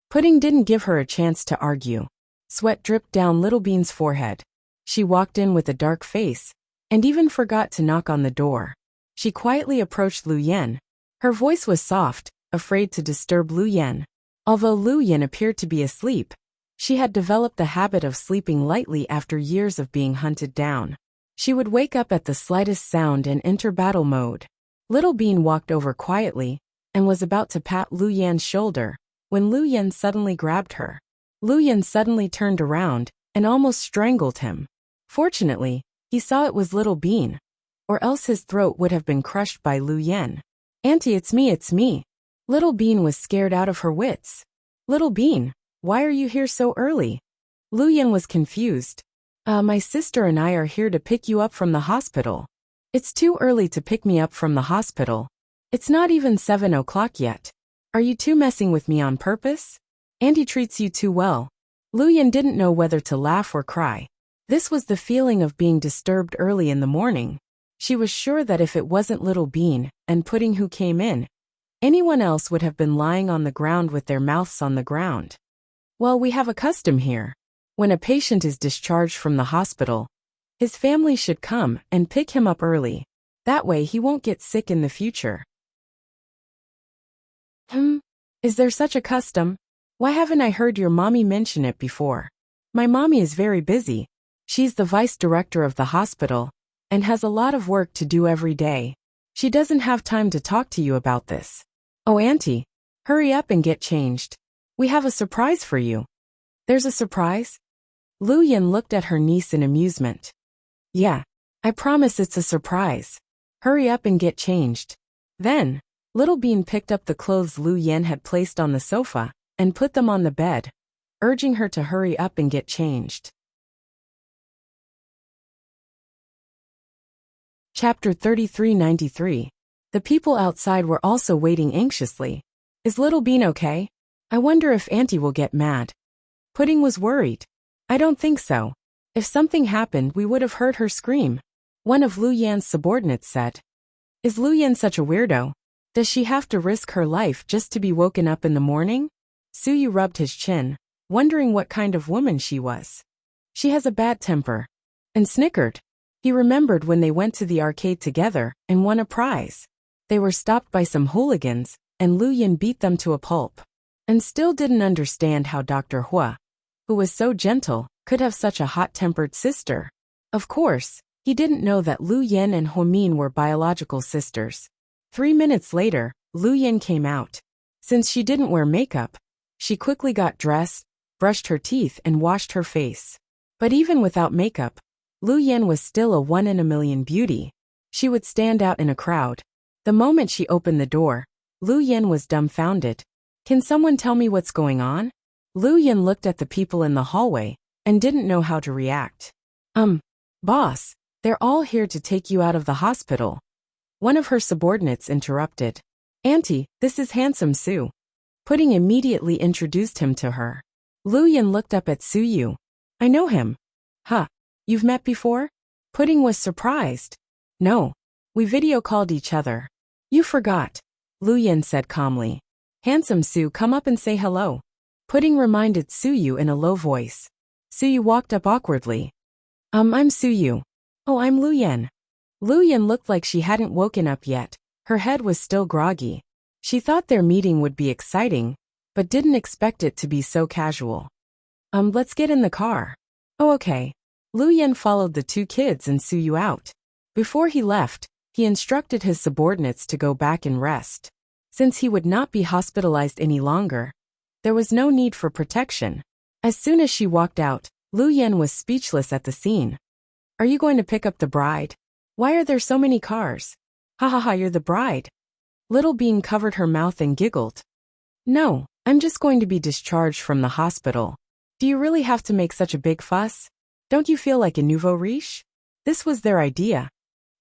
Pudding didn't give her a chance to argue. Sweat dripped down Little Bean's forehead. She walked in with a dark face, and even forgot to knock on the door. She quietly approached Lu Yan. Her voice was soft, afraid to disturb Lu Yan. Although Lu Yan appeared to be asleep, she had developed the habit of sleeping lightly after years of being hunted down. She would wake up at the slightest sound and enter battle mode. Little Bean walked over quietly and was about to pat Lu Yan's shoulder when Lu Yan suddenly grabbed her. Lu Yan suddenly turned around and almost strangled him. Fortunately, he saw it was Little Bean, or else his throat would have been crushed by Lu Yan. "Auntie, it's me. Little Bean was scared out of her wits. "Little Bean, why are you here so early?" Lu Yan was confused. My sister and I are here to pick you up from the hospital." "It's too early to pick me up from the hospital. It's not even 7 o'clock yet. Are you two messing with me on purpose? Auntie treats you too well." Lu Yan didn't know whether to laugh or cry. This was the feeling of being disturbed early in the morning. She was sure that if it wasn't Little Bean and Pudding who came in, anyone else would have been lying on the ground with their mouths on the ground. "Well, we have a custom here. When a patient is discharged from the hospital, his family should come and pick him up early. That way he won't get sick in the future." Is there such a custom? Why haven't I heard your mommy mention it before? My mommy is very busy. She's the vice director of the hospital and has a lot of work to do every day. She doesn't have time to talk to you about this. Oh, Auntie, hurry up and get changed. We have a surprise for you." "There's a surprise?" Lu Yan looked at her niece in amusement. "Yeah, I promise it's a surprise. Hurry up and get changed." Then, Little Bean picked up the clothes Lu Yan had placed on the sofa and put them on the bed, urging her to hurry up and get changed. Chapter 3393. The people outside were also waiting anxiously. "Is Little Bean okay? I wonder if Auntie will get mad." Pudding was worried. "I don't think so. If something happened, we would have heard her scream." One of Lu Yan's subordinates said. "Is Lu Yan such a weirdo? Does she have to risk her life just to be woken up in the morning?" Suyu rubbed his chin, wondering what kind of woman she was. "She has a bad temper," and snickered. He remembered when they went to the arcade together and won a prize. They were stopped by some hooligans, and Lu Yan beat them to a pulp. And still didn't understand how Dr. Hua, who was so gentle, could have such a hot-tempered sister. Of course, he didn't know that Lu Yan and Huomin were biological sisters. 3 minutes later, Lu Yan came out. Since she didn't wear makeup, she quickly got dressed, brushed her teeth and washed her face. But even without makeup, Lu Yan was still a one-in-a-million beauty. She would stand out in a crowd. The moment she opened the door, Lu Yan was dumbfounded. "Can someone tell me what's going on?" Lu Yan looked at the people in the hallway and didn't know how to react. Boss, they're all here to take you out of the hospital." One of her subordinates interrupted. "Auntie, this is Handsome Su." Pudding immediately introduced him to her. Lu Yan looked up at Suyu. "I know him." "Huh, you've met before?" Pudding was surprised. "No, we video called each other." "You forgot," Lu Yan said calmly. "Handsome Su, come up and say hello." Pudding reminded Suyu in a low voice. Suyu walked up awkwardly. I'm Suyu." "Oh, I'm Lu Yan." Lu Yan looked like she hadn't woken up yet. Her head was still groggy. She thought their meeting would be exciting, but didn't expect it to be so casual. Let's get in the car." "Oh, okay." Lu Yan followed the two kids and Suyu out. Before he left, he instructed his subordinates to go back and rest. Since he would not be hospitalized any longer, there was no need for protection. As soon as she walked out, Lu Yan was speechless at the scene. "Are you going to pick up the bride? Why are there so many cars?" "Ha ha ha, you're the bride." Little Bean covered her mouth and giggled. "No, I'm just going to be discharged from the hospital. Do you really have to make such a big fuss? Don't you feel like a nouveau riche?" This was their idea.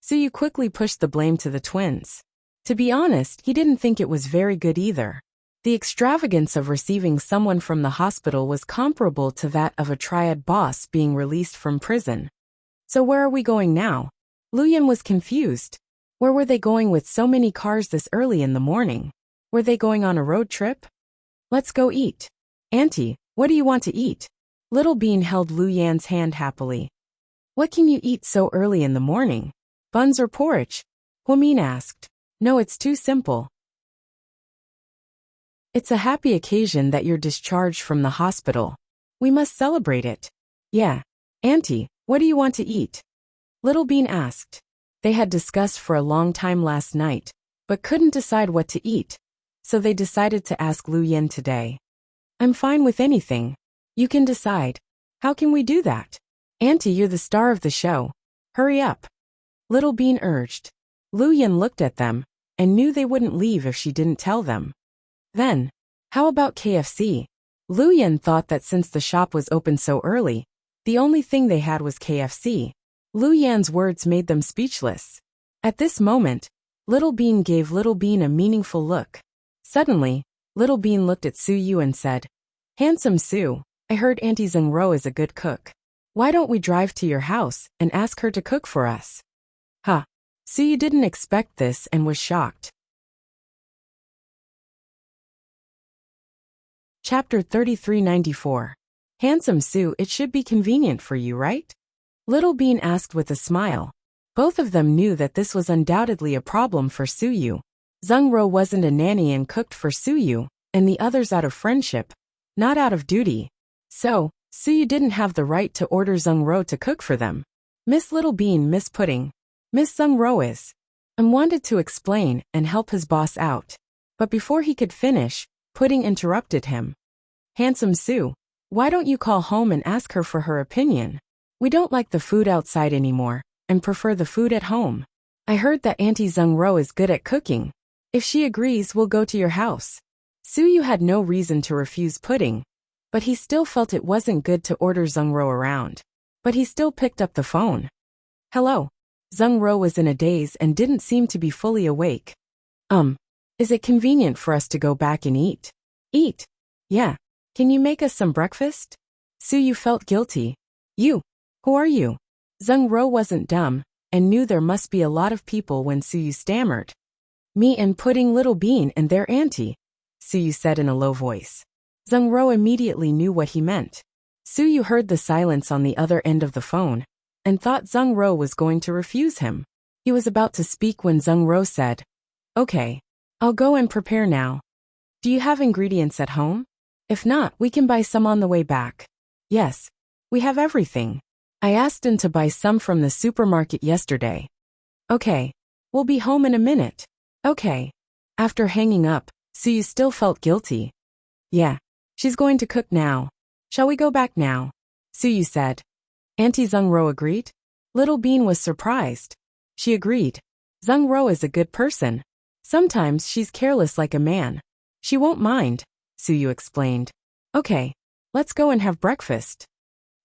Suyu quickly pushed the blame to the twins. To be honest, he didn't think it was very good either. The extravagance of receiving someone from the hospital was comparable to that of a triad boss being released from prison. "So where are we going now?" Lu Yan was confused. Where were they going with so many cars this early in the morning? Were they going on a road trip? "Let's go eat." "Auntie, what do you want to eat?" Little Bean held Lu Yan's hand happily. "What can you eat so early in the morning? Buns or porridge?" Huomin asked. "No, it's too simple. It's a happy occasion that you're discharged from the hospital. We must celebrate it." "Yeah. Auntie, what do you want to eat?" Little Bean asked. They had discussed for a long time last night, but couldn't decide what to eat, so they decided to ask Lu Yan today. I'm fine with anything. You can decide. How can we do that? Auntie, you're the star of the show. Hurry up. Little Bean urged. Lu Yan looked at them and knew they wouldn't leave if she didn't tell them. Then, how about KFC? Lu Yan thought that since the shop was open so early, the only thing they had was KFC. Lu Yan's words made them speechless. At this moment, Little Bean gave Little Bean a meaningful look. Suddenly, Little Bean looked at Su Yu and said, Handsome Su, I heard Auntie Zheng Ro is a good cook. Why don't we drive to your house and ask her to cook for us? Huh. Su Yu didn't expect this and was shocked. Chapter 3394. Handsome Su, it should be convenient for you, right? Little Bean asked with a smile. Both of them knew that this was undoubtedly a problem for Su Yu. Zheng Ro wasn't a nanny and cooked for Su Yu, and the others out of friendship, not out of duty. So, Su Yu didn't have the right to order Zheng Ro to cook for them. Miss Little Bean, Miss Pudding. Miss Zheng Ro is. And wanted to explain and help his boss out. But before he could finish, Pudding interrupted him. Handsome Su, why don't you call home and ask her for her opinion? We don't like the food outside anymore, and prefer the food at home. I heard that Auntie Zheng Ro is good at cooking. If she agrees, we'll go to your house. Su Yu had no reason to refuse Pudding, but he still felt it wasn't good to order Zheng Ro around. But he still picked up the phone. Hello. Zheng Ro was in a daze and didn't seem to be fully awake. Is it convenient for us to go back and eat? Eat? Yeah. Can you make us some breakfast? Su Yu felt guilty. You. Who are you? Zheng Ro wasn't dumb, and knew there must be a lot of people when Su Yu stammered. Me and Pudding, Little Bean and their auntie, Su Yu said in a low voice. Zheng Ro immediately knew what he meant. Su Yu heard the silence on the other end of the phone, and thought Zheng Ro was going to refuse him. He was about to speak when Zheng Ro said, Okay. I'll go and prepare now. Do you have ingredients at home? If not, we can buy some on the way back. Yes. We have everything. I asked him to buy some from the supermarket yesterday. Okay. We'll be home in a minute. Okay. After hanging up, Su Yu still felt guilty. Yeah. She's going to cook now. Shall we go back now? Su Yu said. Auntie Zheng Ro agreed. Little Bean was surprised. She agreed. Zheng Ro is a good person. Sometimes she's careless like a man. She won't mind, Su Yu explained. Okay. Let's go and have breakfast.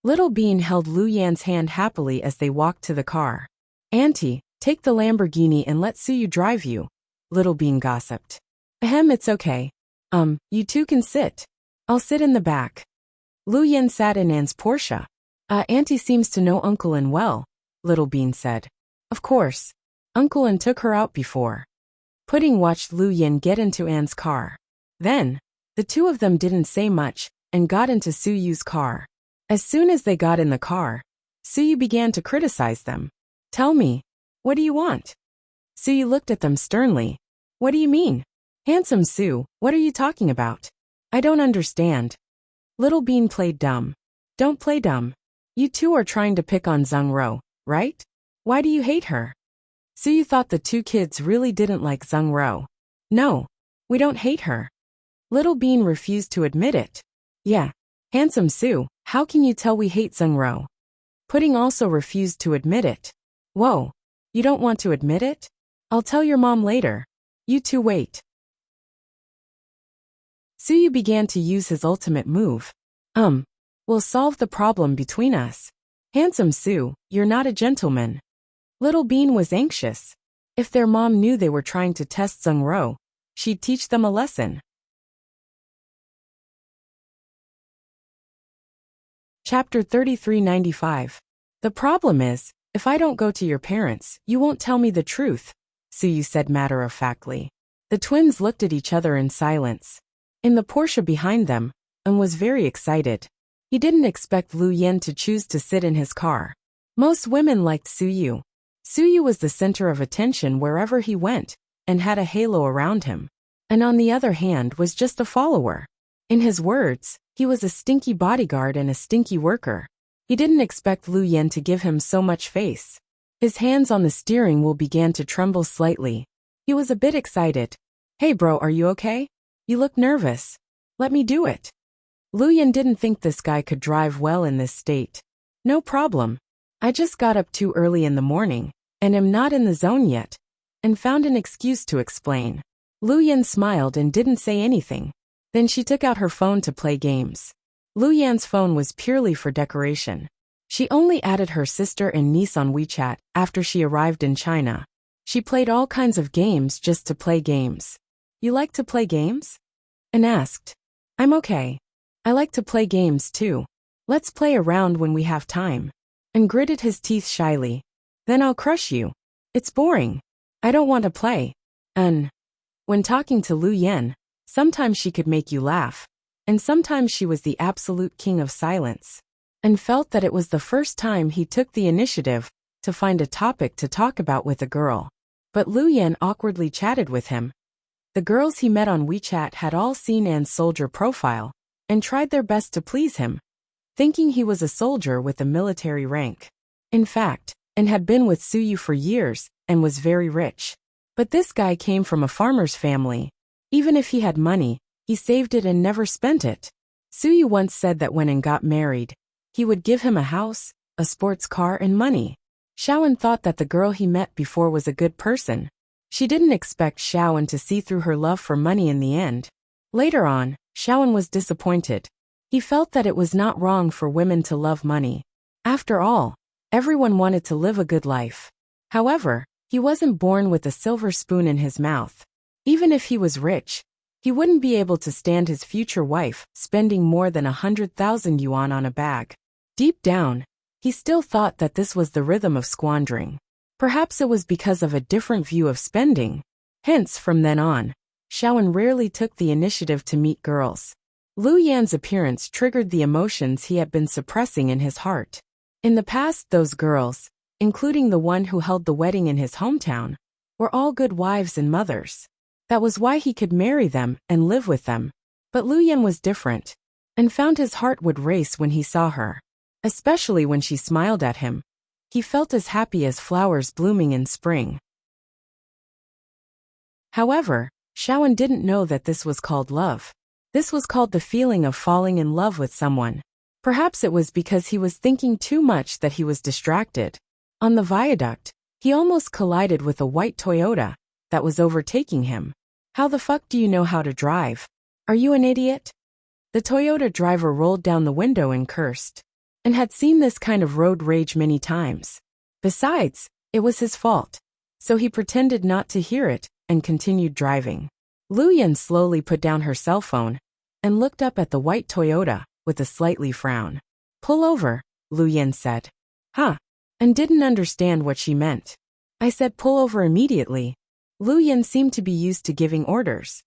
Little Bean held Lu Yan's hand happily as they walked to the car. Auntie, take the Lamborghini and let Su Yu drive you, Little Bean gossiped. Ahem, it's okay. You two can sit. I'll sit in the back. Lu Yan sat in Anne's Porsche. Auntie seems to know Uncle An well, Little Bean said. Of course. Uncle An took her out before. Pudding watched Lu Yan get into Anne's car. Then, the two of them didn't say much and got into Su Yu's car. As soon as they got in the car, Su Yu began to criticize them. Tell me, what do you want? Su Yu looked at them sternly. What do you mean? Handsome Su, what are you talking about? I don't understand. Little Bean played dumb. Don't play dumb. You two are trying to pick on Zheng Ro, right? Why do you hate her? Su Yu thought the two kids really didn't like Zheng Ro. No, we don't hate her. Little Bean refused to admit it. Yeah. Handsome Su, how can you tell we hate Zheng Ro? Pudding also refused to admit it. Whoa. You don't want to admit it? I'll tell your mom later. You two wait. Su Yu began to use his ultimate move. We'll solve the problem between us. Handsome Su, you're not a gentleman. Little Bean was anxious. If their mom knew they were trying to test Zheng Ro, she'd teach them a lesson. Chapter 3395. The problem is, if I don't go to your parents, you won't tell me the truth, Su Yu said matter-of-factly. The twins looked at each other in silence. In the Porsche behind them, An was very excited. He didn't expect Lu Yan to choose to sit in his car. Most women liked Su Yu. Su Yu was the center of attention wherever he went, and had a halo around him. And on the other hand was just a follower. In his words, he was a stinky bodyguard and a stinky worker. He didn't expect Lu Yan to give him so much face. His hands on the steering wheel began to tremble slightly. He was a bit excited. "Hey bro, are you okay? You look nervous. Let me do it." Luyan didn't think this guy could drive well in this state. "No problem. I just got up too early in the morning, and am not in the zone yet," and found an excuse to explain. Luyan smiled and didn't say anything. Then she took out her phone to play games. Luyan's phone was purely for decoration. She only added her sister and niece on WeChat after she arrived in China. She played all kinds of games just to play games. "You like to play games?" An asked. "I'm okay. I like to play games too. Let's play a round when we have time." And gritted his teeth shyly. "Then I'll crush you. It's boring. I don't want to play." When talking to Luyan, sometimes she could make you laugh, and sometimes she was the absolute king of silence, and felt that it was the first time he took the initiative to find a topic to talk about with a girl. But Luyan awkwardly chatted with him. The girls he met on WeChat had all seen An's soldier profile, and tried their best to please him, thinking he was a soldier with a military rank. In fact, An had been with Suyu for years, and was very rich. But this guy came from a farmer's family. Even if he had money, he saved it and never spent it. Suyu once said that when An got married, he would give him a house, a sports car and money. Xiaoan thought that the girl he met before was a good person. She didn't expect Xiaoan to see through her love for money in the end. Later on, Xiaoan was disappointed. He felt that it was not wrong for women to love money. After all, everyone wanted to live a good life. However, he wasn't born with a silver spoon in his mouth. Even if he was rich, he wouldn't be able to stand his future wife spending more than 100,000 yuan on a bag. Deep down, he still thought that this was the rhythm of squandering. Perhaps it was because of a different view of spending. Hence, from then on, Xiaoan rarely took the initiative to meet girls. Luyan's appearance triggered the emotions he had been suppressing in his heart. In the past, those girls, including the one who held the wedding in his hometown, were all good wives and mothers. That was why he could marry them and live with them. But Luyan was different, and found his heart would race when he saw her. Especially when she smiled at him. He felt as happy as flowers blooming in spring. However, Xiaoan didn't know that this was called love. This was called the feeling of falling in love with someone. Perhaps it was because he was thinking too much that he was distracted. On the viaduct, he almost collided with a white Toyota that was overtaking him. "How the fuck do you know how to drive? Are you an idiot?" The Toyota driver rolled down the window and cursed. And had seen this kind of road rage many times. Besides, it was his fault. So he pretended not to hear it and continued driving. Luyan slowly put down her cell phone and looked up at the white Toyota with a slightly frown. "Pull over," Luyan said. "Huh?" And didn't understand what she meant. "I said pull over immediately." Luyan seemed to be used to giving orders.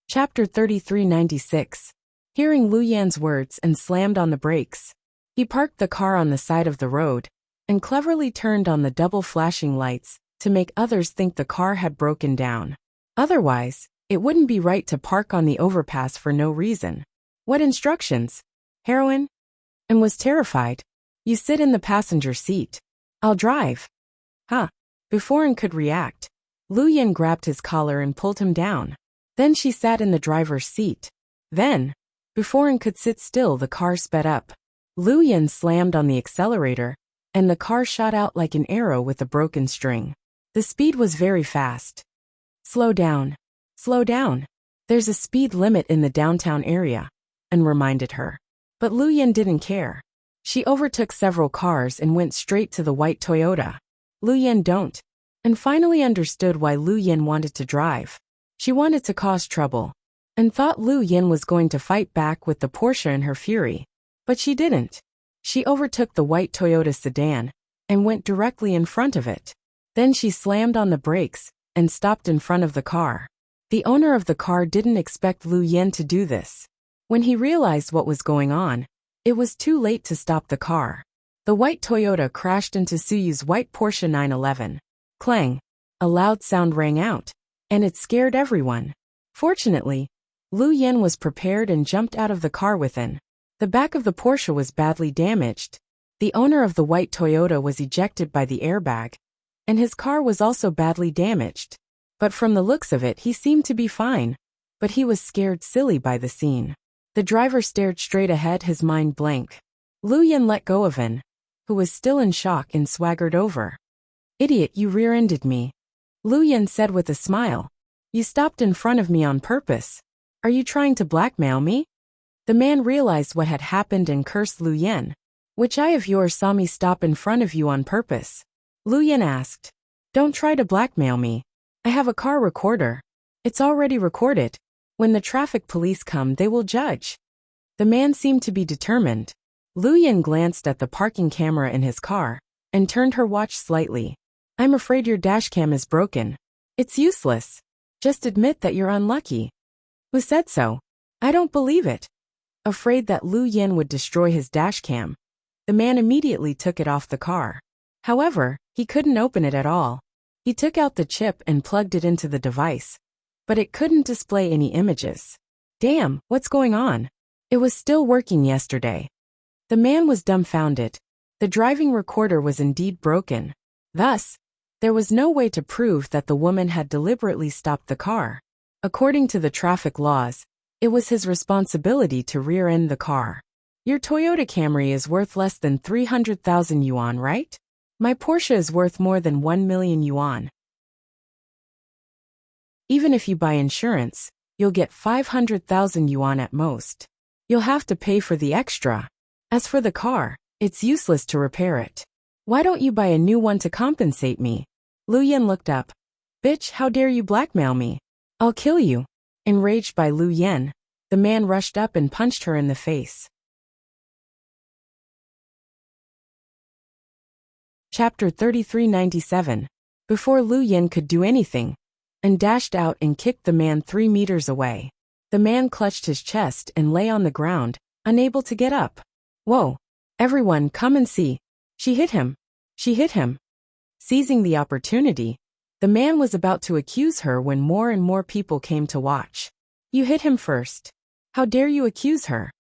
Chapter 3396. Hearing Luyan's words and slammed on the brakes. He parked the car on the side of the road and cleverly turned on the double flashing lights to make others think the car had broken down. Otherwise, it wouldn't be right to park on the overpass for no reason. "What instructions? Heroin?" And was terrified. "You sit in the passenger seat. I'll drive." "Huh?" Before An could react, Luyan grabbed his collar and pulled him down. Then she sat in the driver's seat. Then, before An could sit still, the car sped up. Luyan slammed on the accelerator, and the car shot out like an arrow with a broken string. The speed was very fast. "Slow down. Slow down. There's a speed limit in the downtown area," An reminded her. But Luyan didn't care. She overtook several cars and went straight to the white Toyota. Luyan don't. And finally understood why Luyan wanted to drive. She wanted to cause trouble, and thought Luyan was going to fight back with the Porsche in her fury. But she didn't. She overtook the white Toyota sedan, and went directly in front of it. Then she slammed on the brakes, and stopped in front of the car. The owner of the car didn't expect Luyan to do this. When he realized what was going on, it was too late to stop the car. The white Toyota crashed into Suyu's white Porsche 911. Clang! A loud sound rang out, and it scared everyone. Fortunately, Luyan was prepared and jumped out of the car within. The back of the Porsche was badly damaged. The owner of the white Toyota was ejected by the airbag, and his car was also badly damaged. But from the looks of it, he seemed to be fine. But he was scared silly by the scene. The driver stared straight ahead, his mind blank. Lu Yan let go of An, who was still in shock, and swaggered over. "Idiot, you rear-ended me," Lu Yan said with a smile. "You stopped in front of me on purpose. Are you trying to blackmail me?" The man realized what had happened and cursed Lu Yan. "Which eye of yours saw me stop in front of you on purpose?" Lu Yan asked. "Don't try to blackmail me. I have a car recorder. It's already recorded. When the traffic police come, they will judge." The man seemed to be determined. Lu Yan glanced at the parking camera in his car and turned her watch slightly. "I'm afraid your dashcam is broken. It's useless. Just admit that you're unlucky." "Who said so? I don't believe it." Afraid that Lu Yan would destroy his dashcam, the man immediately took it off the car. However, he couldn't open it at all. He took out the chip and plugged it into the device, but it couldn't display any images. Damn, what's going on? It was still working yesterday. The man was dumbfounded. The driving recorder was indeed broken. Thus, there was no way to prove that the woman had deliberately stopped the car. According to the traffic laws, it was his responsibility to rear-end the car. Your Toyota Camry is worth less than 300,000 yuan, right? My Porsche is worth more than 1 million yuan. Even if you buy insurance, you'll get 500,000 yuan at most. You'll have to pay for the extra. As for the car, it's useless to repair it. Why don't you buy a new one to compensate me?" Lu Yan looked up. "Bitch, how dare you blackmail me? I'll kill you." Enraged by Lu Yan, the man rushed up and punched her in the face. Chapter 3397. Before Lu Yan could do anything, and dashed out and kicked the man 3 meters away. The man clutched his chest and lay on the ground, unable to get up. "Whoa! Everyone, come and see. She hit him. She hit him." Seizing the opportunity, the man was about to accuse her when more and more people came to watch. "You hit him first. How dare you accuse her?"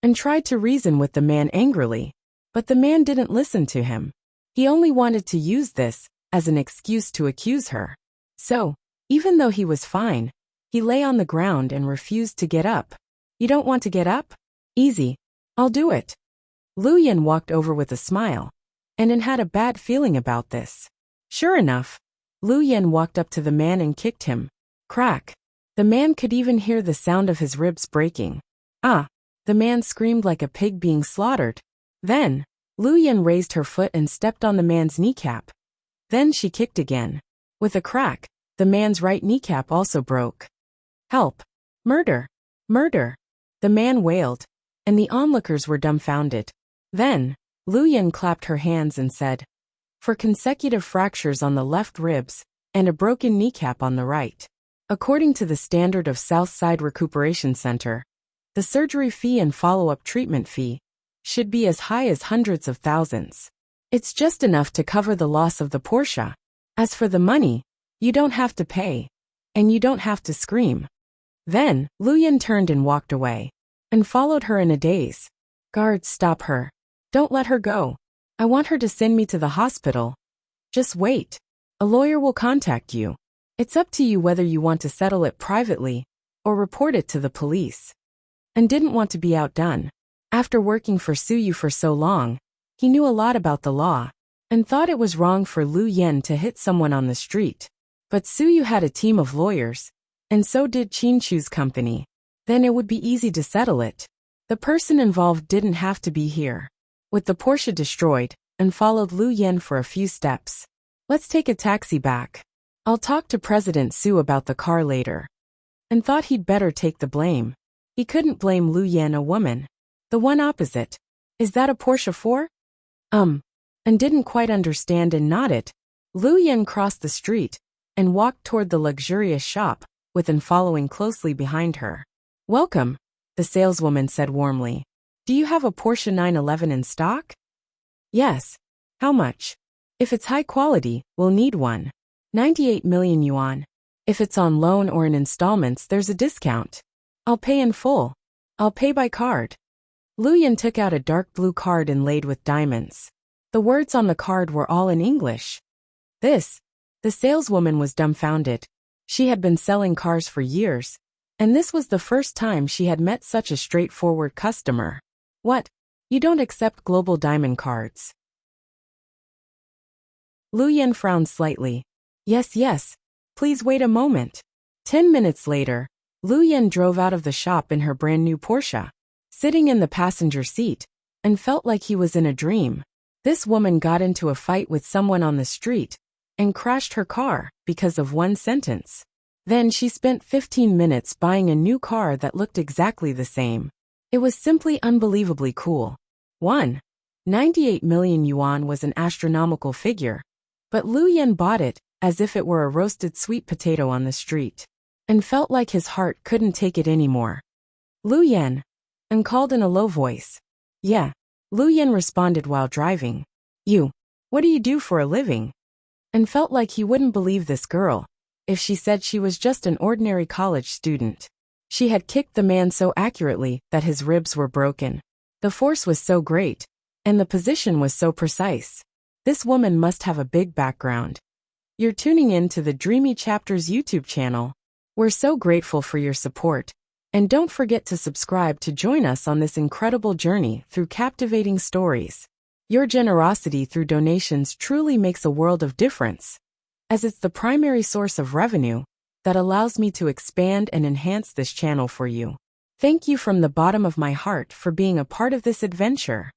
And tried to reason with the man angrily, but the man didn't listen to him. He only wanted to use this as an excuse to accuse her. So, even though he was fine, he lay on the ground and refused to get up. "You don't want to get up? Easy. I'll do it." Lu Yan walked over with a smile, and An had a bad feeling about this. Sure enough, Lu Yan walked up to the man and kicked him. Crack. The man could even hear the sound of his ribs breaking. "Ah!" The man screamed like a pig being slaughtered. Then, Lu Yan raised her foot and stepped on the man's kneecap. Then she kicked again. With a crack, the man's right kneecap also broke. "Help! Murder! Murder!" The man wailed, and the onlookers were dumbfounded. Then, Lu Yan clapped her hands and said, "For consecutive fractures on the left ribs, and a broken kneecap on the right. According to the standard of Southside Recuperation Center, the surgery fee and follow-up treatment fee should be as high as hundreds of thousands. It's just enough to cover the loss of the Porsche. As for the money, you don't have to pay, and you don't have to scream." Then, Lu Yan turned and walked away, and followed her in a daze. "Guards, stop her. Don't let her go. I want her to send me to the hospital. Just wait. A lawyer will contact you. It's up to you whether you want to settle it privately or report it to the police." And didn't want to be outdone. After working for Suyu for so long, he knew a lot about the law, and thought it was wrong for Lu Yan to hit someone on the street. But Suyu had a team of lawyers, and so did Chinchu's company. Then it would be easy to settle it. The person involved didn't have to be here. With the Porsche destroyed, and followed Lu Yan for a few steps. "Let's take a taxi back. I'll talk to President Su about the car later." And thought he'd better take the blame. He couldn't blame Lu Yan, a woman. The one opposite. "Is that a Porsche 4? And didn't quite understand and nodded. Lu Yan crossed the street and walked toward the luxurious shop, with An following closely behind her. "Welcome," the saleswoman said warmly. "Do you have a Porsche 911 in stock?" "Yes. How much?" "If it's high quality, we'll need one. 98 million yuan. If it's on loan or in installments, there's a discount. I'll pay in full. I'll pay by card." Luyan took out a dark blue card inlaid with diamonds. The words on the card were all in English. The saleswoman was dumbfounded. She had been selling cars for years, and this was the first time she had met such a straightforward customer. What? You don't accept global diamond cards? Luyan frowned slightly. Yes. Please wait a moment. 10 minutes later, Luyan drove out of the shop in her brand new Porsche, sitting in the passenger seat, and felt like he was in a dream. This woman got into a fight with someone on the street and crashed her car because of one sentence. Then she spent 15 minutes buying a new car that looked exactly the same. It was simply unbelievably cool. 98 million yuan was an astronomical figure, but Luyan bought it as if it were a roasted sweet potato on the street, and felt like his heart couldn't take it anymore. Luyan, and called in a low voice. Yeah, Luyan responded while driving. What do you do for a living? And felt like he wouldn't believe this girl if she said she was just an ordinary college student. She had kicked the man so accurately that his ribs were broken. The force was so great, and the position was so precise. This woman must have a big background. You're tuning in to the Dreamy Chapters YouTube channel. We're so grateful for your support, and don't forget to subscribe to join us on this incredible journey through captivating stories. Your generosity through donations truly makes a world of difference, as it's the primary source of revenue that allows me to expand and enhance this channel for you. Thank you from the bottom of my heart for being a part of this adventure.